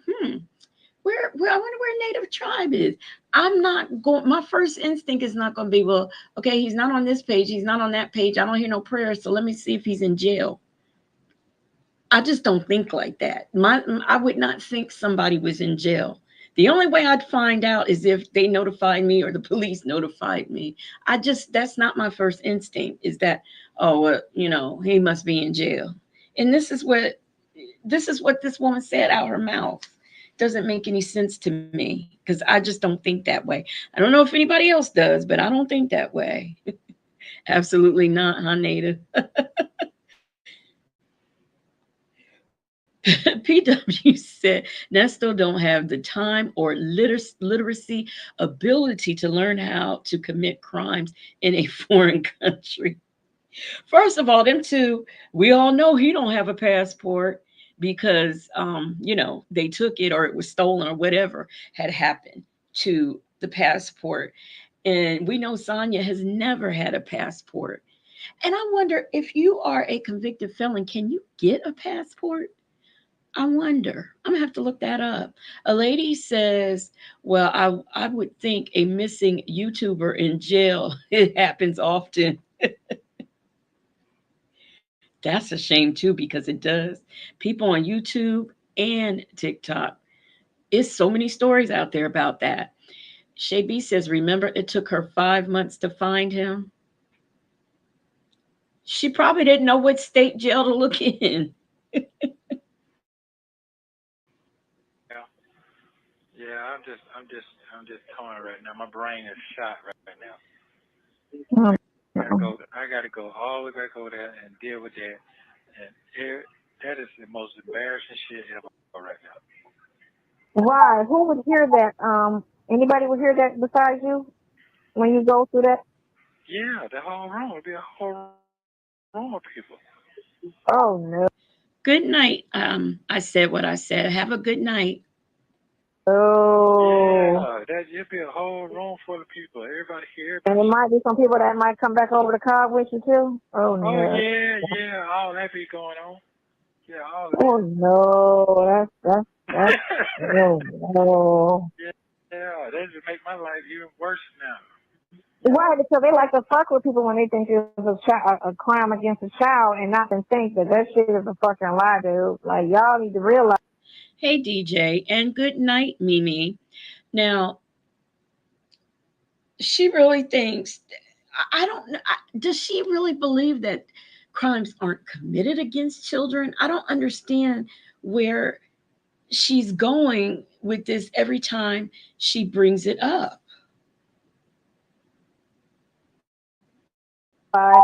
where I wonder where Native Tribe is. I'm not going. My first instinct is not going to be, well, okay, he's not on this page, he's not on that page. I don't hear no prayers, so let me see if he's in jail. I just don't think like that. I would not think somebody was in jail. The only way I'd find out is if they notified me or the police notified me. That's not my first instinct, is that, oh, well, he must be in jail. And this is what this woman said out her mouth. Doesn't make any sense to me, because I just don't think that way. I don't know if anybody else does, but I don't think that way. Absolutely not, huh, Native? PW said Nesto don't have the time or literacy ability to learn how to commit crimes in a foreign country. First of all, them two, we all know he don't have a passport because they took it, or it was stolen, or whatever had happened to the passport. And we know Sonya has never had a passport. And I wonder, if you are a convicted felon, can you get a passport? I wonder. I'm gonna have to look that up. A lady says, well, I would think a missing YouTuber in jail, it happens often. That's a shame too, because it does. People on YouTube and TikTok. It's so many stories out there about that. Shay B says, remember it took her 5 months to find him? She probably didn't know what state jail to look in. Yeah, I'm just torn right now. My brain is shot right now. I gotta go all the way back over there and deal with that. And that is the most embarrassing shit ever right now. Why? Who would hear that? Anybody would hear that besides you when you go through that? Yeah, the whole room would be a whole room of people. Oh no. Good night. I said what I said. Have a good night. Oh. Yeah, you'd be a whole room full of people. Everybody here. And it might be some people that might come back over the car with you too. Oh no. Oh yeah, all that be going on. Yeah, all that. Oh no, that's no. Yeah, that just make my life even worse now. Why? Because they like to fuck with people when they think it's a crime against a child, and not to think that shit is a fucking lie, dude. Like, y'all need to realize. Hey, DJ, and good night, Mimi. Now, she really thinks, I don't know, does she really believe that crimes aren't committed against children? I don't understand where she's going with this every time she brings it up.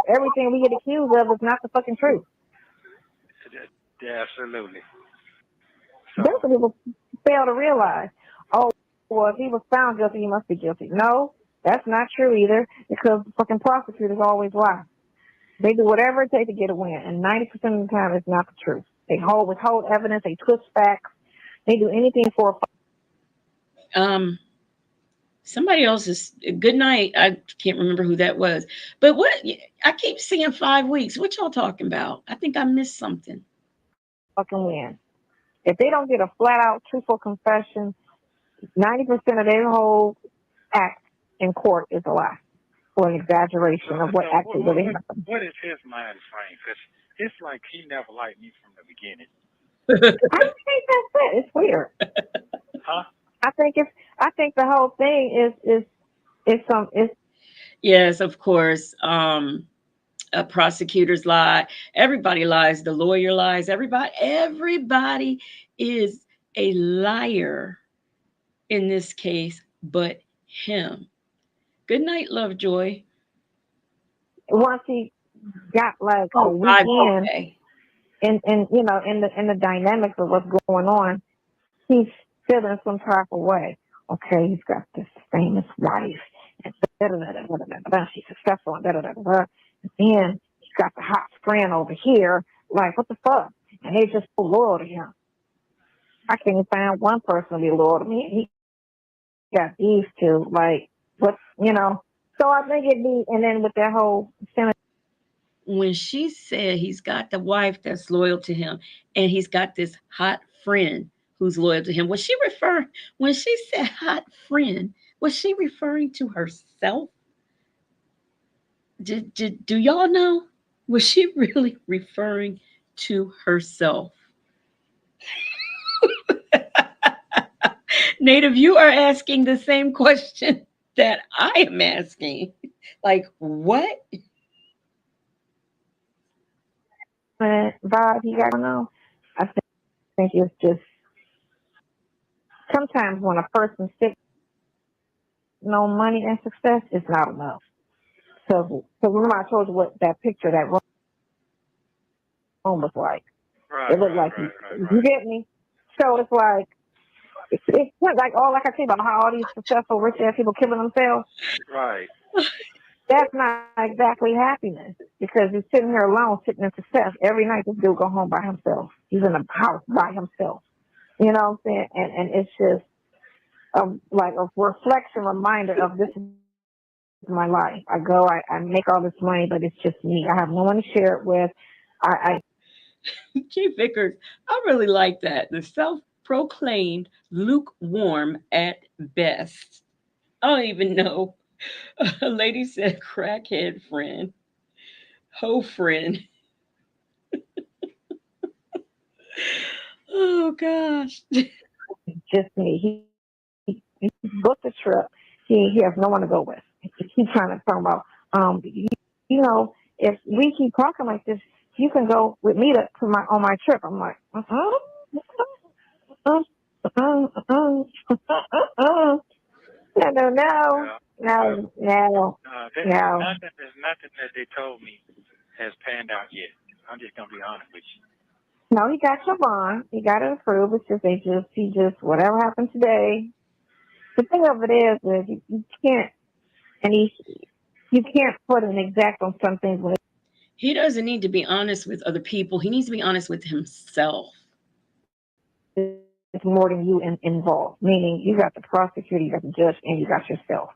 Everything we get accused of is not the fucking truth. Yeah, absolutely. That's what people fail to realize. Oh, well, if he was found guilty, he must be guilty. No, that's not true either, because the fucking prosecutors always lie. They do whatever it takes to get a win, and 90% of the time, it's not the truth. They withhold evidence, they twist facts, they do anything for a Somebody else is good night. I can't remember who that was. But what I keep seeing 5 weeks. What y'all talking about? I think I missed something. Fucking win. If they don't get a flat out truthful confession, 90% of their whole act in court is a lie or an exaggeration of what actually really happened. What is his mind frame? Because it's like he never liked me from the beginning. I think that's it. It's weird. Huh? I think the whole thing is Yes, of course. Prosecutors lie. Everybody lies. The lawyer lies. Everybody is a liar in this case, but him. Good night, Lovejoy. once he got like a Oh, weekend okay. and you know in the dynamics of what's going on, he's feeling some type of way. Okay, he's got this famous wife and she's successful and and then he's got the hot friend over here. Like what the fuck? And they just so loyal to him. I can't even find one person to be loyal to me. He got these two. Like what you know. So I think it'd be and then with that whole When she said he's got the wife that's loyal to him and he's got this hot friend who's loyal to him, when she said hot friend, was she referring to herself? Do y'all know? Was she really referring to herself? Native, you are asking the same question that I am asking. Like, what? vibe he got going on. I think it's just sometimes when a person sticks no money and success, it's not enough. So remember I told you what that picture that room was like. Right, It looked like you get me. So it's like it's like all like I tell you about how all these successful rich ass people killing themselves. Right. That's not exactly happiness because he's sitting here alone, sitting in success. Every night this dude go home by himself. He's in a house by himself. You know what I'm saying? And it's just like a reflection reminder of this is my life. I go, I make all this money, but it's just me. I have no one to share it with. I Chief Vickers, I really like that. The self proclaimed lukewarm at best. I don't even know. A lady said crackhead friend, hoe friend. Oh gosh. just me. He booked a trip. He has no one to go with. He keeps trying to talk about, you know, if we keep talking like this, you can go with me to my on my trip. I'm like, no, no, no, no, no, no. There's nothing that they told me has panned out yet. I'm just gonna be honest with you. No, he got your bond. He got it approved. It's just he just whatever happened today. The thing of it is you can't, and you can't put an exact on some things when He doesn't need to be honest with other people. He needs to be honest with himself. it's more than you involved. Meaning you got the prosecutor, you got the judge, and you got yourself.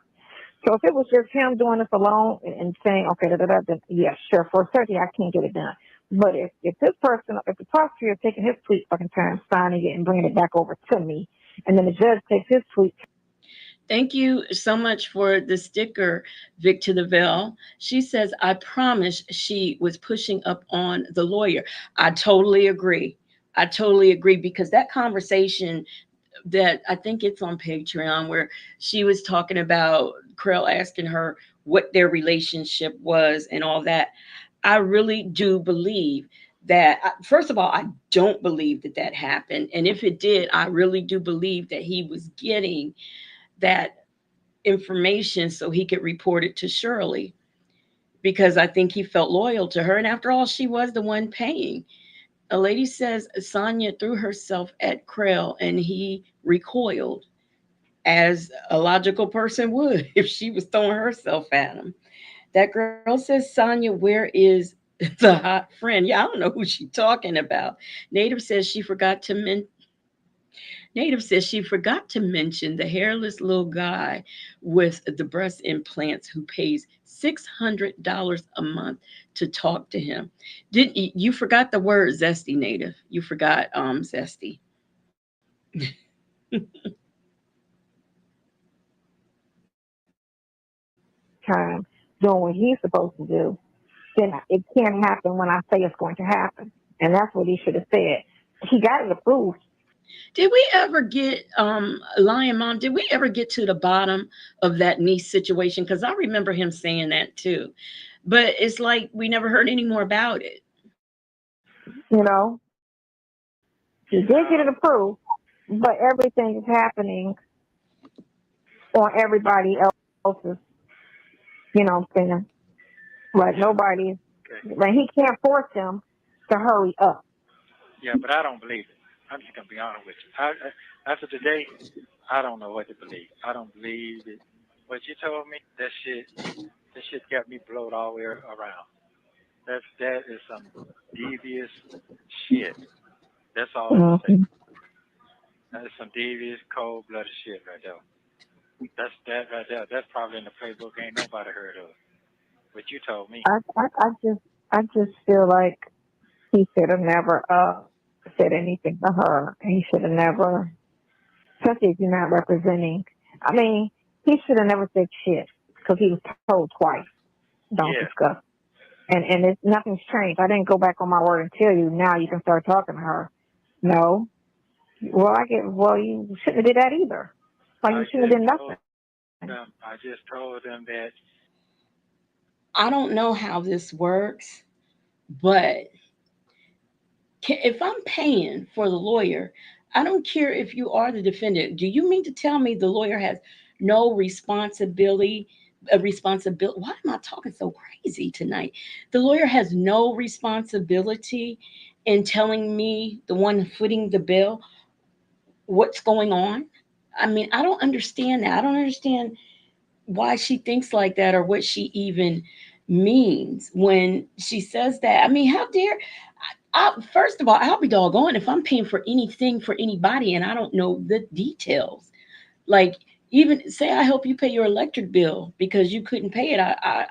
So if it was just him doing this alone and saying, okay, then yeah, sure, for certainty I can't get it done. But if this person, if the prosecutor is taking his sweet fucking time signing it and bringing it back over to me, and then the judge takes his sweet. Thank you so much for the sticker, Vic to the Veil. She says, I promise she was pushing up on the lawyer. I totally agree. I totally agree because that conversation that I think it's on Patreon where she was talking about Krell asking her what their relationship was and all that. I really do believe that, first of all, I don't believe that that happened. And if it did, I really do believe that he was getting that information so he could report it to Shirley because I think he felt loyal to her. And after all, she was the one paying. A lady says Sonia threw herself at Krell and he recoiled as a logical person would if she was throwing herself at him. That girl says, Sonia, where is the hot friend? Yeah, I don't know who she's talking about. Native says she forgot to mention. Native says she forgot to mention the hairless little guy with the breast implants who pays $600 a month to talk to him. Didn't you forgot the word zesty, Native? You forgot zesty. Time doing what he's supposed to do, then it can't happen when I say it's going to happen. And that's what he should have said. He got it approved. Did we ever get Lion Mom? Did we ever get to the bottom of that niece situation? Because I remember him saying that too, but it's like we never heard any more about it. You know, he did get it approved, but everything is happening on everybody else's, you know what I'm saying? Like nobody's, like he can't force them to hurry up. Yeah, but I don't believe it. I'm just gonna be honest with you. After today, I don't know what to believe. I don't believe it. What you told me, that shit got me blowed all the way around. That is some devious shit. That's all I'm gonna say. That is some devious, cold-blooded shit right there. That right there. That's probably in the playbook. Ain't nobody heard of. What you told me. I just feel like he should have never said anything to her. He should have never, especially if you're not representing. I mean, he should have never said shit because he was told twice. Don't discuss. And it's nothing's changed. I didn't go back on my word and tell you now you can start talking to her. No. Well, you shouldn't have did that either. Like you shouldn't have did nothing. I just told them that. I don't know how this works, but if I'm paying for the lawyer, I don't care if you are the defendant. Do you mean to tell me the lawyer has no responsibility? Why am I talking so crazy tonight? The lawyer has no responsibility in telling me, the one footing the bill, what's going on. I mean, I don't understand that. I don't understand why she thinks like that or what she even means when she says that. I mean, how dare first of all, I'll be doggone if I'm paying for anything for anybody and I don't know the details. Like, even say I help you pay your electric bill because you couldn't pay it.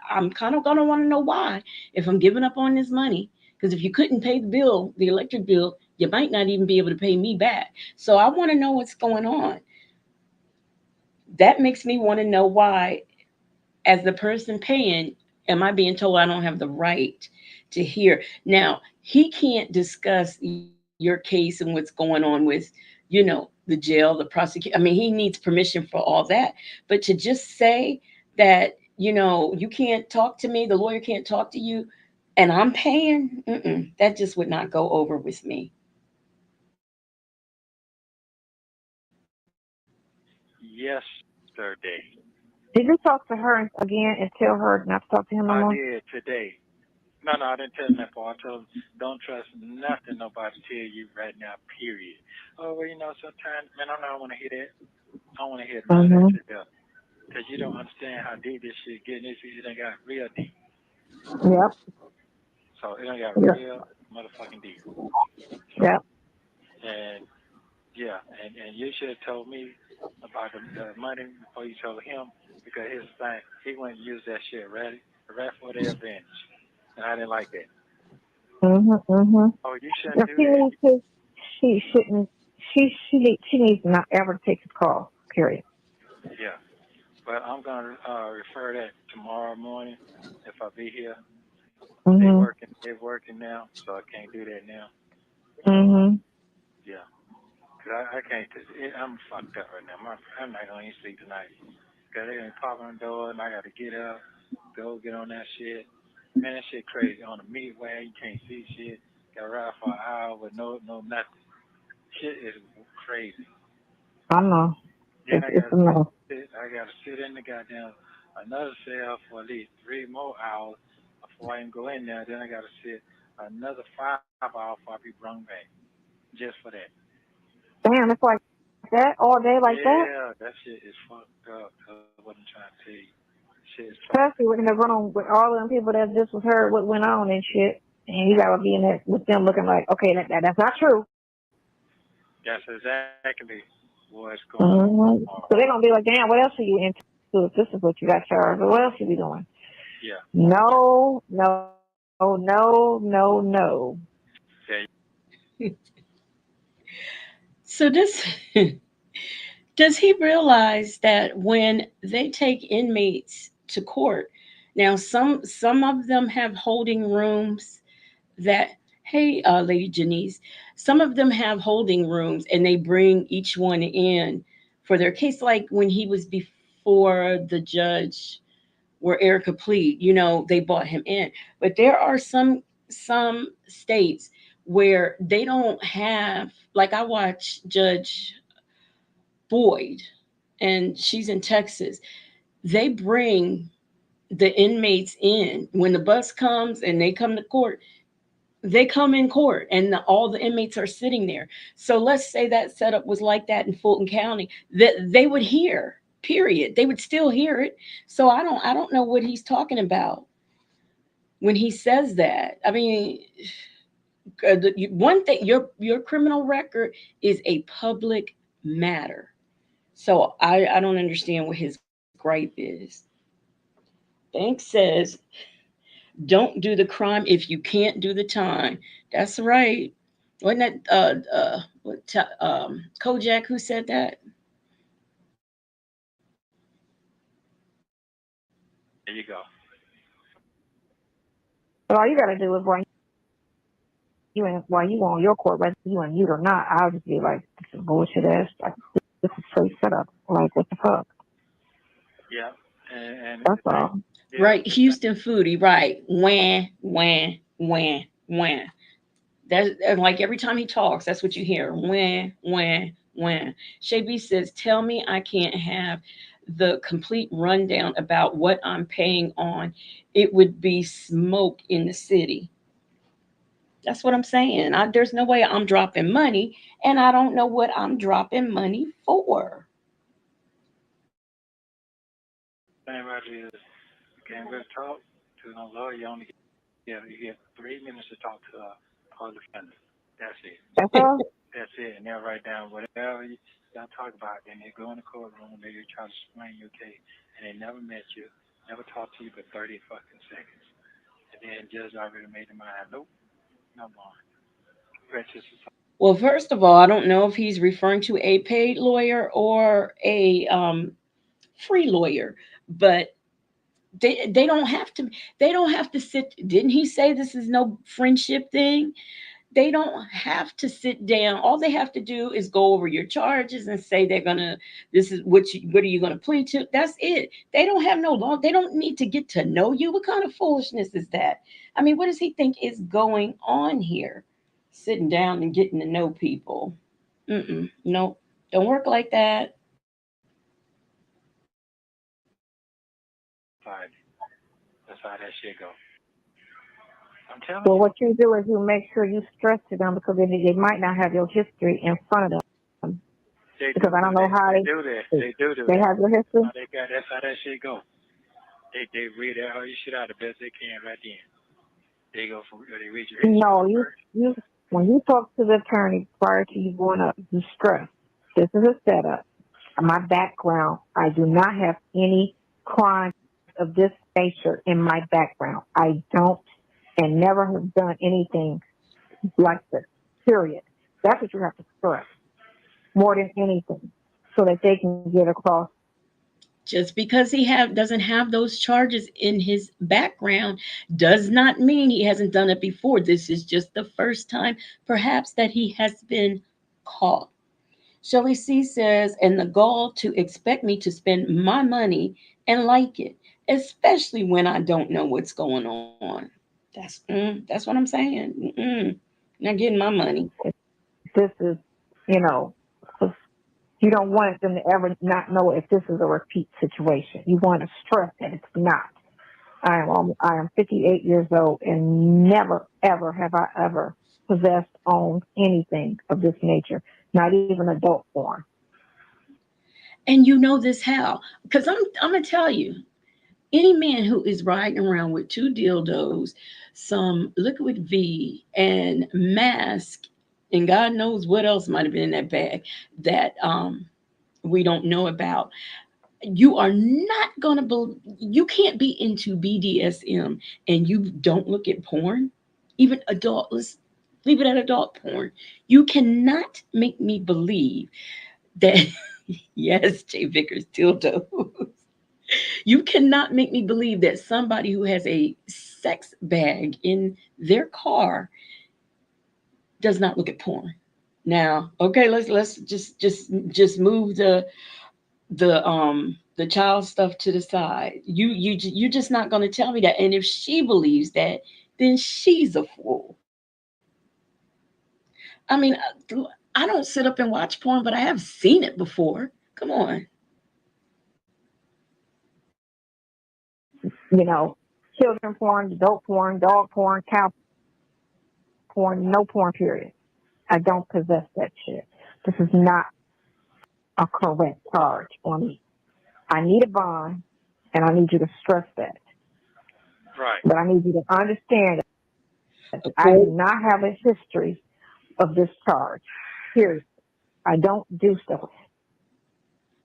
I'm kind of gonna want to know why if I'm giving up on this money. Because if you couldn't pay the bill, the electric bill, you might not even be able to pay me back. So I want to know what's going on. That makes me want to know why, as the person paying, am I being told I don't have the right to hear? Now, he can't discuss your case and what's going on with, the jail, the prosecution. I mean, he needs permission for all that. But to just say that, you can't talk to me, the lawyer can't talk to you, and I'm paying, that just would not go over with me. Yesterday. Did you talk to her again and tell her not to talk to him no more? I did today. No, I didn't tell him that part. I told him, don't trust nothing nobody tell you right now, period. Oh, well, sometimes, man, I don't want to hear that. I don't want to hear none of that shit there. Because you don't understand how deep this shit getting. It done got real deep. Yep. So it done got real motherfucking deep. Yep. And, yeah, and you should have told me about the money before you told him, because here's the thing. He went and used that shit right for their advantage. And I didn't like that. Oh, you shouldn't do that. She shouldn't. She needs to not ever take his call. Period. Yeah, but I'm gonna refer that tomorrow morning if I be here. They're working now, so I can't do that now. Yeah, cause I can't. I'm fucked up right now. I'm not gonna even sleep tonight. Cause they're gonna pop on the door and I gotta get up, go get on that shit. Man, that shit crazy. On the midway, you can't see shit. Got to ride for an hour with no nothing. Shit is crazy. I know. Then I gotta sit in the goddamn another cell for at least 3 more hours before I can go in there. Then I gotta sit another 5 hours before I be brought back. Just for that. Damn, it's like that all day like that? Yeah, that shit is fucked up. I wasn't trying to tell you. Shit is Especially when they're going with all of them people that just was heard what went on and shit. And you gotta be in there with them looking like, okay, that's not true. That's exactly what's going on. So they're gonna be like, damn, what else are you into? If this is what you got charged, what else you be doing? Yeah. No, no, no, no, no. So this does he realize that when they take inmates to court, now some of them have holding rooms that hey Lady Janice, some of them have holding rooms and they bring each one in for their case, like when he was before the judge where Erica plead, they brought him in. But there are some states where they don't have, like I watch Judge Boyd, and she's in Texas. They bring the inmates in when the bus comes and they come to court. They come in court and all the inmates are sitting there. So let's say that setup was like that in Fulton County, that they would hear, period. They would still hear it. So I don't know what he's talking about when he says that. I mean, one thing, your criminal record is a public matter. So I don't understand what his gripe is. Bank says, don't do the crime if you can't do the time. That's right. Wasn't that Kojak who said that? There you go. So all you gotta do is while you on your court, whether you unmute or not, I'll just be like, this is bullshit ass. Like, this is straight setup. Like, what the fuck? Yeah. And That's all. yeah. Right, Houston Foodie, right. Wham, wham, wham, wham. That's like every time he talks, that's what you hear. Wham, wham, wham. Shay B says, tell me I can't have the complete rundown about what I'm paying on. It would be smoke in the city. That's what I'm saying. There's no way I'm dropping money, and I don't know what I'm dropping money for. Thing about it is, you can't really talk to no lawyer. You get 3 minutes to talk to a defendant. That's it. That's all. That's it. And they'll write down whatever y'all talk about. Then they go in the courtroom and they try to explain your case. And they never met you, never talked to you for 30 fucking seconds. And then judge already made the mind. Nope, no more. Well, first of all, I don't know if he's referring to a paid lawyer or a free lawyer, but they don't have to sit. Didn't he say this is no friendship thing? They don't have to sit down. All they have to do is go over your charges and say this is what are you gonna plead to? That's it. They don't have no law. They don't need to get to know you. What kind of foolishness is that? I mean, what does he think is going on here? Sitting down and getting to know people. No, don't work like that. That's how that shit go. I'm telling Well, you. what you do is you make sure you stress to them because they might not have your history in front of them. Because I don't know how they do that. They do They that. have your history. That's how that shit go. They read all your shit out the best they can right then. They go from they read your history. No, you when you talk to the attorney prior to you going up, you stress. This is a setup. My background, I do not have any crimes of this nature in my background. I don't and never have done anything like this. Period. That's what you have to stress more than anything, so that they can get across. Just because he doesn't have those charges in his background does not mean he hasn't done it before. This is just the first time, perhaps, that he has been caught. Shelly C says, and the gall to expect me to spend my money and like it, especially when I don't know what's going on. That's what I'm saying. Not getting my money. This is, you know, you don't want them to ever not know if this is a repeat situation. You want to stress that it's not. I am 58 years old and never ever have I ever possessed, owned anything of this nature, not even adult porn. And you know this how? Because I'm gonna tell you, any man who is riding around with two dildos, some liquid V, and mask And God knows what else might have been in that bag that we don't know about. You are not going to believe, you can't be into BDSM and you don't look at porn, even adult. Let's leave it at adult porn. You cannot make me believe that, yes, Jay Vickers dildo. You cannot make me believe that somebody who has a sex bag in their car does not look at porn. Now, okay, let's just move the child stuff to the side. You're just not going to tell me that. And if she believes that, then she's a fool. I mean, I don't sit up and watch porn, but I have seen it before. Come on. You know, children porn, adult porn, dog porn, cow porn, no porn, period. I don't possess that shit. This is not a correct charge on me. I need a bond, and I need you to stress that. Right. But I need you to understand that I do not have a history of this charge. Period. I don't do stuff.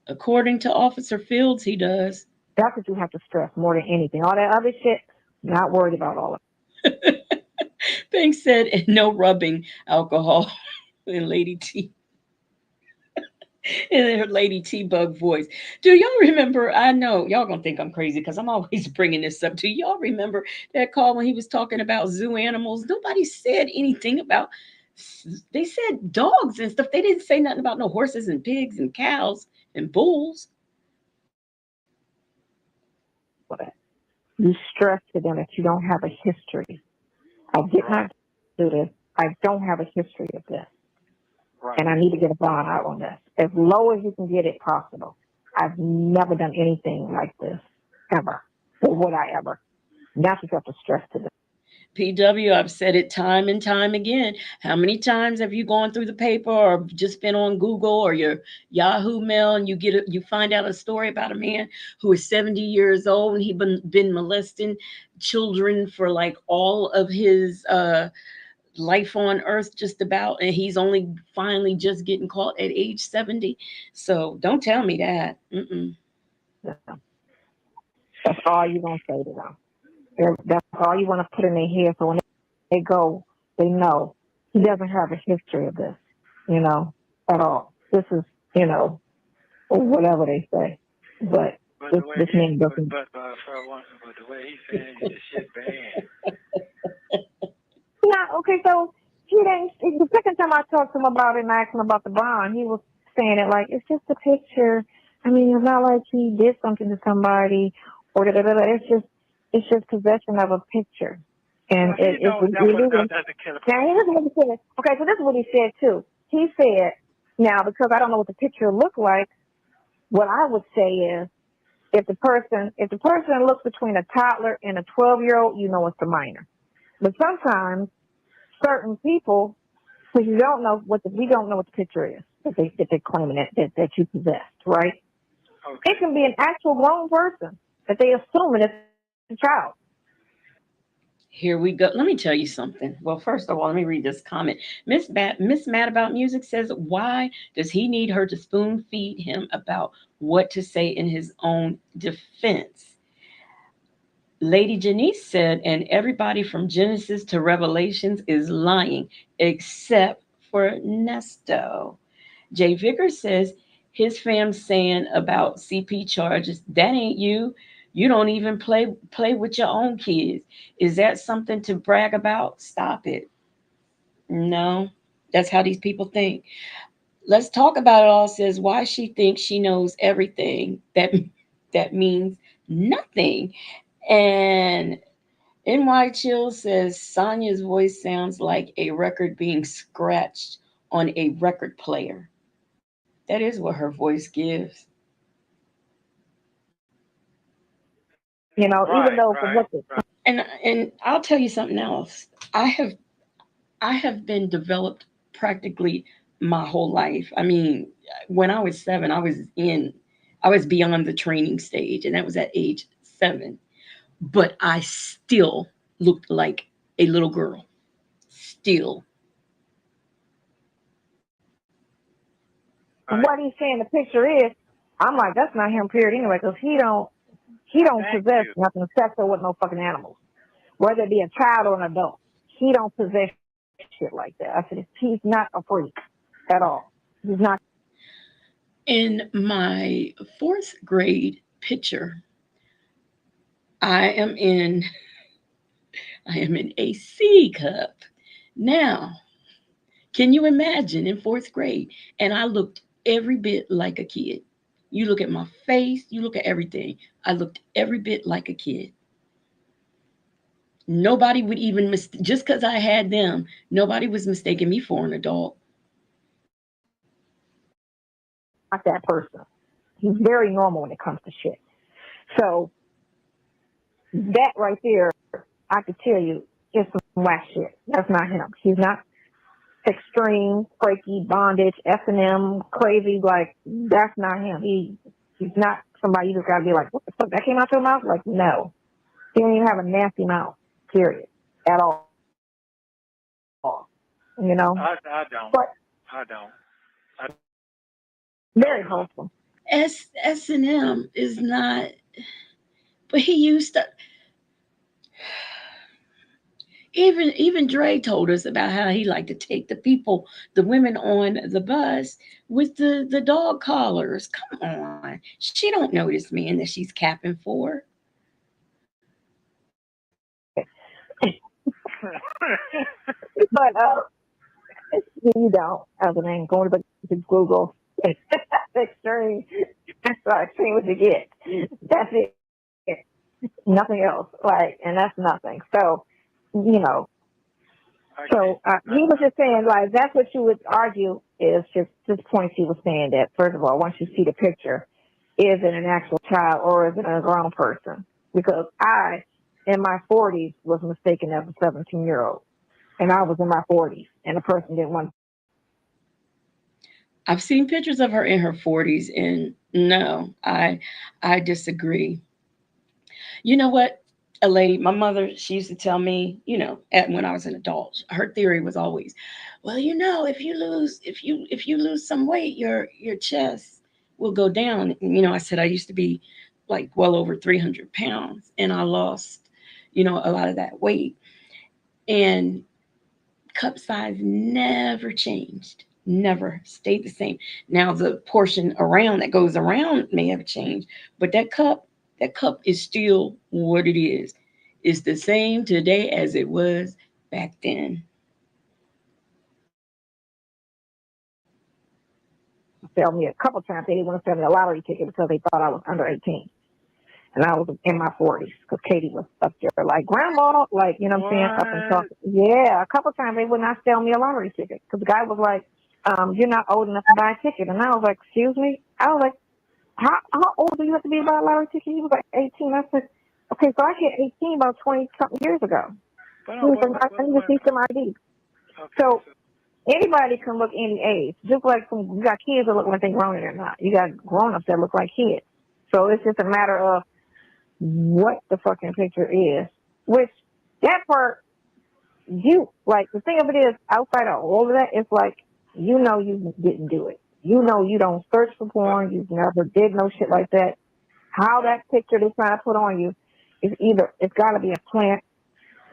According to Officer Fields, he does. That's what you have to stress more than anything. All that other shit, not worried about all of it. Banks said, and no rubbing alcohol. And Lady T. In her Lady T Bug voice. Do y'all remember? I know y'all gonna think I'm crazy because I'm always bringing this up. Do y'all remember that call when he was talking about zoo animals? Nobody said anything about. They said dogs and stuff. They didn't say nothing about no horses and pigs and cows and bulls. You stress to them that you don't have a history. I did not do this. I don't have a history of this. Right. And I need to get a bond out on this. As low as you can get it possible. I've never done anything like this, ever. Or would I ever? That's what you have to stress to them. PW, I've said it time and time again. How many times have you gone through the paper or just been on Google or your Yahoo Mail and you find out a story about a man who is 70 years old and he's been molesting children for like all of his life on earth just about, and he's only finally just getting caught at age 70. So don't tell me that. That's all you're going to say to them. That's all you want to put in their head, so when they go, they know he doesn't have a history of this, at all. This is, whatever they say. But this man doesn't. But the way he's saying the shit bad. Yeah, okay, so he didn't. The second time I talked to him about it and asked him about the bond, he was saying it like, it's just a picture. I mean, it's not like he did something to somebody or da-da-da-da. It's just possession of a picture. And that's the killer. Now, here's what he said. Okay, so this is what he said, too. He said, now, because I don't know what the picture looked like, what I would say is, if the person looks between a toddler and a 12-year-old, you know it's a minor. But sometimes certain people, because we don't know what the picture is that they're claiming that you possessed, right? Okay. It can be an actual grown person that they assume it's a child. Here we go. Let me tell you something. Well, first of all, let me read this comment. Miss Mad About Music says, why does he need her to spoon feed him about what to say in his own defense? Lady Janice said, and everybody from Genesis to Revelations is lying except for Nesto. Jay Vickers says his fam saying about CP charges, that ain't you. You don't even play with your own kids. Is that something to brag about? Stop it. No, that's how these people think. Let's talk about it all. Says why she thinks she knows everything. That means nothing. And NY Chill says Sonia's voice sounds like a record being scratched on a record player. That is what her voice gives. Even though and I'll tell you something else. I have been developed practically my whole life. I mean, when I was 7, I was beyond the training stage, and that was at age 7. But I still looked like a little girl. Still. what he's saying the picture is, I'm like, that's not him, period, anyway, because he don't possess nothing sexual with no fucking animals, whether it be a child or an adult. He don't possess shit like that. I said, he's not a freak at all. He's not. In my 4th grade picture, I am in a C cup. Now, can you imagine in 4th grade? And I looked every bit like a kid. You look at my face, you look at everything. I looked every bit like a kid. Nobody would even, just because I had them, nobody was mistaking me for an adult. Not that person. He's very normal when it comes to shit. So that right there, I could tell you, is some whack shit. That's not him. He's not extreme, freaky, bondage, S&M, crazy. Like, that's not him. He's not somebody you just gotta be like, what the fuck, that came out your mouth? Like, no. He don't even have a nasty mouth, period, at all. You know? I don't. But I don't. very wholesome. S&M is not, but he used to. Even Dre told us about how he liked to take the women on the bus with the dog collars. Come on, she don't know this man that she's capping for. But you don't. Other than going to Google, extreme. That's right. See what you get. That's it. Nothing else. Like, and that's nothing. So, you know. So he was just saying, like, that's what you would argue is just points he was saying that, first of all, once you see the picture, is it an actual child or is it a grown person? Because I, in my 40s, was mistaken as a 17-year-old. And I was in my 40s, and the person didn't want. I've seen pictures of her in her 40s, and no, I disagree. You know what? A lady, my mother, she used to tell me, when I was an adult, her theory was always, well, if you lose some weight, your chest will go down. And, I said I used to be like well over 300 pounds, and I lost, a lot of that weight, and cup size never changed, never stayed the same. Now the portion around that goes around may have changed, but that cup is still what it is. It's the same today as it was back then. Sell me a couple times. They didn't want to sell me a lottery ticket because they thought I was under 18. And I was in my 40s because Katie was up there like, grandma, like, you know what I'm saying? Up and talking. Yeah, a couple times they would not sell me a lottery ticket because the guy was like, you're not old enough to buy a ticket. And I was like, excuse me? I was like, how old do you have to be to buy a lottery ticket? He was like 18. I said, okay, so I hit 18 about 20-something years ago. He was like, I need to see some ID. So anybody can look any age. Just like you got kids that look like they're grown or not. You got grown-ups that look like kids. So it's just a matter of what the fucking picture is. Which, that part, the thing of it is, outside of all of that, it's like, you didn't do it. You don't search for porn. You never did no shit like that. How that picture they're trying to put on you is it's got to be a plant.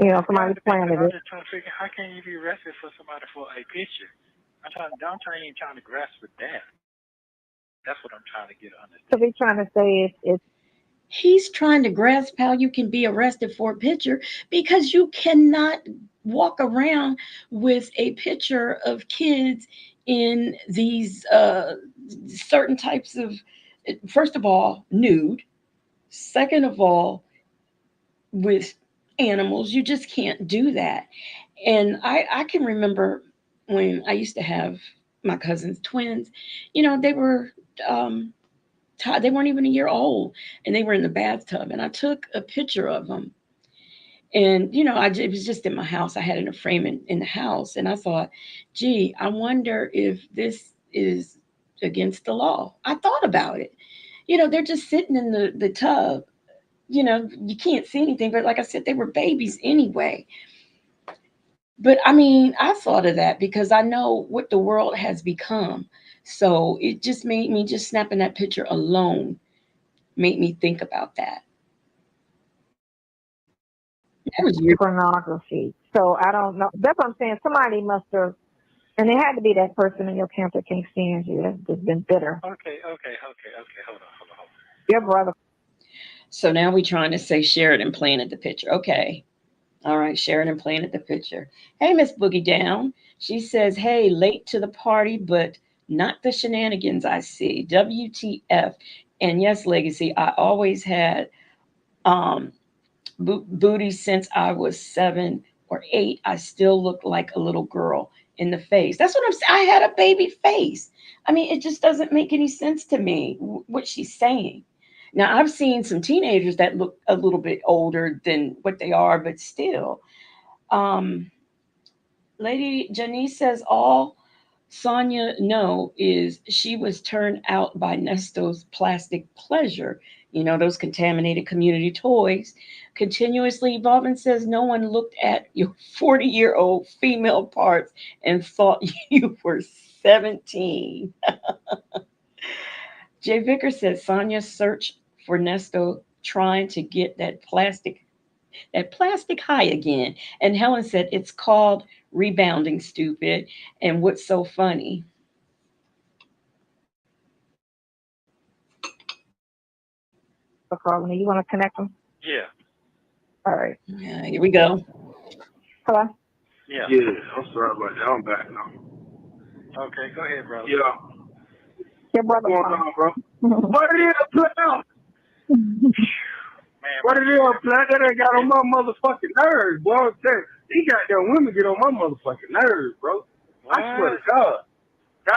Somebody's planted I'm it. just trying to figure, how can you be arrested for somebody for a picture? I'm even trying to grasp with that. That's what I'm trying to get understood. So they're trying to say it's. He's trying to grasp how you can be arrested for a picture because you cannot walk around with a picture of kids in these certain types of, first of all, nude. Second of all, with animals. You just can't do that. And I can remember when I used to have my cousin's twins, they were they weren't even a year old, and they were in the bathtub, and I took a picture of them. And it was just in my house. I had it in a frame in the house, and I thought, gee, I wonder if this is against the law. I thought about it. They're just sitting in the tub. You can't see anything, but like I said, they were babies anyway. But I mean, I thought of that because I know what the world has become. So it just made me, just snapping that picture alone made me think about that. That was weird. Pornography. So I don't know. That's what I'm saying. Somebody must have, and it had to be that person in your camp that can't stand you. That's just been bitter. Okay. Hold on. Your brother. So now we're trying to say Sheridan planted the picture. Okay. All right, Sheridan planted the picture. Hey, Miss Boogie Down. She says, hey, late to the party, but not the shenanigans I see. WTF. And yes, Legacy, I always had um, booty since I was 7 or 8. I still look like a little girl in the face. That's what I'm saying. I had a baby face. I mean, it just doesn't make any sense to me what she's saying. Now, I've seen some teenagers that look a little bit older than what they are, but still. Um, Lady Janice says all Sonia know is she was turned out by Nesto's plastic pleasure. You know, those contaminated community toys. Continuously evolving says no one looked at your 40-year-old female parts and thought you were 17. Jay Vicker says Sonia searched for Nesto trying to get that plastic high again. And Helen said, it's called rebounding, stupid. And what's so funny? You want to connect them? Yeah. All right. Yeah, here we go. Hello? Yeah. I'm sorry about that. I'm back now. Okay, go ahead, brother. Yeah. Your brother. What's going on, bro? What it is, player? What it is, player? That ain't got on my motherfucking nerves, boy. I'm telling you, these goddamn women get on my motherfucking nerves, bro. What? I swear to God.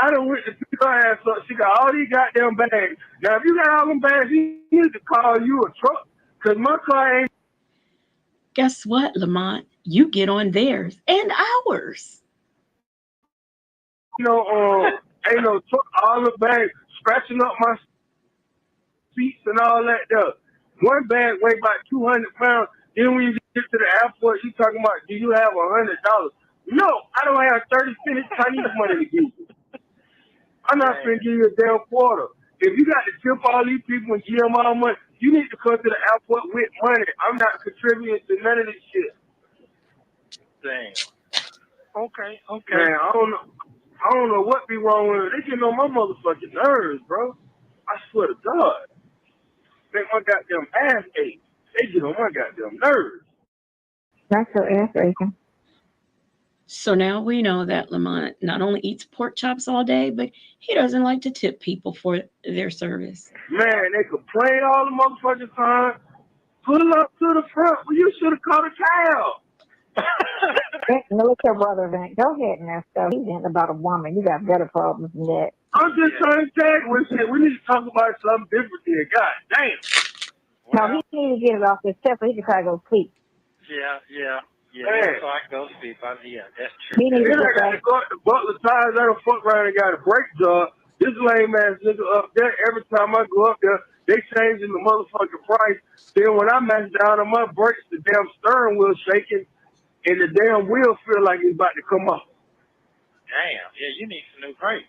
I done went to pick her ass up. She got all these goddamn bags. Now, if you got all them bags, you need to call you a truck. Because my car ain't. Guess what, Lamont? You get on theirs and ours. Ain't no truck. All the bags scratching up my seats and all that stuff. One bag weigh about 200 pounds. Then when you get to the airport, you talking about, do you have $100? No, I don't have 30 cents Chinese money to give you. I'm not going to give you a damn quarter. If you got to tip all these people and give them all money, you need to come to the airport with money. I'm not contributing to none of this shit. Damn. Okay. Man, I don't know what be wrong with it. They getting on my motherfucking nerves, bro. I swear to God. Make my goddamn ass ache. They get on my goddamn nerves. That's your ass aching. So now we know that Lamont not only eats pork chops all day, but he doesn't like to tip people for their service. Man, they complain all the motherfucking time. Pull up to the front. Well, you should have called a cab. Look your brother, Van. Go ahead, Nesto. He's in about a woman. You got better problems than that. I'm just trying to tell you, we need to talk about something different here. God damn. Well, no, he needs to get it off his chest so he can try to go sleep. Yeah. Man. So I can go sleep. Yeah, that's true. He needs Then to I got to go to Butler Tires. I don't fuck around and got a brake job. This lame ass nigga up there, every time I go up there, they changing the motherfucking price. Then when I mash down on my brakes, the damn steering wheel shaking and the damn wheel feel like it's about to come off. Damn. Yeah, you need some new brakes.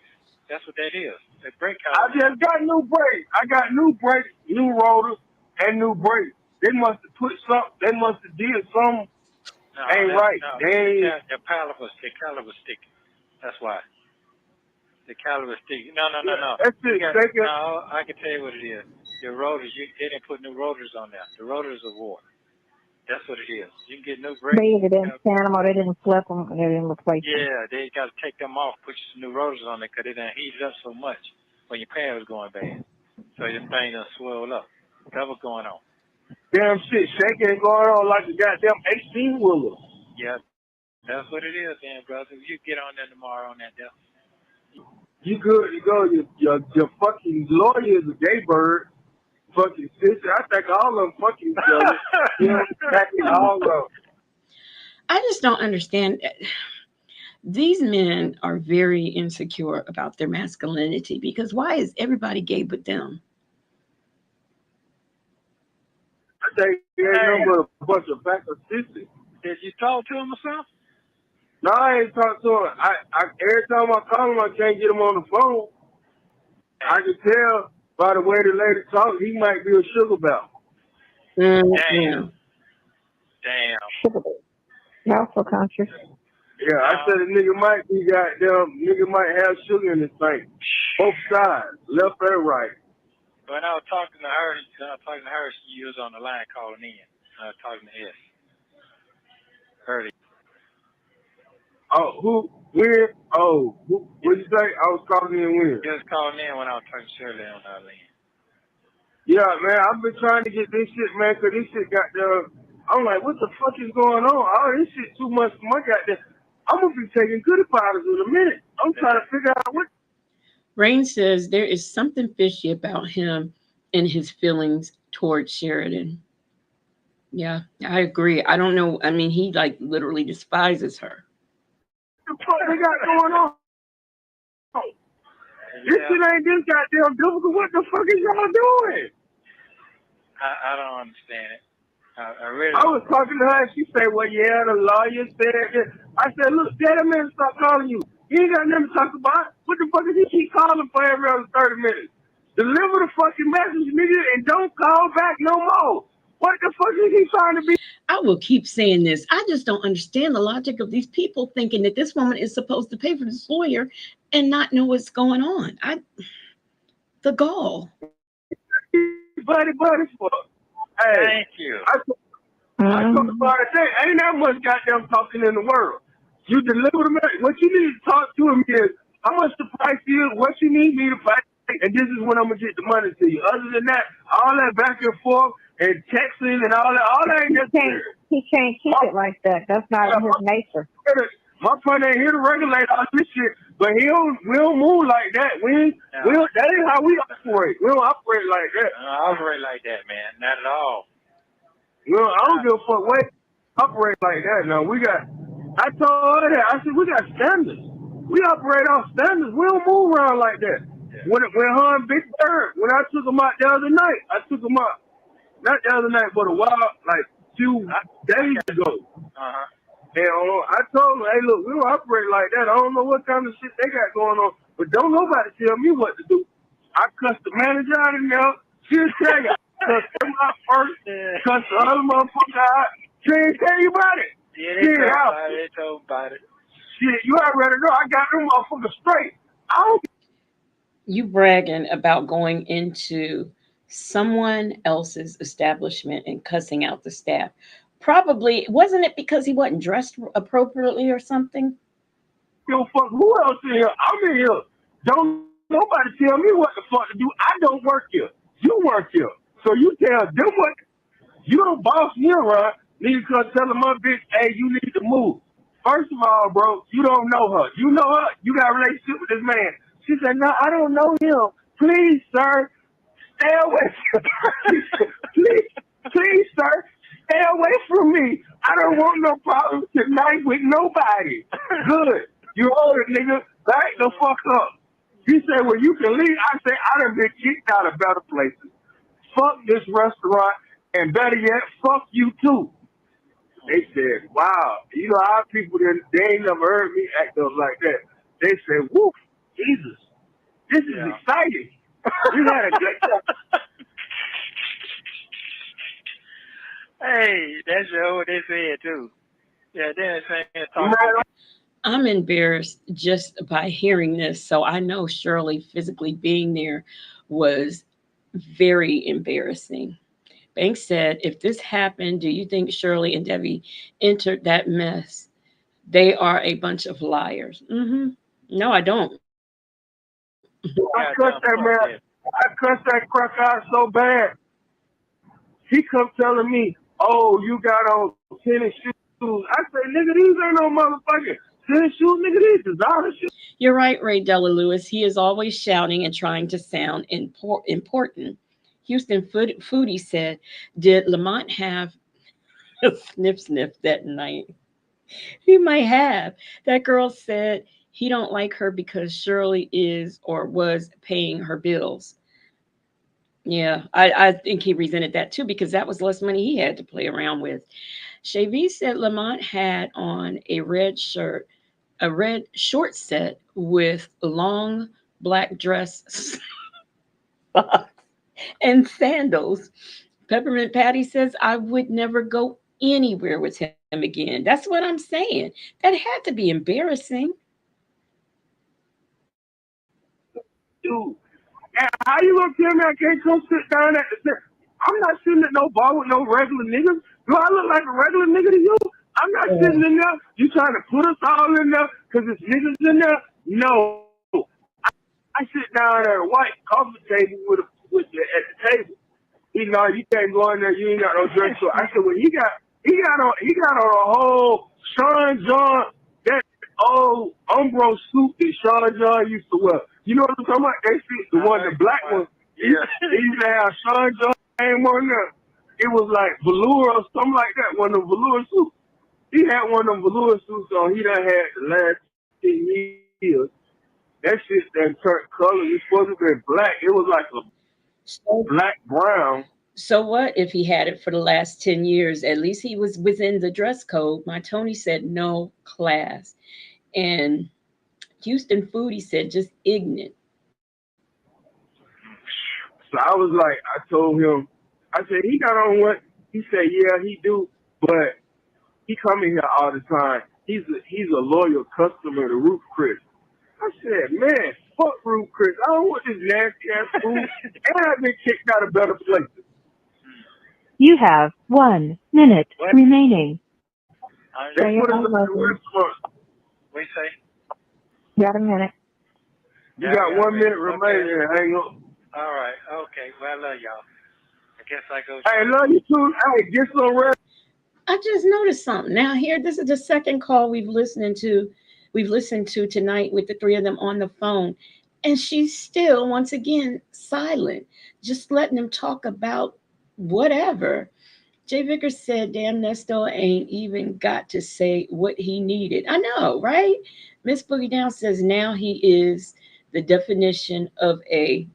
That's what that is. The brake I just got new brakes. I got new brakes, new rotors, and new brakes. They must have put something. They must have did something. Ain't right. No, the caliber's sticky. That's why. The caliber's sticky. No. That's it. No, I can tell you what it is. Your rotors, they didn't put new rotors on there. The rotors are worn. That's what it is. You can get new brakes. They either didn't scan them or they didn't flip them and they didn't replace them. Yeah, they got to take them off, put some new rotors on there because they done heated up so much when your pan was going bad. So your thing done swelled up. That's what's going on. Damn shit shaking and going on like a goddamn 18-wheeler. Yeah, that's what it is, then, brother. You get on there tomorrow on that deal. You good to go. Your fucking lawyer is a gay bird. Fucking sister. I think all of them fucking all of them. I just don't understand. These men are very insecure about their masculinity because why is everybody gay but them? I think they ain't nothing but a bunch of back of sisters. Did you talk to him or something? No, I ain't talk to him. I every time I call him, I can't get him on the phone. I can tell by the way the lady talk, he might be a sugar bell. Damn. Also conscious. Yeah, I said the nigga might be nigga might have sugar in his thing. Both sides, left and right. When I was talking to her, she was on the line calling in. I was talking to S. Early. Oh, who? When? Oh, what'd you say? I was calling in when? She was calling in when I was talking to Shirley on the other end. Yeah, man, I've been trying to get this shit, man, because this shit got I'm like, what the fuck is going on? Oh, this shit too much for my goddamn. I'm going to be taking goody powders in a minute. I'm trying to figure out what. Rain says there is something fishy about him and his feelings towards Sheridan. Yeah, I agree. I don't know. I mean, he like literally despises her. What the fuck they got going on? This shit ain't this goddamn difficult. What the fuck is y'all doing? I don't understand it. I was talking to her and she said, well, yeah, the lawyer said this. I said, look, tell that man to stop calling you. He ain't got nothing to talk about. What the fuck is he keep calling for every other 30 minutes? Deliver the fucking message, nigga, and don't call back no more. What the fuck is he trying to be? I will keep saying this. I just don't understand the logic of these people thinking that this woman is supposed to pay for this lawyer and not know what's going on. The gall. Buddy for. Hey, thank you. I talk about it. Ain't that much goddamn talking in the world. You deliver the message. What you need to talk to him is how much the price is, what you need me to fight, and this is when I'm gonna get the money to you. Other than that, all that back and forth and texting and all that ain't necessary. He can't keep it like that. That's not in his nature. My friend ain't here to regulate all this shit, but we don't move like that. That ain't how we operate. We don't operate like that. I don't operate like that, man. Not at all. Well, I don't give a fuck what operate like that. Now I told her that. I said we got standards. We operate on standards. We don't move around like that. When her and Big Bird, when I took them out the other night, not the other night, but a while, like few days ago. And I told them, hey, look, we don't operate like that. I don't know what kind of shit they got going on, but don't nobody tell me what to do. I cussed the manager out in there. She'll tell you. Cussed them out first. Cussed the other motherfucker out. She ain't tell you about it. Yeah, they told about it. Shit, you already know. I got them motherfuckers straight. You bragging about going into someone else's establishment and cussing out the staff. Probably, wasn't it because he wasn't dressed appropriately or something? Yo, fuck, who else in here? I'm in here. Don't nobody tell me what the fuck to do. I don't work here. You work here. So you tell them what. You don't boss me around. Nigga come telling my bitch, hey, you need to move. First of all, bro, you don't know her. You know her. You got a relationship with this man. She said, no, I don't know him. Please, sir, stay away from me. Please, sir, stay away from me. I don't want no problems tonight with nobody. Good. You older, nigga. Back the fuck up. He said, well, you can leave. I said, I done been kicked out of better places. Fuck this restaurant, and better yet, fuck you too. They said, wow. You know, our people, they ain't never heard me act up like that. They said, woof, Jesus, this is exciting. We had a good time. Hey, that's what they said too. Yeah, they're saying I'm embarrassed just by hearing this. So I know Shirley physically being there was very embarrassing. Banks said, if this happened, do you think Shirley and Debbie entered that mess? They are a bunch of liars. No, I don't. I cussed that man. I cussed that crack out so bad. He come telling me, oh, you got on tennis shoes. I say, nigga, these ain't no motherfucking tennis shoes, nigga, these designer shoes. You're right, Ray Della Lewis. He is always shouting and trying to sound important. Houston Foodie said, did Lamont have a sniff that night? He might have. That girl said he don't like her because Shirley is or was paying her bills. Yeah, I think he resented that too because that was less money he had to play around with. Shavy said Lamont had on a red shirt, a red short set with long black dress and sandals. Peppermint Patty says, I would never go anywhere with him again. That's what I'm saying. That had to be embarrassing. Dude, and how you gonna tell me I can't come sit down at the table? I'm not sitting at no bar with no regular niggas. Do I look like a regular nigga to you? I'm not sitting in there. You trying to put us all in there because it's niggas in there? No. I sit down at a white coffee table with you at the table. You know, you can't go in there. You ain't got no dress. So I said, well, he got on a whole Sean John, that old Umbro suit that Sean John used to wear. You know what I'm talking about? They see the one, the black one. Yeah. They used to have Sean John name on there. It was like velour or something like that. One of them velour suits. He had one of them velour suits on. He done had the last 10 years. That shit done turned color. It's supposed to be black. It was like a black brown. So what if he had it for the last 10 years? At least he was within the dress code. My Tony said no class. And Houston Foodie said just ignorant. So I was like, I told him, I said, he got on what? He said, yeah, he do, but he come in here all the time. He's a loyal customer to Ruth Chris. I said, man, fuck Ruth Chris. I don't want this nasty ass food. And I've been kicked out of better places. You have 1 minute remaining. They put us in the restaurant. What you say? You got a minute. You got 1 minute remaining. Hang on. All right. Okay. Well, I love y'all. I guess I go. Hey, love you too. Hey, get some rest. I just noticed something. Now here, this is the second call we've listened to tonight with the three of them on the phone. And she's still, once again, silent, just letting them talk about whatever. Jay Vickers said, damn, Nesto ain't even got to say what he needed. I know, right? Miss Boogie Down says now he is the definition of a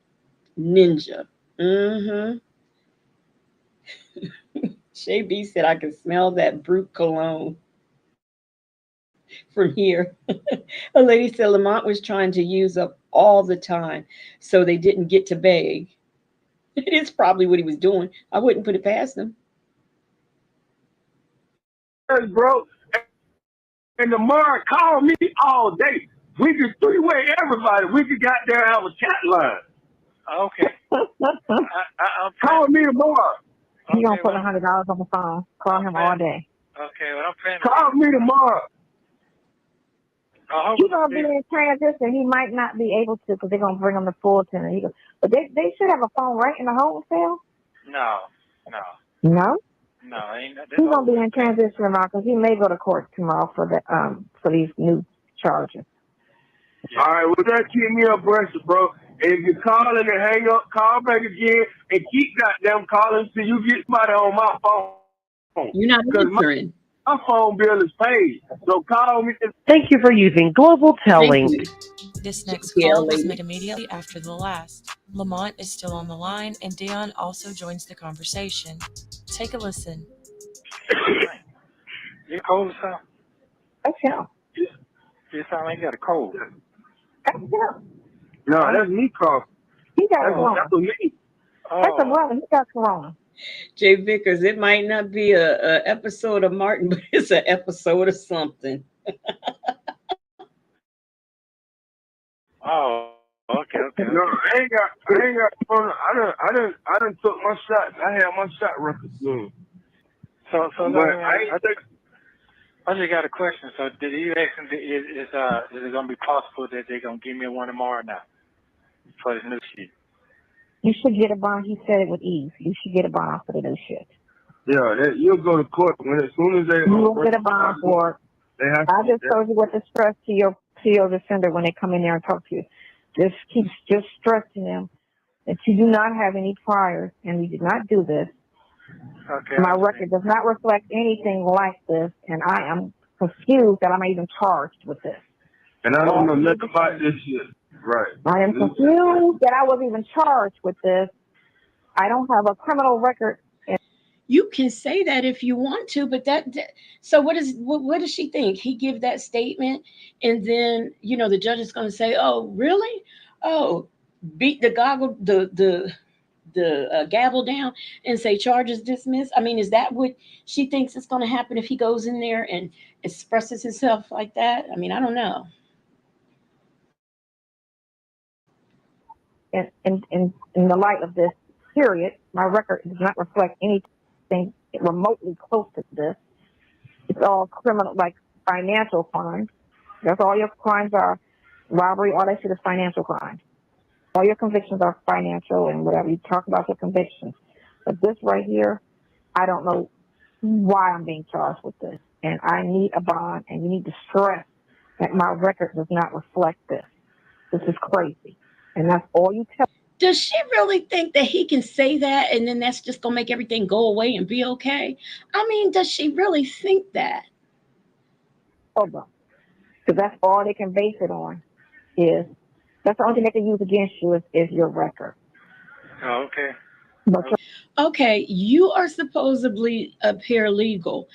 ninja. Mm-hmm. Shay B said, I can smell that brute cologne from here. A lady said Lamont was trying to use up all the time, so they didn't get to beg. It is probably what he was doing. I wouldn't put it past him. Bro, and tomorrow call me all day. We can three-way everybody. We can got there have a chat line. Okay. Call me tomorrow. He gonna put $100 on the phone. Call him all day. Okay, well, I'm planning. Call me tomorrow. He's gonna be in transition. He might not be able to because they're gonna bring him to Fulton. But they should have a phone right in the hotel. No. No. No, ain't. He's gonna be in transition tomorrow because he may go to court tomorrow for these new charges. Yeah. All right, well, that keep me abreast, bro. And if you call and hang up, call back again and keep goddamn calling till you get somebody on my phone. You're not answering. My phone bill is paid, so call me. Thank you for using Global Telling. This next call was made immediately after the last. Lamont is still on the line, and Dion also joins the conversation. Take a listen. You cold or something? That's him. You sound like you got a cold. That's him. No, that's me coughing. He got corona. That's me. That's a brother. He got corona. Jay Vickers, it might not be a episode of Martin, but it's an episode of something. Oh, okay. No, I ain't got corona. I done took my shots. I had my shot record soon. So I just got a question. So did you ask him, is it gonna be possible that they're gonna give me one tomorrow now for this new shit? You should get a bond. He said it with ease. You should get a bond for the new shit. Yeah, you'll go to court as soon as they. You will get a bond for it. I just told you what to stress to your defender when they come in there and talk to you. Just keep stressing them that you do not have any priors and we did not do this. Okay. My record does not reflect anything like this, and I am confused that I'm even charged with this. And I don't know nothing about this shit. Right. I am confused that I was even charged with this. I don't have a criminal record. You can say that if you want to, but so what does she think? He give that statement, and then the judge is going to say, "Oh, really? Oh, beat the goggle the gavel down and say charges dismissed." I mean, is that what she thinks is going to happen if he goes in there and expresses himself like that? I mean, I don't know. In the light of this period, my record does not reflect anything remotely close to this. It's all criminal, like financial crimes. That's all your crimes are. Robbery, all that shit is financial crimes. All your convictions are financial and whatever. You talk about your convictions. But this right here, I don't know why I'm being charged with this. And I need a bond, and you need to stress that my record does not reflect this. This is crazy. And that's all you tell. Does she really think that he can say that and then that's just gonna make everything go away and be okay? I mean, does she really think that? Hold on. Because that's all they can base it on. That's the only thing they can use against you is your record. Oh, okay. Okay, you are supposedly a paralegal.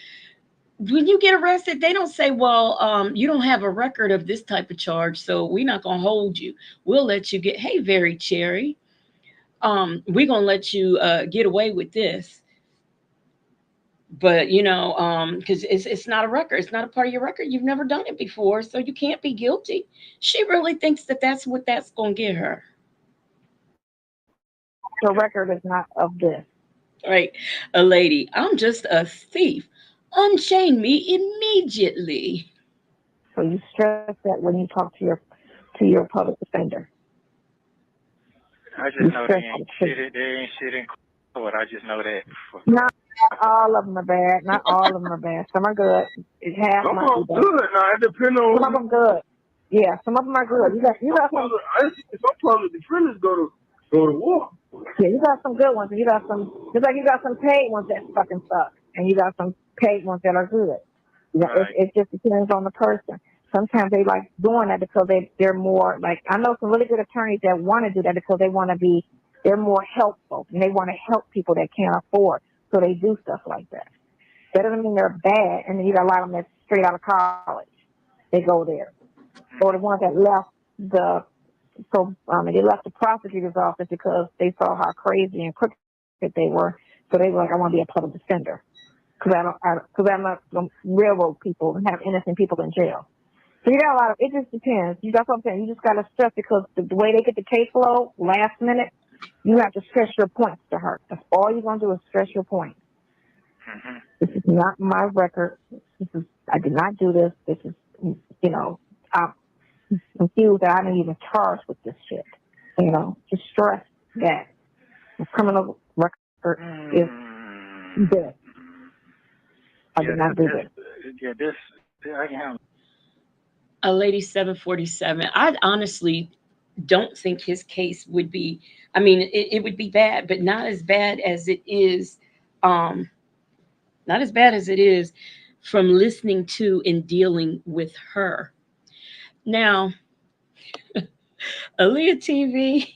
When you get arrested, they don't say, "Well, you don't have a record of this type of charge, so we're not gonna hold you. We'll let you get. Hey, very cherry, we're gonna let you get away with this." But because it's not a record, it's not a part of your record. You've never done it before, so you can't be guilty. She really thinks that that's what that's gonna get her. The record is not of this. Right, a lady. I'm just a thief. Unchain me immediately. So you stress that when you talk to your public defender. I just know they ain't shit in court. I just know that. Not all of them are bad. Not all of them are bad. Some are good. Half Some might of be them bad. good. Now it depends on. Some of them good. Yeah, some of them are good. You got some. Some public defenders go to war. Yeah, you got some good ones, and you got some. Just like you got some paid ones that fucking suck, and you got some paid ones that are good. Right. It just depends on the person. Sometimes they like doing that because they're more like, I know some really good attorneys that want to do that because they're more helpful and they want to help people that can't afford. So they do stuff like that. That doesn't mean they're bad. And then you got a lot of them that's straight out of college. They go there. Or the ones that left they left the prosecutor's office because they saw how crazy and crooked they were. So they were like, I want to be a public defender. Because I'm not going to railroad people and have innocent people in jail. So you got a lot of, it just depends. That's what I'm saying. You just got to stress because the way they get the caseload last minute, you have to stress your points to her. That's all you're going to do is stress your points. Mm-hmm. This is not my record. I did not do this. This is, I'm confused that I didn't even charge with this shit. Just stress that the criminal record is this. I did not do this. Yeah, this I can handle. A lady 747. I honestly don't think his case would be. I mean, it would be bad, but not as bad as it is. Not as bad as it is from listening to and dealing with her. Now, Aaliyah TV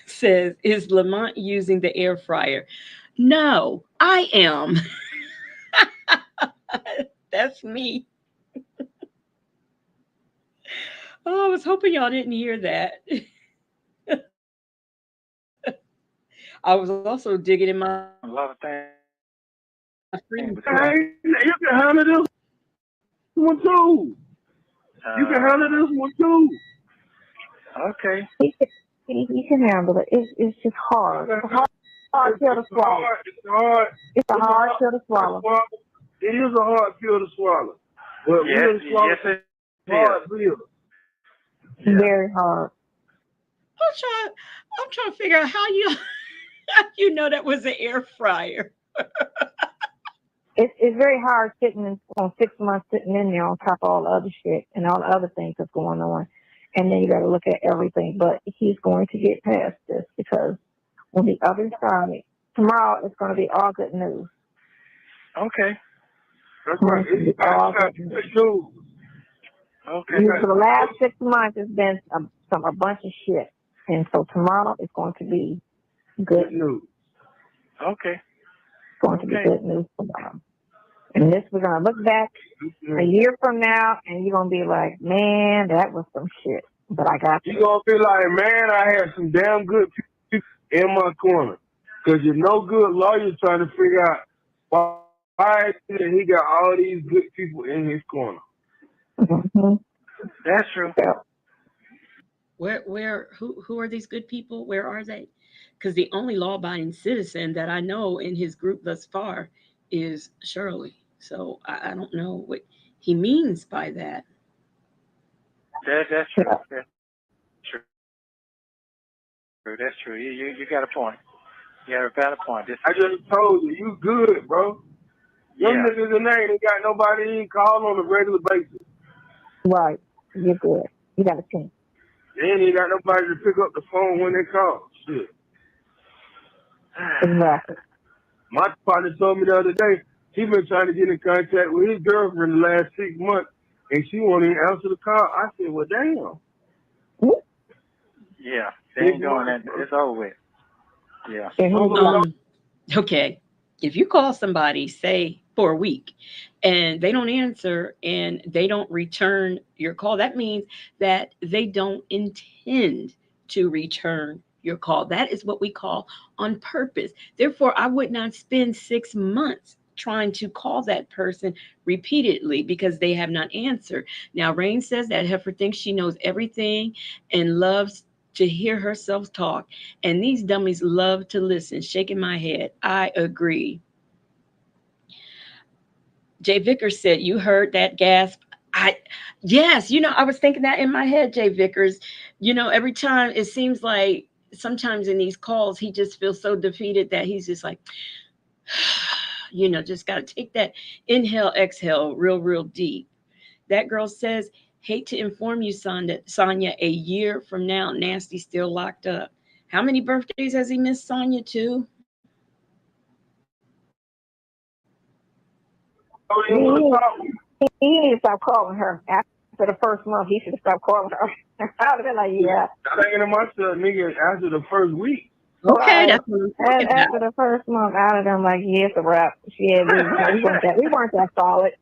says, "Is Lamont using the air fryer?" No, I am. That's me. Oh, I was hoping y'all didn't hear that. I was also digging in my A lot of things. You can handle this one too. You can handle this one too. Okay. He can handle it. It's just hard. It's a hard pill to swallow. It's a hard pill to swallow. It is a hard pill to swallow. But yes, it is. Very hard. I'm trying to figure out how you know that was an air fryer. It's very hard sitting on 6 months sitting in there on top of all the other shit and all the other things that's going on. And then you got to look at everything. But he's going to get past this because on the other side, tomorrow it's going to be all good news. Okay. That's right. It's all good news. Okay. For the last 6 months, it's been a bunch of shit. And so tomorrow is going to be good news. Okay. going to be good news tomorrow. And this, we're going to look back a year from now, and you're going to be like, man, that was some shit. But I got you. You're going to be like, man, I had some damn good people in my corner. Because you're no good lawyer trying to figure out why he got all these good people in his corner. Mm-hmm. That's true. Who are these good people? Where are they? Because the only law-abiding citizen that I know in his group thus far is Shirley. So I don't know what he means by that. That's true. That's true. That's true. You got a point. You got a valid point. I just told you, you good, bro. Them niggas in there ain't got nobody call on a regular basis. Right. You're good. You got a team. They ain't even got nobody to pick up the phone when they call. Shit. Exactly. My partner told me the other day, he been trying to get in contact with his girlfriend the last 6 months, and she won't even answer the call. I said, well, damn. Yeah, they ain't doing that. It's over with. Yeah. Okay. If you call somebody, say for a week, and they don't answer and they don't return your call, that means that they don't intend to return your call. That is what we call on purpose. Therefore, I would not spend 6 months trying to call that person repeatedly because they have not answered. Now, Rain says that heifer thinks she knows everything and loves to hear herself talk. And these dummies love to listen. Shaking my head. I agree. Jay Vickers said, you heard that gasp? Yes, I was thinking that in my head, Jay Vickers. Every time it seems like sometimes in these calls, he just feels so defeated that he's just like, just got to take that inhale, exhale real deep. That girl says, hate to inform you, Sonya, a year from now, Nasty's still locked up. How many birthdays has he missed, Sonya, too? He need to stop calling her. After the first month, he should stop calling her. I would have been like, yeah. I'm thinking to myself, nigga, after the first week. Okay, right. that's what I'm talking And after the first month, I would have been like, yeah, it's a wrap. Yeah, we weren't that solid.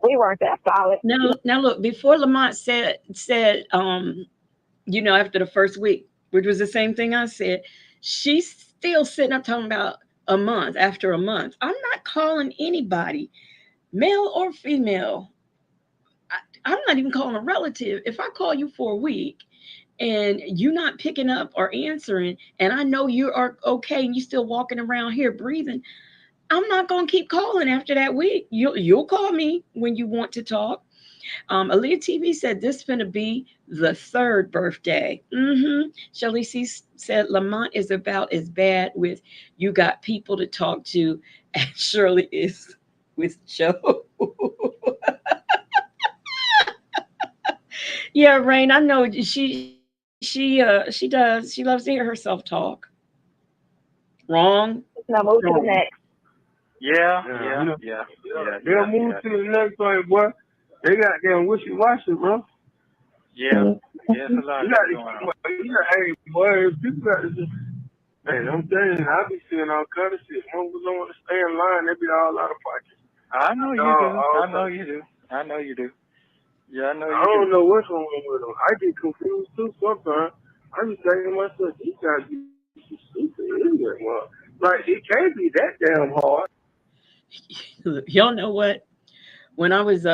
We weren't that solid. Now look, before Lamont said, after the first week, which was the same thing I said, she's still sitting up talking about a month after a month. I'm not calling anybody, male or female. I'm not even calling a relative. If I call you for a week and you're not picking up or answering, and I know you are okay and you're still walking around here breathing, I'm not going to keep calling after that week. You'll call me when you want to talk. Aaliyah TV said this finna be the third birthday. Shelly C said Lamont is about as bad with you got people to talk to as Shirley is with Joe. Yeah, Rain, I know she does. She loves to hear herself talk. Wrong. Now move to the next. Yeah. They'll move to the next one, boy. They got damn wishy-washy, bro. Yeah. Yeah, it's a lot of going on. Hey, boy, people got to just, man, I'm telling you, I be seeing all kind of shit. Motherfuckers don't want to stay in line. They be all out of pocket. I know you do. I know you do. I know you do. Yeah, I know you do. I don't know what's wrong with them. I get confused too sometimes. I be thinking to myself, these guys be stupid idiot. Well, like, it can't be that damn hard. Y'all know what? When I was,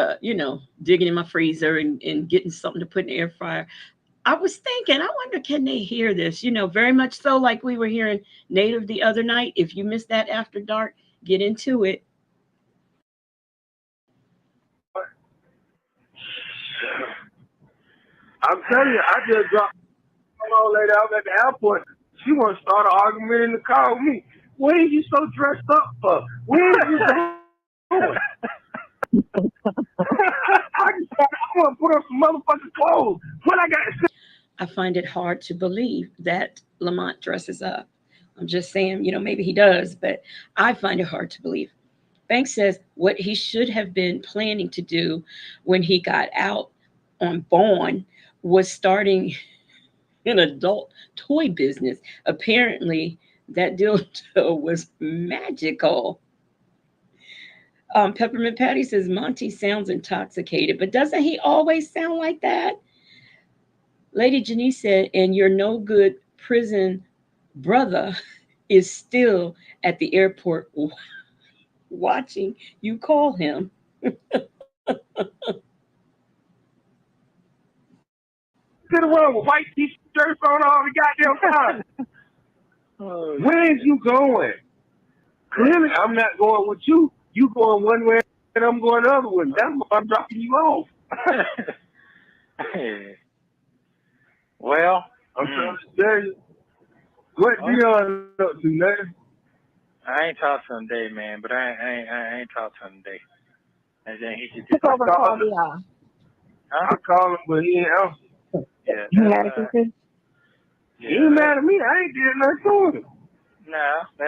digging in my freezer and getting something to put in the air fryer, I was thinking, I wonder, can they hear this? Very much so like we were hearing Native the other night. If you missed that after dark, get into it. I'm telling you, I just dropped my old lady out at the airport. She want to start an argument in the car with me. What are you so dressed up for? Where are you going? I want to put on some motherfucking clothes. What I got to say? I find it hard to believe that Lamont dresses up. I'm just saying, maybe he does, but I find it hard to believe. Banks says what he should have been planning to do when he got out on bond was starting an adult toy business. Apparently, That dildo was magical. Peppermint Patty says Monty sounds intoxicated, but doesn't he always sound like that? Lady Janice said, and your no good prison brother is still at the airport watching you call him. To the world with white t-shirts on all the goddamn time. Where is you going? Clearly, I'm not going with you. You going one way and I'm going the other one. That's why I'm dropping you off. Well, I'm trying to tell you. What Dion up to, man? I ain't talked to him today, man, but I ain't talked to him today. And then he just Took over and called Dion. I call him, but he ain't answer. Yeah, You mad at you too? He ain't mad at me. I ain't did nothing to him. No, they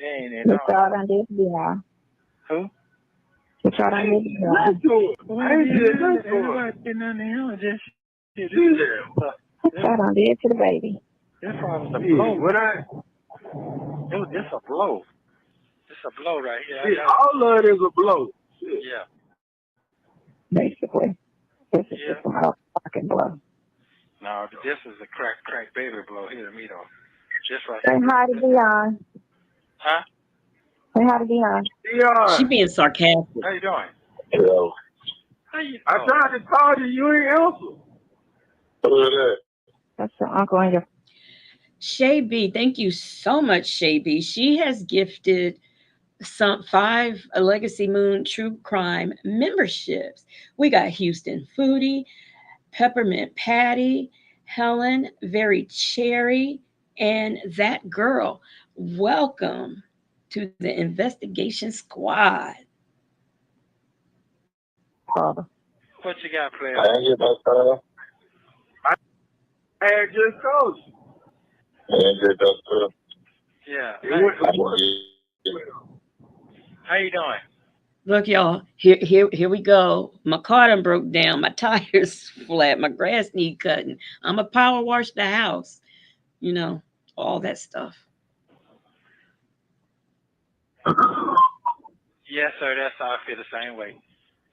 ain't at What all. y'all done did to Dion? Who? What y'all done did to Dion? I ain't did nothing to him. Everybody did nothing to him. Just shit. What y'all done did to the baby? This one was a blow. It was just a blow. It's a blow right here. Shit, all of it is a blow. Shit. Yeah. Basically. This is just a fucking blow. No, this is a crack baby blow here to me though. Just like Say hi to Dion. Huh? Say hi to Dion. Dion. She being sarcastic. How you doing? Hello. How you I tried to call you. You ain't answer. Who is that? That's your uncle and your... Shay B, thank you so much, Shay B. She has gifted some 5 Legacy Moon True Crime memberships. We got Houston Foodie, Peppermint Patty, Helen, Very Cherry, and That Girl. Welcome to the investigation squad. Father. What you got, player? I ain't get no stuff. I had just told you. I ain't get no stuff. Yeah. How you doing? Look, y'all, here we go. My car done broke down. My tires flat. My grass need cutting. I'm a power wash the house. You know, all that stuff. Yes, sir. That's how I feel the same way.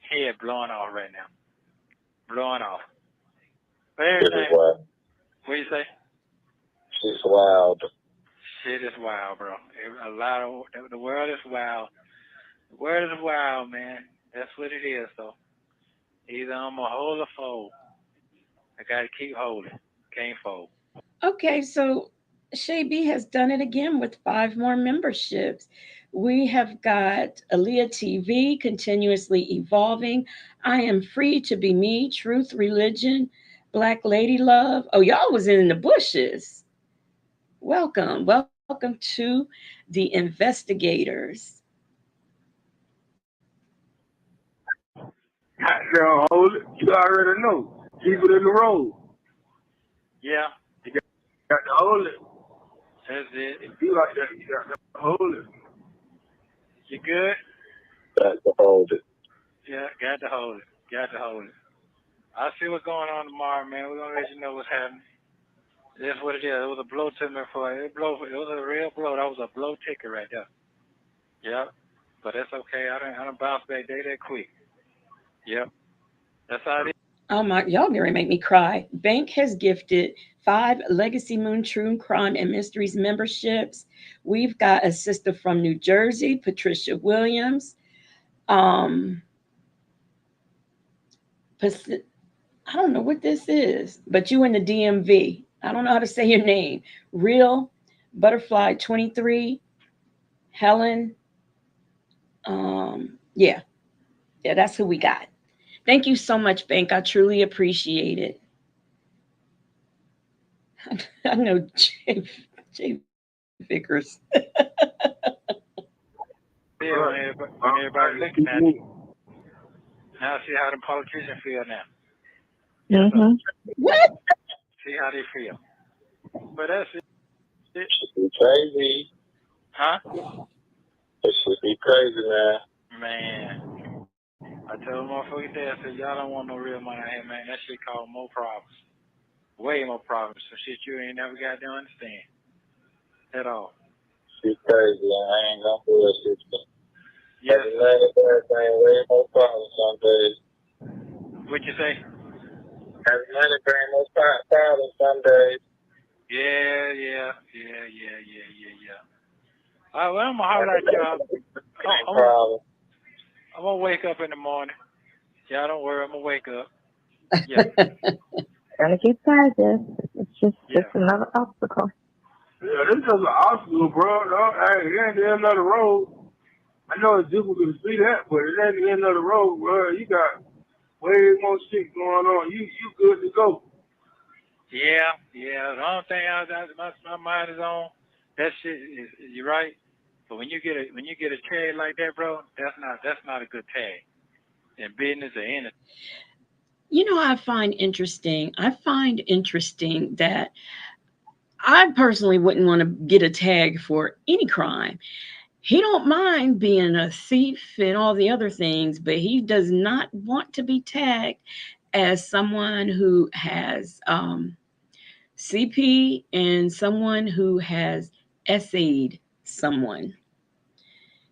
Head blowing off right now. Blowing off. But everything. What do you say? It's wild. Shit is wild, bro. The world is wild. The world is wild, man. That's what it is, though. Either I'm a hold or fold. I gotta keep holding. Can't fold. Okay, so Shay B has done it again with 5 more memberships. We have got Aaliyah TV, Continuously Evolving, I Am Free to Be Me, Truth, Religion, Black Lady Love. Oh, y'all was in the bushes. Welcome. Welcome to the investigators. Girl, hold it. You already know. Keep it in the road. Yeah. You got to hold it. That's it. If you like that, you got to hold it. You good? Got to hold it. Yeah, got to hold it. Got to hold it. I'll see what's going on tomorrow, man. We're gonna let you know what's happening. That's what it is. It was a blow to me for it. It was a real blow. That was a blow ticket right there. Yep. But that's okay. I don't bounce back that quick. Yep. That's how it is. Oh my, y'all gonna make me cry. Bank has gifted 5 Legacy Moon True Crime and Mysteries memberships. We've got a sister from New Jersey, Patricia Williams. I don't know what this is, but you in the DMV. I don't know how to say your name. Real Butterfly 23, Helen. Yeah, that's who we got. Thank you so much, Bank. I truly appreciate it. I know Jay Vickers. Yeah, when everybody looking at you. Now see how the politicians feel now. Mm-hmm. What? See how they feel. But that's it. It should be crazy. Huh? It should be crazy, man. Man. I told motherfuckers there, I said, y'all don't want no real money out here, man. That shit cause more problems. Way more problems. Some shit you ain't never got to understand. At all. She's crazy. I ain't gonna bullshit you. Yes. Everything way more problems some days. What'd you say? Has money bring more problems some days. Yeah. All right, well, I'm gonna holler at y'all. I'm gonna wake up in the morning. Y'all don't worry, I'm gonna wake up. Yeah. Gonna get past this. It's just another obstacle. Yeah, this is an obstacle, bro. No, hey, it ain't the end of the road. I know it's difficult to see that, but it ain't the end of the road, bro. You got way more shit going on. You good to go. Yeah. The only thing my mind is on, that shit is, you're right. But when you get a tag like that, bro, that's not a good tag in business or anything. You know, I find interesting that I personally wouldn't want to get a tag for any crime. He don't mind being a thief and all the other things, but he does not want to be tagged as someone who has CP and someone who has essayed someone.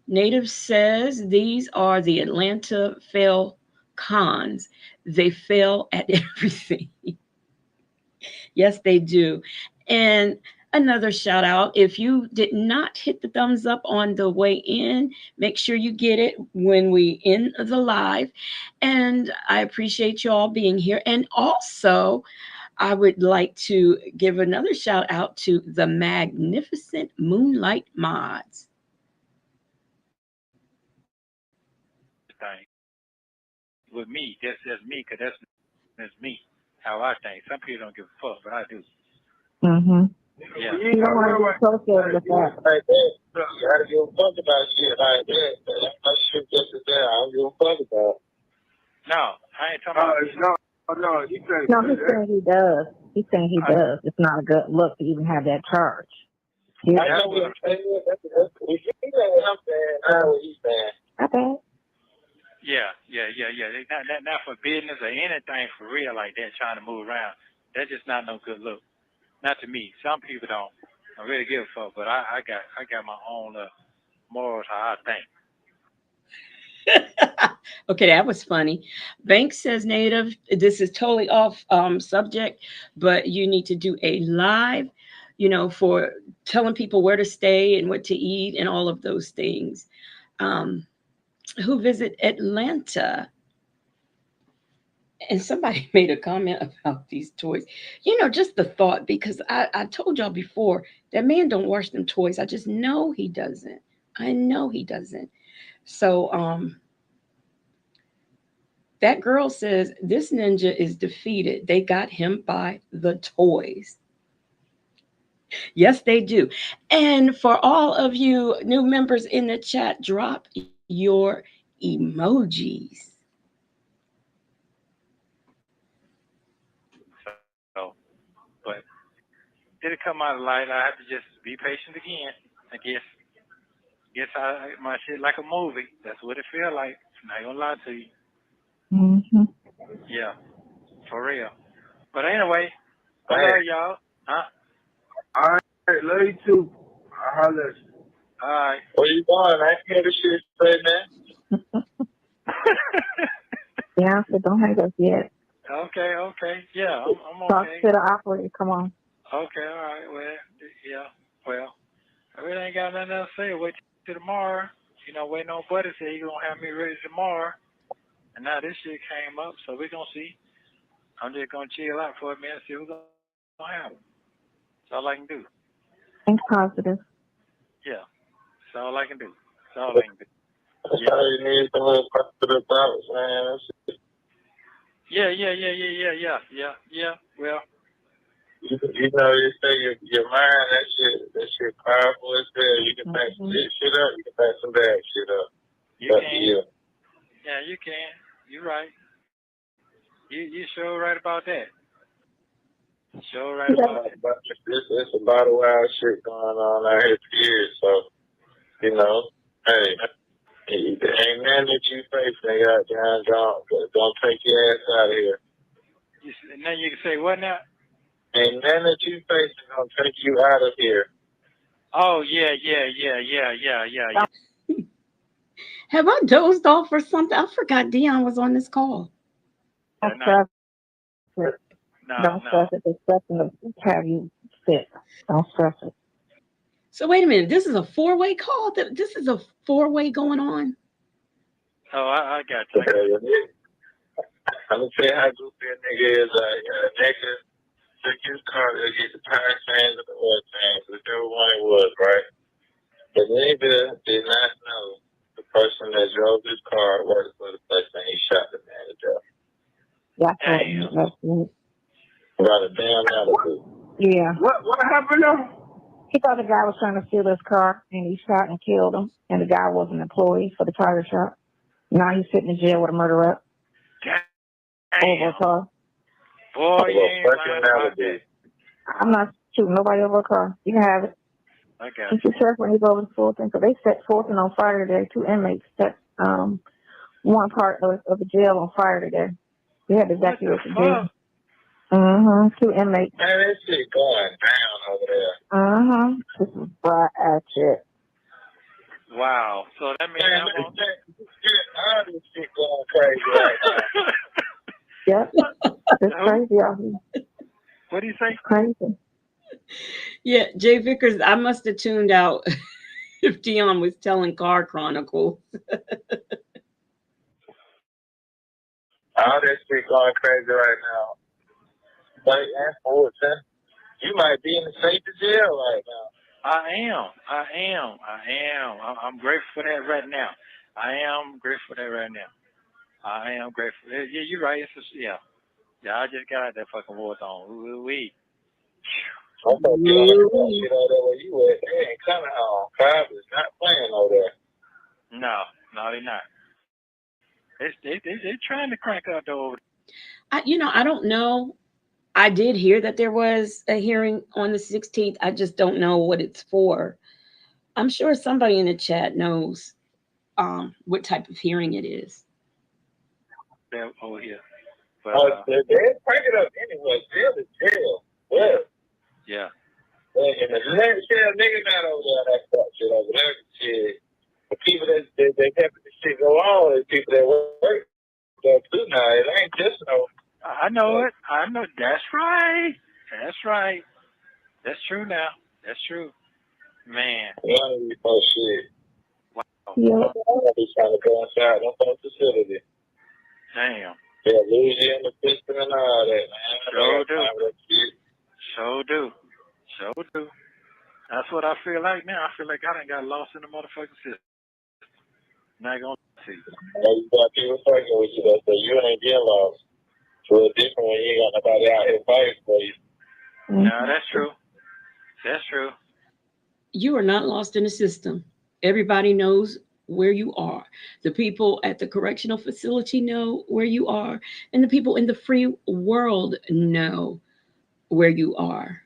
Native says these are the Atlanta fail cons. They fail at everything. Yes, they do. And another shout out, if you did not hit the thumbs up on the way in, make sure you get it when we end the live. And I appreciate you all being here. And also, I would like to give another shout out to the magnificent Moonlight Mods. Thing. With me, that's me, because that's me, how I think. Some people don't give a fuck, but I do. Mm-hmm. Yeah. You don't want to be associated with that. Like that. You gotta give a fuck about shit like that. That shit just is there. I don't give a fuck about. No, I ain't talking about. No, he said. No, he's saying he does. He's saying he does. It's not a good look to even have that charge. I know what I'm saying. If you know what I'm saying, I know what he's saying. Okay. Yeah. Not for business or anything for real like that, trying to move around. That's just not no good look. Not to me. Some people don't really give a fuck, but I got my own morals how I think. Okay, that was funny. Banks says Native, this is totally off subject, but you need to do a live, for telling people where to stay and what to eat and all of those things. Who visit Atlanta? And somebody made a comment about these toys. Just the thought, because I told y'all before, that man don't wash them toys. I just know he doesn't. So, that girl says this ninja is defeated. They got him by the toys. Yes, they do. And for all of you new members in the chat, drop your emojis. So, but it'll come out of light. I have to just be patient again. I guess my shit like a movie. That's what it feel like. I'm not gonna lie to you. Mm-hmm. Yeah, for real. But anyway, I love y'all. Huh? All right, love you too. I'll holler at you. All right. Where you going? I can't hear the shit say, man. Yeah, so don't hang up yet. Okay. Yeah, I'm okay. Talk to the operator. Come on. Okay, all right. Well, I really ain't got nothing else to say. Wait till tomorrow. Waiting on Buddy said he gonna have me ready tomorrow. And now this shit came up, so we're gonna see. I'm just gonna chill out for a minute and see what's gonna happen. That's all I can do. Think positive. Yeah. That's all I can do. That's how you need some little positive thoughts, man. Yeah. Well, you they say your mind, that shit powerful as hell. You can back some good shit up, you can back some bad shit up. You can. Yeah, you can. You're right. You sure right about that. Sure right about that. It's a lot of wild shit going on out here for years, so, hey, ain't nothing that you face, nigga, out there. Don't take your ass out of here. Now you can say what now? Ain't nothing that you face is gonna take you out of here. Oh yeah. Have I dozed off or something? I forgot Dion was on this call. Yeah, Don't stress it. no. Don't stress it. It's stressing to have you sick. Don't stress it. So wait a minute. This is a four-way call. This is a four-way going on. Oh, I got you. I'm gonna say how goofy a nigga is. Nigga took his car to get the tire change and the oil change, whichever one it was, right? The nigga did not know the person that drove his car worked for the place and he shot the man to death. That's About a damn attitude. yeah. What happened though? He thought the guy was trying to steal his car, and he shot and killed him. And the guy was an employee for the tire shop. Now he's sitting in jail with a murder rap over a car. Boy, you ain't lying about that. I'm not shooting nobody over a car. You can have it. I got You should check when he goes to Fulton. So they set Fulton on fire today. 2 inmates set one part of the jail on fire today. They had to evacuate the jail. 2 inmates. Man, that shit going down over there. This is bright ass shit. Wow. So that means all this shit going crazy right now. Yep. It's crazy out here. What do you say? Crazy. Yeah, Jay Vickers, I must have tuned out if Dion was telling Car Chronicles. All that shit going crazy right now. Like, and Fulton, you might be in the safest jail right now. I am. I'm grateful for that right now. I am grateful for that right now. I am grateful. Yeah, you're right. It's just, yeah, I just got out that fucking war zone. Ooh-wee. I'm gonna get on that shit out there where you at. They ain't coming home. Cobb is not playing over there. No, they're not. They're trying to crank out the over. I don't know. I did hear that there was a hearing on the 16th. I just don't know what it's for. I'm sure somebody in the chat knows what type of hearing it is. They're over here. But they're crank it up anyway. Jail is jail. Yeah. And the next jail nigga not over there that fuck shit over there. Shit. The people that having the shit go on is people that work there too now. It ain't just no. I know it. I know. That's right. That's true now. That's true. Man. Oh shit. Wow. Yeah. I'll be trying to go inside that facility. Damn. Yeah, lose you in the system and all that, man. Sure do. That's what I feel like now. I feel like I done got lost in the motherfucking system. Not gonna see. You got people fucking with you though, so you ain't getting lost. It's a little different when you ain't got nobody out here fighting for you. No, that's true. You are not lost in the system. Everybody knows where you are. The people at the correctional facility know where you are, and the people in the free world know where you are.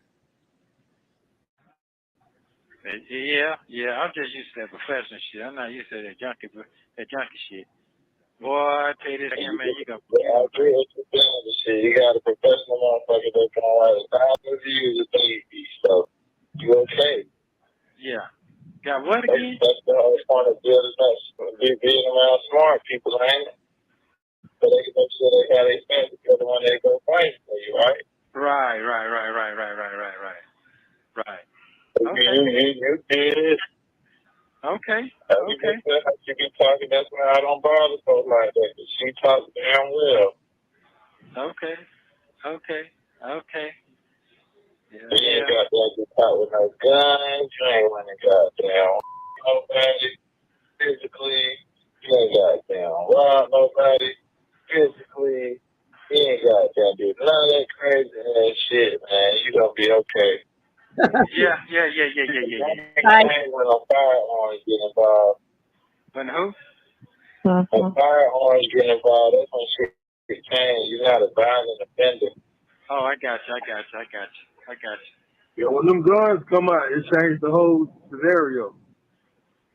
Yeah. I'm just used to that professional shit. I'm not used to that junkie shit. Boy, I tell you this here, man, you got. I agree with you doing the shit. You got a professional motherfucker that's gonna write 1,000 reviews a baby, so you okay? Yeah. Got what again? That's the whole point of being around smart people, ain't it? So they can make sure they got their family together when they go fight for you, right? Right. Okay. You did. Okay. She be talking, that's why I don't bother folks like that. She talks damn well. Okay. You ain't got to get caught with no guns. You ain't running goddamn nobody physically. You ain't goddamn rob nobody physically. You ain't goddamn do none of that crazy ass shit, man. You gonna be okay. Yeah. I ain't when a firearms get involved. When who? When firearms get involved, that's when shit change. You're not a violent offender. Oh, I got you. Yeah, when them guns come out, it changed the whole scenario.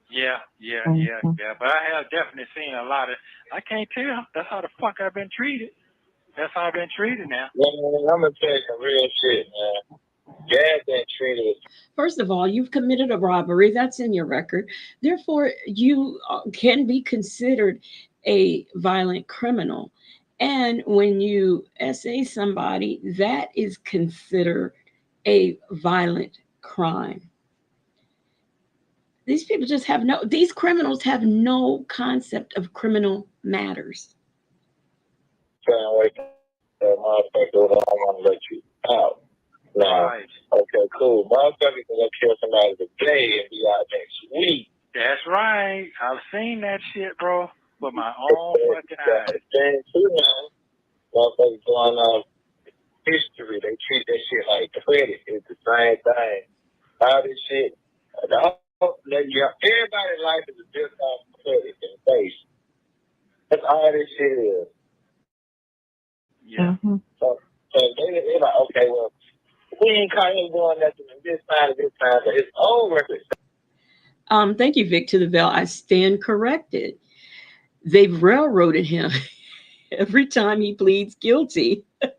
Yeah. But I have definitely seen a lot of. I can't tell. That's how the fuck I've been treated. That's how I've been treated now. Yeah, I'm gonna tell you some real shit, man. gas ain't treated. First of all, you've committed a robbery. That's in your record. Therefore, you can be considered a violent criminal. And when you SA somebody, that is considered a violent crime. These people just have no, these criminals have no concept of criminal matters. Wait, motherfucker, I don't want to let you out. Now, okay, cool. Motherfuckers gonna kill somebody today and be out next week. That's right. I've seen that shit, bro, with my own fucking eyes. Thing too now. Motherfuckers going off history. They treat that shit like credit. It's the same thing. All this shit. Everybody's life is just off credit and face. That's all this shit is. Yeah. So they're like, okay, well, we ain't caught him doing nothing this time, but his own record. Thank you, Vic to the Veil. I stand corrected. They've railroaded him every time he pleads guilty. I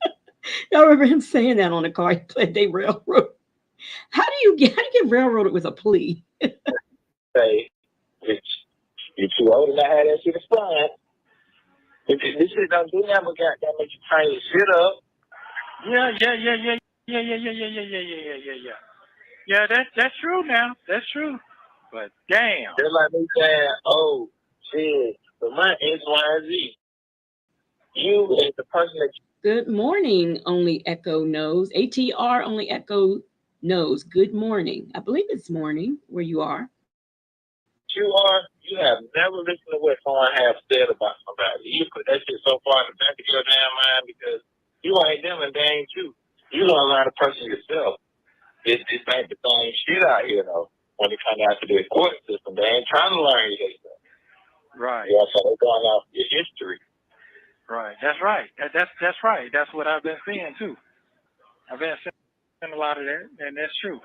remember him saying that on the car. He played, they railroad. How do you get railroaded with a plea? Say, you're too old to have that shit explained. If this shit don't do that, but goddamn, make you turn your shit up. Yeah. Yeah, that's true now. That's true. But damn. They're like me saying, oh, shit, but my X, Y, and Z. You is the person that. Good morning, Only Echo Knows. ATR Only Echo Knows. Good morning. I believe it's morning where you are. You have never listened to what someone has said about somebody. You put that shit so far in the back of your damn mind because you ain't them and they ain't you. You gonna learn the person yourself. This ain't the same shit out here though. When it comes out to the court system, they ain't trying to learn you stuff. Right. Yeah, so they're going off your history. Right. That's right. That's right. That's what I've been seeing too. I've been seeing a lot of that, and that's true.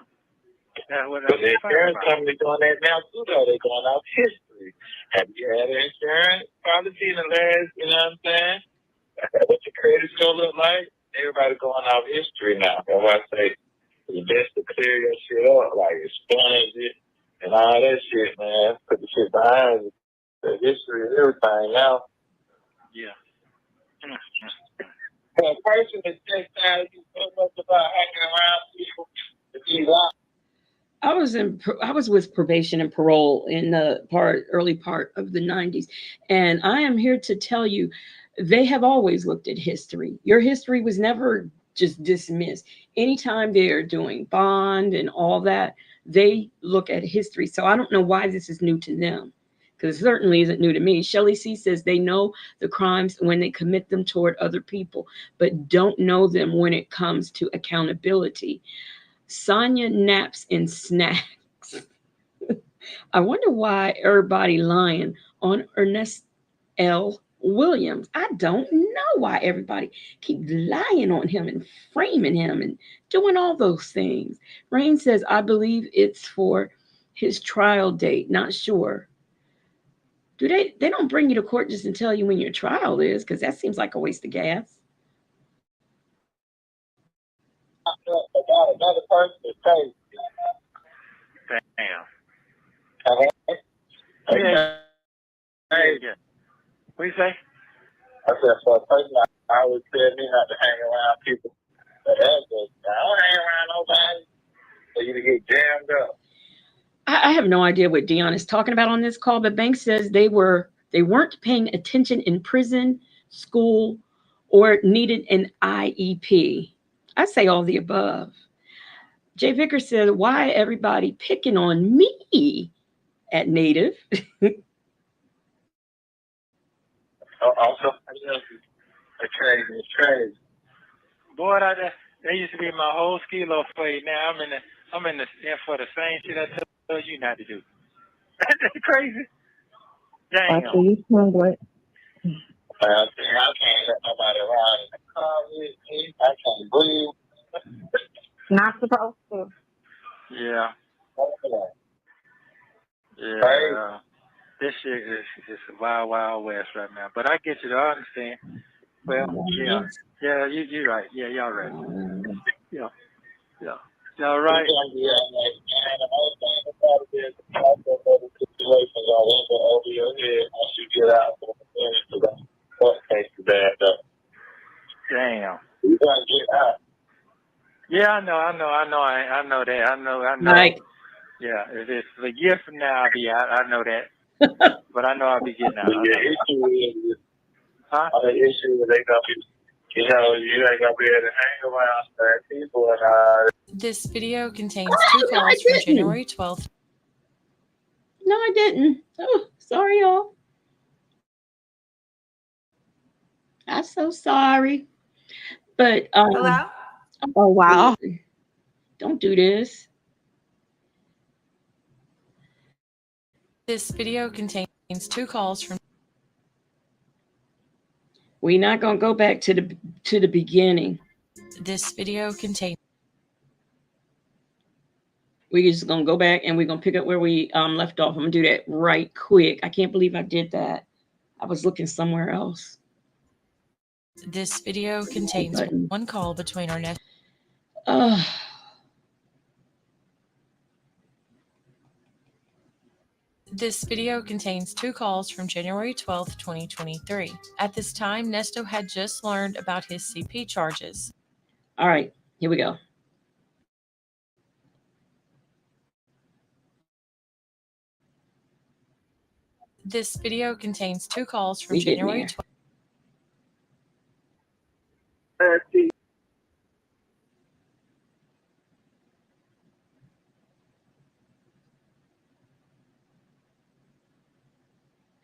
That's what But the insurance company doing that now too though. They're going off history. Have you had an insurance policy in the last, you know what I'm saying? What your credit score look like? Everybody going off history now. That's why I say it's best to clear your shit up, like expunge it and all that shit, man. Put the shit behind it. The history and everything now. Yeah. For a person that takes time to do so much about hanging around people to be locked. I was with probation and parole in the early part of the 90s, and I am here to tell you they have always looked at history. Your history was never just dismissed. Anytime they're doing bond and all that, they look at history. So I don't know why this is new to them, because it certainly isn't new to me. Shelley C says they know the crimes when they commit them toward other people, but don't know them when it comes to accountability. Sonya naps and snacks. I wonder why everybody lying on Ernest L. Williams. I don't know why everybody keep lying on him and framing him and doing all those things. Rain says, I believe it's for his trial date. Not sure. Do they don't bring you to court just to tell you when your trial is, because that seems like a waste of gas. About another person is crazy. Damn. Yeah. What do you say? I said, for a person, I would tell me not to hang around people. But that's just, I don't hang around nobody for you to get jammed up. I have no idea what Dion is talking about on this call, but Banks says they weren't paying attention in prison, school, or needed an IEP. I say all the above. Jay Vickers said, why everybody picking on me at Native? Also, it's crazy. Boy, that used to be my whole skilo play. Now I'm in for the same shit I tell you not to do. That's crazy. Damn. After you smell it. I can't let nobody around in the car with me. I can't breathe. Not supposed to. Yeah. Yeah. Right. This shit is wild, wild west right now. But I get you. I understand. Well, yeah, you're right. Yeah, y'all right. Yeah. All right. Damn. You gotta get out. Yeah, I know that. I know. Mike. Yeah, if it's a year from now, I'll be out. I know that. But I know I'll be getting out. The issue is, the issue is they gonna be, you know, you ain't gonna be able to hang around certain people and This video contains two calls from January 12th. No, I didn't. Oh, sorry, y'all. I'm so sorry. But Hello? oh wow. Don't do this. This video contains two calls from. We're not gonna go back to the beginning. This video contains. We're just gonna go back and we're gonna pick up where we left off. I'm gonna do that right quick. I can't believe I did that. I was looking somewhere else. This video contains one call between our next. This video contains two calls from January 12th, 2023. At this time, Nesto had just learned about his CP charges. All right, here we go. This video contains two calls from January 12th.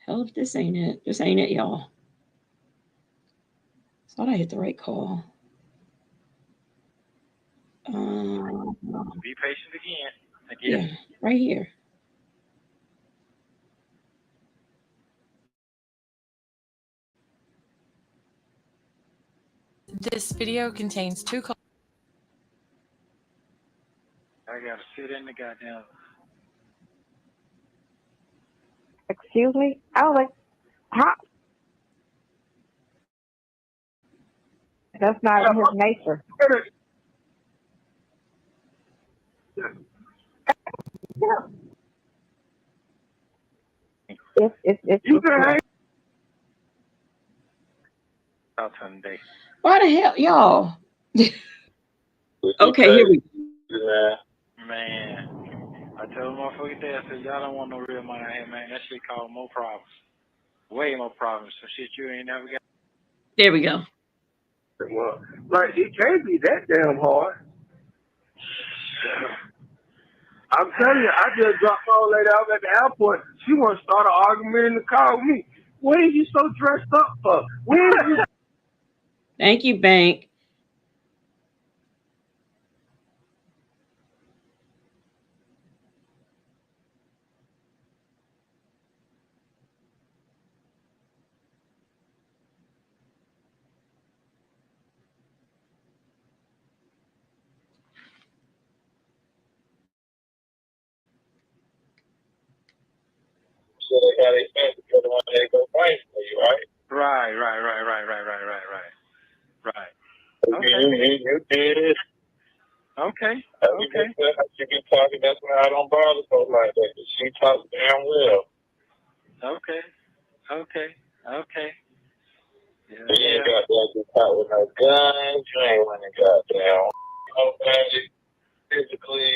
Hell, if this ain't it. This ain't it, y'all. Thought I hit the right call. Be patient again. Yeah, right here. This video contains two calls. I gotta sit in the goddamn. Excuse me? I was like, huh? That's not his nature. It's you can hang. Out Sunday. Why the hell, y'all? Okay, here we go. Man, I told motherfucker that, I said, y'all don't want no real money out here, man. That shit cause more problems. Way more problems. Some shit you ain't never got. There we go. Well, like, it can't be that damn hard. I'm telling you, I just dropped my old lady off at the airport. She want to start an argument in the car with me. What are you so dressed up for? Where is you? Thank you, Bank. So they got expense because the one they go fight for you, right? Right. Okay. You did it. Okay. She be talking, that's why I don't bother folks like that. She talks damn well. Okay. You ain't got that to talk with no guns. You ain't want to goddamn nobody physically.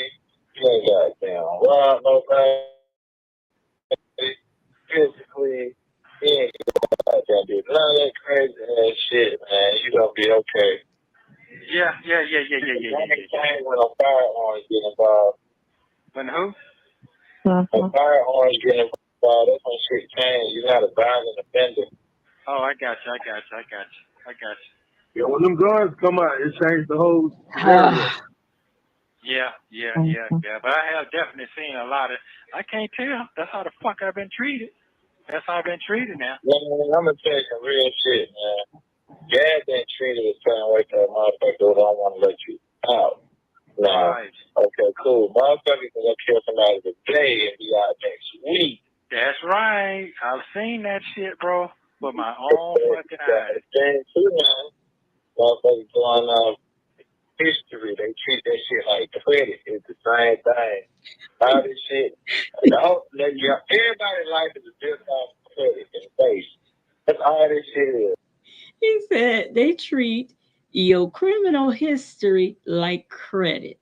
You ain't goddamn rob nobody physically. You ain't goddamn do none of that crazy ass shit, man. You gonna be okay. Yeah. When a firearms get involved. When who? A firearms get involved, that's when shit change. You're not a violent offender. Oh, I got you. Yeah, when them guns come out, it changed the whole scenario. Yeah. But I have definitely seen a lot of. I can't tell. That's how the fuck I've been treated. That's how I've been treated now. Man, I'm gonna tell you some real shit, man. Dad been treated a certain way to a motherfucker who don't want to let you out. Now, Right. Okay, cool. Motherfuckers can go kill somebody today and be out next week. That's right. I've seen that shit, bro, with my own fucking eyes. Thing too, man. Motherfuckers going history. They treat that shit like credit. It's the same thing. All this shit. Everybody's life is a different credit and face. That's all this shit is. He said they treat your criminal history like credit.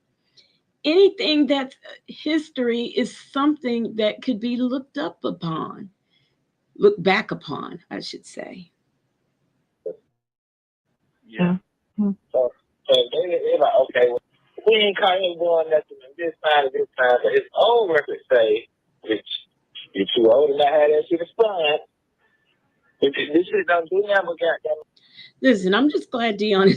Anything that's history is something that could be looked back upon, I should say. Yeah. So they're like, okay, well, we ain't caught him doing nothing in this time and this time, but his own record say, which you're too old to not have that shit explained. This shit don't do nothing but goddamn. Listen, I'm just glad Dion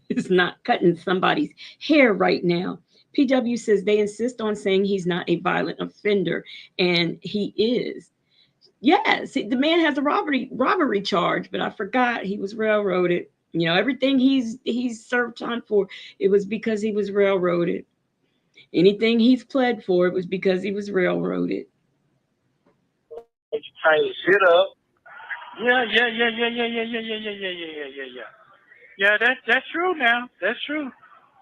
is not cutting somebody's hair right now. PW says they insist on saying he's not a violent offender, and he is. Yes, the man has a robbery charge, but I forgot he was railroaded. You know, everything he's served time for, it was because he was railroaded. Anything he's pled for, it was because he was railroaded. You turn your shit up. Yeah. Yeah, that's true now. That's true.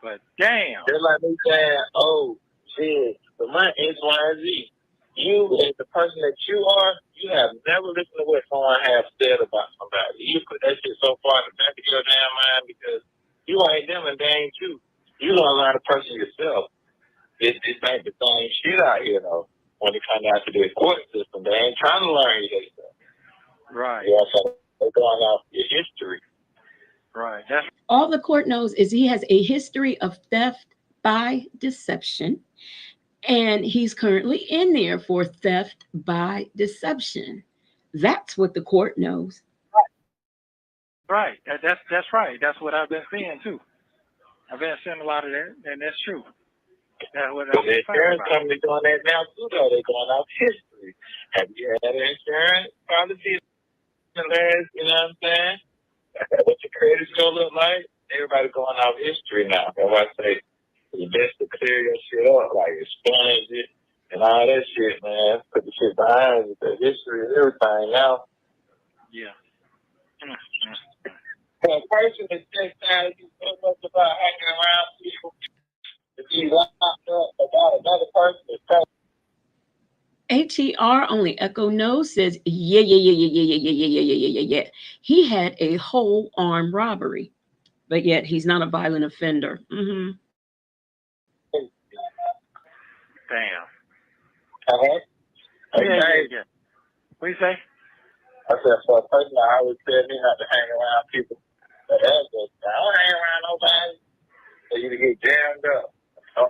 But damn. They're like me saying, oh, shit, the money X, Y, and Z. You, as the person that you are, you have never listened to what someone has said about somebody. You put that shit so far in the back of your damn mind because you ain't them and they ain't you. You don't learn the person yourself. This ain't the same shit out here, though. When it comes out to the court system, they ain't trying to learn you that stuff. Right. Yeah, so they're going off your history. Right. All the court knows is he has a history of theft by deception, and he's currently in there for theft by deception. That's what the court knows. Right. That's right. That's what I've been seeing too. I've been seeing a lot of that, and that's true. That's what the insurance company doing that now too, though. They're going off history. Have you had an insurance policy? You know what I'm saying? What your credit score look like? Everybody going off history now. That's why I say it's best to clear your shit up, like expunge it and all that shit, man. Put the shit behind you. The history and everything now. Yeah. For a person that takes time to do so much about hanging around people, to be locked up about another person is crazy. ATR only Echo No says, yeah. He had a whole armed robbery, but yet he's not a violent offender. Mm-hmm. Damn. Uh-huh. Yeah. What do you say? I said, for a person that always said me not to hang around people, but I don't hang around nobody, for you to get jammed up.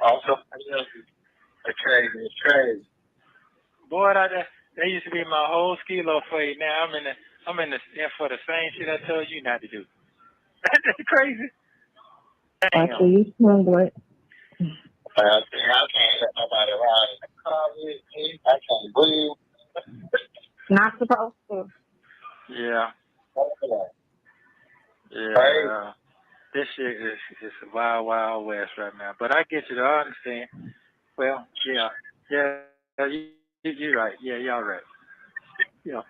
Also, it's crazy. Boy, that used to be my whole skilo fade. Now I'm in for the same shit I told you not to do. That's crazy. Damn. After you smuggle it. I can't let nobody around in the car with me. I can't breathe. Not supposed to. Yeah. Crazy. This shit is a wild, wild west right now. But I get you to understand. Well, yeah. You're right. Yeah, y'all right. Yeah.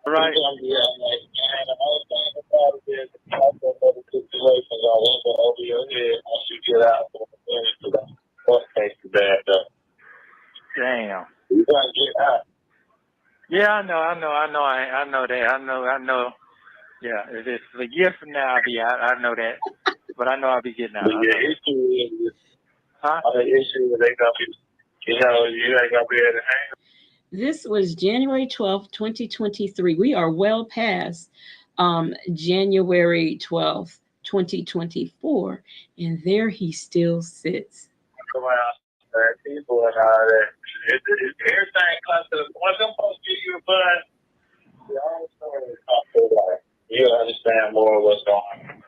Right. And the whole thing about it is the other situations are over your head once you get out of the finish. What takes you bad though? Damn. You gotta get out. Yeah, I know that. I know. Yeah, if it's a year from now, I'll be out. I know that. But I know I'll be getting out. The issue is, the issue is they gonna be, you ain't gonna be able to hang. This was January 12th, 2023. We are well past January 12th, 2024, and there he still sits. Around people and all that. Everything comes to once I'm supposed to give you a buzz, the whole story is not so like you'll understand more of what's going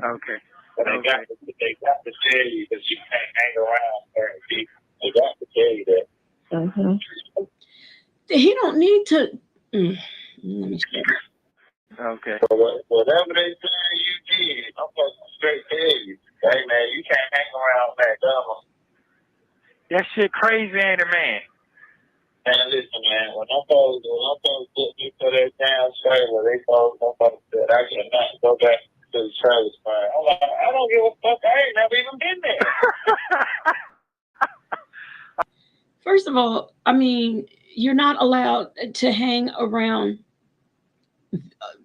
on. Okay. But they got to tell you that you can't hang around certain people. They got to tell you that. Mm-hmm. He don't need to. Let me check. Okay. So whatever they say you did, I'm supposed to straight tell you, hey man, you can't hang around that dumb. That shit crazy, ain't it, man? Man, listen, man. When I'm supposed to get me to that damn straight where they supposed to I cannot go back to to the Travis fire. I'm like, I don't give a fuck. I ain't never even been there. First of all, I mean, you're not allowed to hang around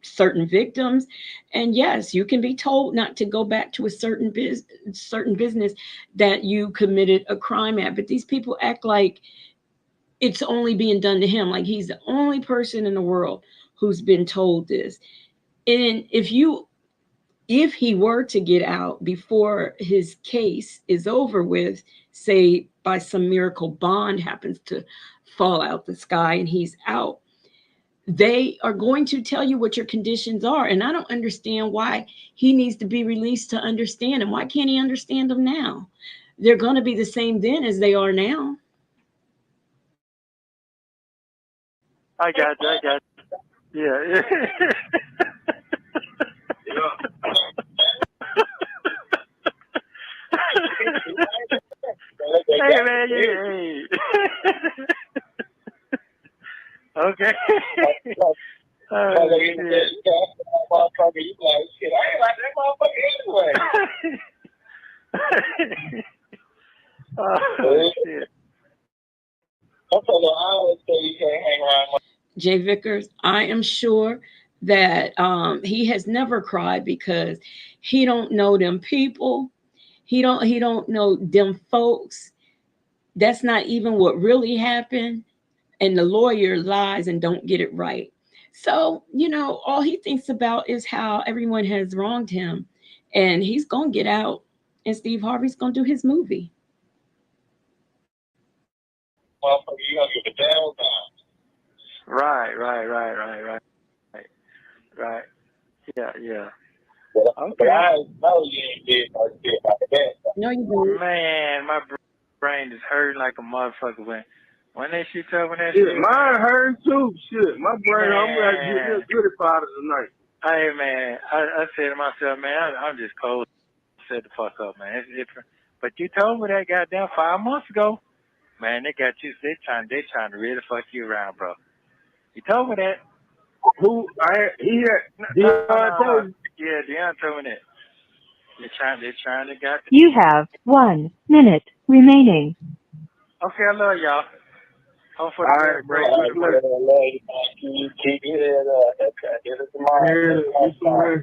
certain victims, and yes, you can be told not to go back to a certain business that you committed a crime at. But these people act like it's only being done to him, like he's the only person in the world who's been told this. And if he were to get out before his case is over with, say by some miracle bond happens to fall out the sky and he's out, they are going to tell you what your conditions are. And I don't understand why he needs to be released to understand them. Why can't he understand them now? They're going to be the same then as they are now. I got you. Yeah. Hey, man, hey. Okay. Oh, shit. Shit, I ain't like that motherfucker anyway. Oh, shit. I always say you can't hang around. Jay Vickers, I am sure that he has never cried because he don't know them people. He don't know them folks. That's not even what really happened. And the lawyer lies and don't get it right. So, all he thinks about is how everyone has wronged him. And he's going to get out. And Steve Harvey's going to do his movie. Well, you going to give a damn time. Right. Yeah. But I know you ain't did no shit like that. No, you didn't. Man, my brain is hurting like a motherfucker when they shoot up when that shit. Mine hurting too. Shit, my brain. I'm gonna get this good about it tonight. Hey man, I said to myself, man, I'm just cold. Shut the fuck up, man. It's different. But you told me that goddamn 5 months ago, man. They got you. They trying to really fuck you around, bro. You told me that. Who? Deion told you. Yeah, Deion told me that. They're trying to get. You have 1 minute remaining. Okay, I love y'all. Hope for the break. Keep your head up. Get it tomorrow.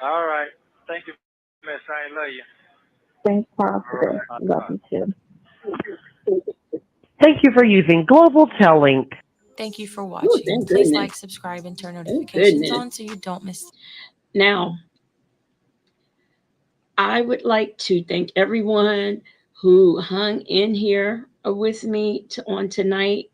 All right. Thank you, Miss. I love you. Thanks, Pastor. Love you too. Thank you for using Global Tellink. Thank you for watching. Please like, subscribe, and turn notifications on so you don't miss. Now, I would like to thank everyone who hung in here with me on tonight.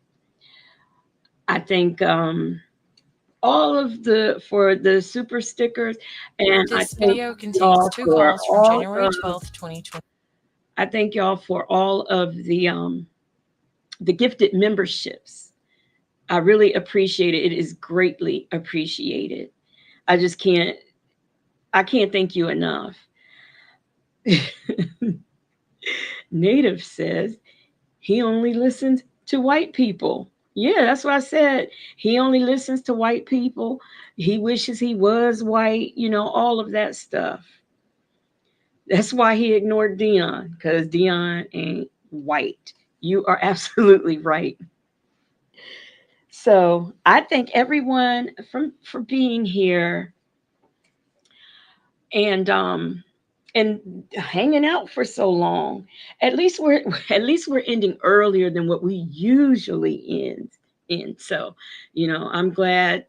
I thank all of for the super stickers, and this video contains 2 calls from January 12th, 2020. I thank y'all for all of the gifted memberships. I really appreciate it. It is greatly appreciated. I can't thank you enough. Native says he only listens to white people. Yeah, that's what I said. He only listens to white people. He wishes he was white, all of that stuff. That's why he ignored Dion, because Dion ain't white. You are absolutely right. So I thank everyone for being here and hanging out for so long. At least we're ending earlier than what we usually end in. So, I'm glad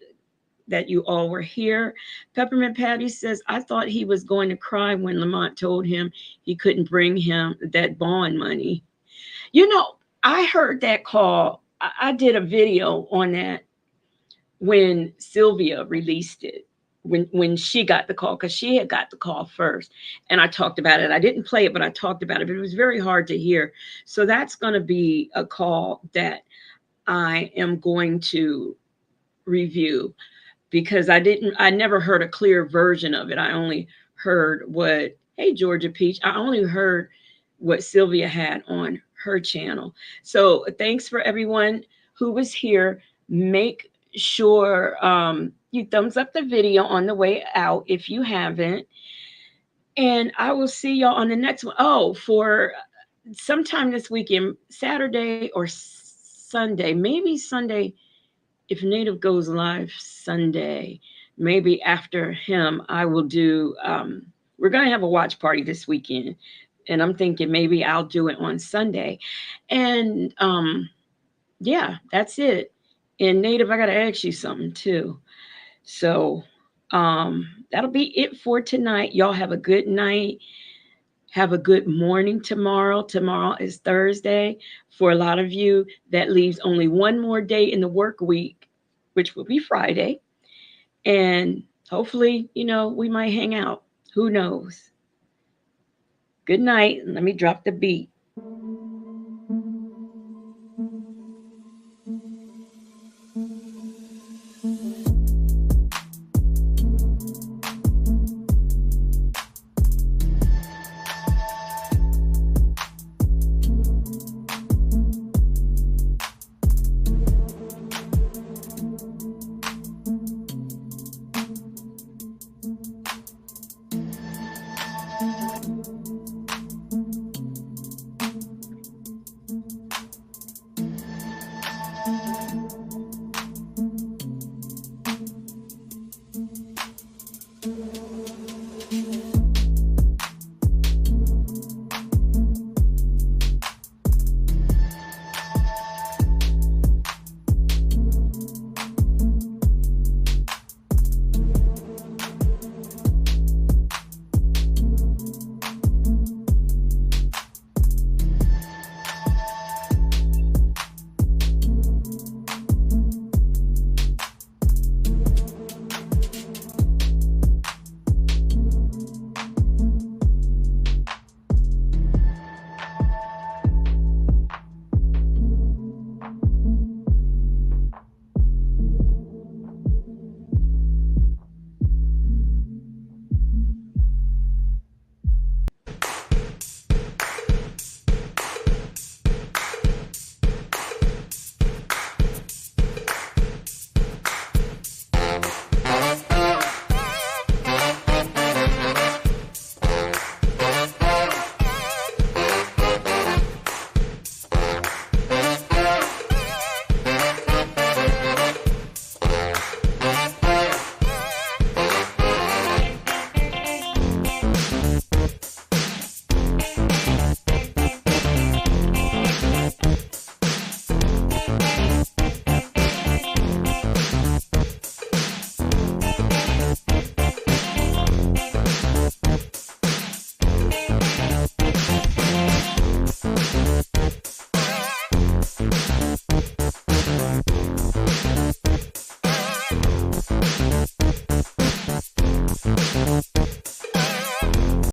that you all were here. Peppermint Patty says, I thought he was going to cry when Lamont told him he couldn't bring him that bond money. I heard that call. I did a video on that when Sylvia released it, when she got the call, because she had got the call first, and I talked about it. I didn't play it, but I talked about it. But it was very hard to hear. So that's going to be a call that I am going to review, because I never heard a clear version of it. I only heard hey, Georgia Peach, I only heard what Sylvia had on her channel. So thanks for everyone who was here. Make sure you thumbs up the video on the way out if you haven't. And I will see y'all on the next one. Oh, for sometime this weekend, Saturday or Sunday, maybe Sunday, if Native goes live Sunday, maybe after him, I will do, we're going to have a watch party this weekend. And I'm thinking maybe I'll do it on Sunday. And yeah, that's it. And Native, I got to ask you something too. So that'll be it for tonight. Y'all have a good night. Have a good morning tomorrow. Tomorrow is Thursday. For a lot of you, that leaves only one more day in the work week, which will be Friday. And hopefully, we might hang out. Who knows? Good night. Let me drop the beat.